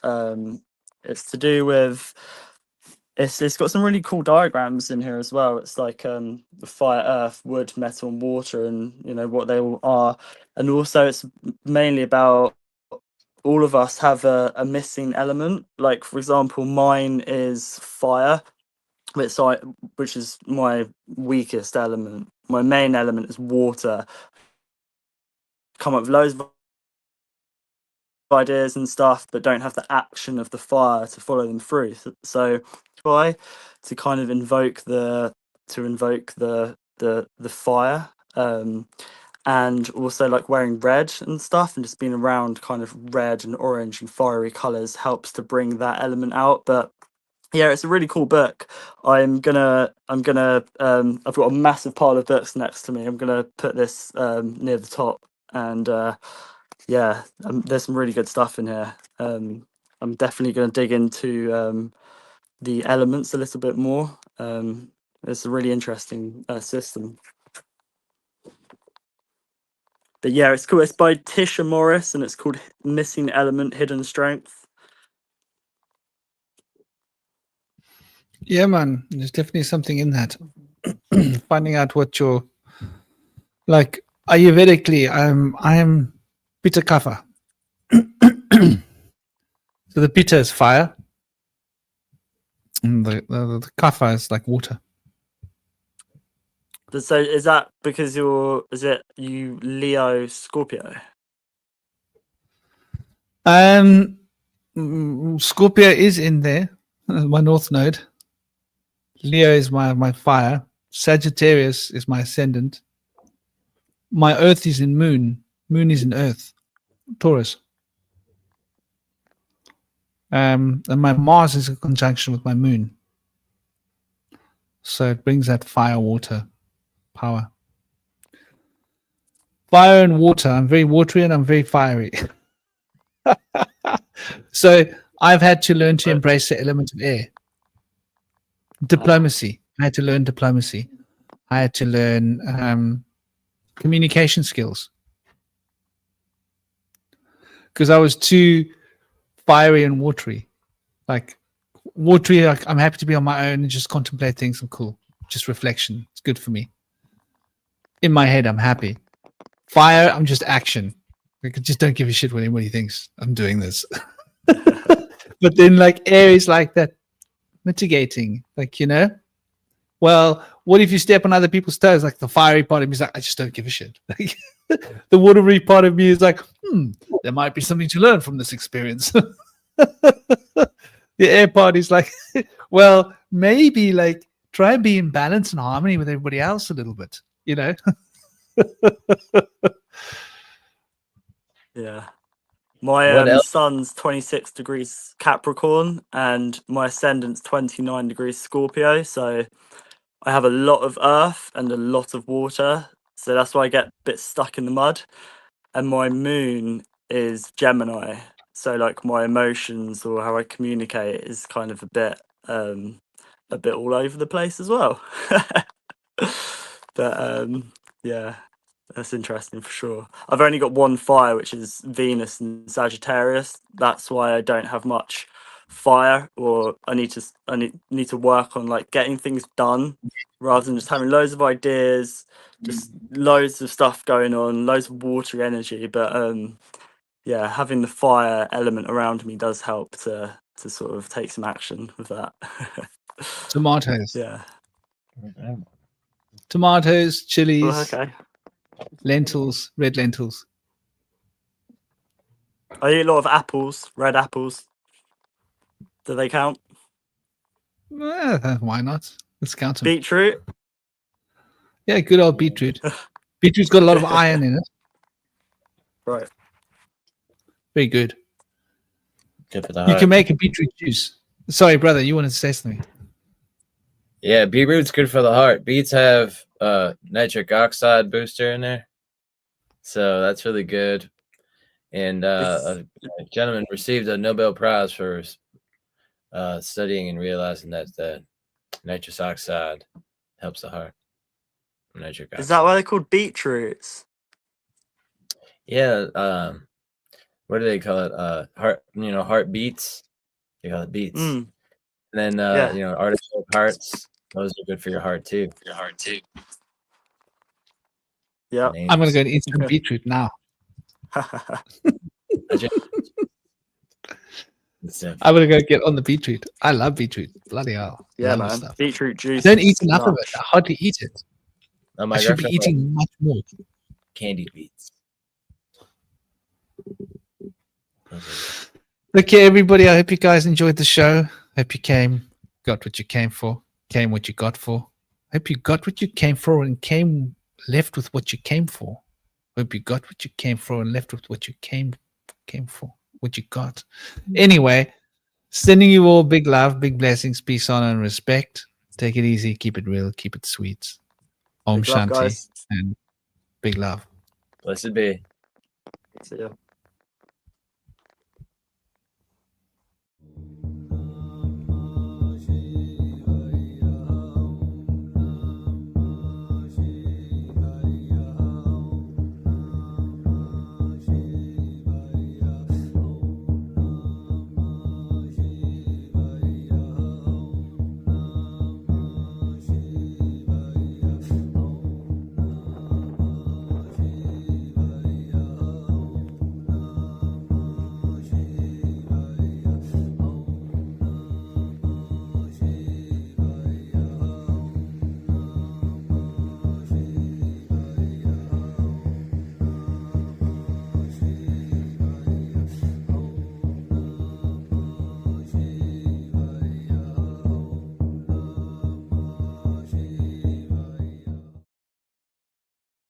it's to do with it's got some really cool diagrams in here as well. It's like the fire, earth, wood, metal, and water, and you know what they all are, and also it's mainly about all of us have a missing element. Like for example, mine is fire, which is my weakest element. My main element is water. Come up with loads of ideas and stuff, but don't have the action of the fire to follow them through. So try to kind of invoke the fire, and also like wearing red and stuff, and just being around kind of red and orange and fiery colors helps to bring that element out. But yeah, it's a really cool book. I've got a massive pile of books next to me. I'm gonna put this near the top, and yeah, there's some really good stuff in here. I'm definitely gonna dig into the elements a little bit more. It's a really interesting system. But yeah, it's cool. It's by Tisha Morris, and it's called Missing Element, Hidden Strength. Yeah, man. There's definitely something in that. Finding out what you're like Ayurvedically, I am Pitta Kapha. So the Pitta is fire, and the Kapha is like water. So is that because you Leo Scorpio? Scorpio is in there, my north node. Leo is my fire. Sagittarius is my ascendant. My earth is in moon. Moon is in earth. Taurus. And my Mars is in conjunction with my moon. So it brings that fire, water, power. Fire and water. I'm very watery and I'm very fiery. So I've had to learn to embrace the element of air. Diplomacy. I had to learn diplomacy. I had to learn communication skills. Because I was too fiery and watery. Like watery, like I'm happy to be on my own and just contemplate things. I'm cool. Just reflection. It's good for me. In my head, I'm happy. Fire, I'm just action. Like, I just don't give a shit what anybody thinks I'm doing this. But then like air is like that mitigating, like, you know, well, what if you step on other people's toes? Like the fiery part of me is like, I just don't give a shit. Like, the watery part of me is like, there might be something to learn from this experience. The air part is like, well, maybe like try and be in balance and harmony with everybody else a little bit, you know? Yeah. My What else? sun's 26 degrees Capricorn and my ascendant's 29 degrees Scorpio. So I have a lot of earth and a lot of water. So that's why I get a bit stuck in the mud. And my moon is Gemini. So like my emotions or how I communicate is kind of a bit all over the place as well. But yeah. That's interesting for sure. I've only got one fire, which is Venus and Sagittarius. That's why I don't have much fire, or I need to work on like getting things done rather than just having loads of ideas, just loads of stuff going on, loads of watery energy. But yeah, having the fire element around me does help to sort of take some action with that. Tomatoes. Yeah. Tomatoes, chilies, Well, okay. lentils, red lentils. I eat a lot of apples, red apples. Do they count? Why not? Let's count them. Beetroot. Yeah, good old beetroot. Beetroot's got a lot of iron in it. Right. Very good. Good for the You heart. can make a beetroot juice. Sorry, brother, you wanted to say something. Yeah, beetroot's good for the heart. Beets have nitric oxide booster in there, so that's really good. And a gentleman received a Nobel Prize for studying and realizing that the nitrous oxide helps the heart. Nitric oxide. Is that why they're called beetroots? Yeah. What do they call it? Heart. Heartbeats. They call it beets. Mm. And then Yeah. artichoke hearts. Those are good for your heart too. Yeah. I'm going to go and eat some beetroot now. I'm going to go get on the beetroot. I love beetroot. Bloody hell. Yeah, Love the man. stuff. Beetroot I juice. don't eat is enough of it. lush. I hardly eat it. Oh, my I should be girlfriend likes eating much more. candied beets. Okay, everybody. I hope you guys enjoyed the show. Hope you got what you came for, came what you got for. Hope you got what you came for and left with what you came for. Hope you got what you came for and left with what you came for, what you got. Anyway, sending you all big love, big blessings, peace, honor, and respect. Take it easy, keep it real, keep it sweet. Om Big love, Shanti guys. and big love. Blessed be. See ya.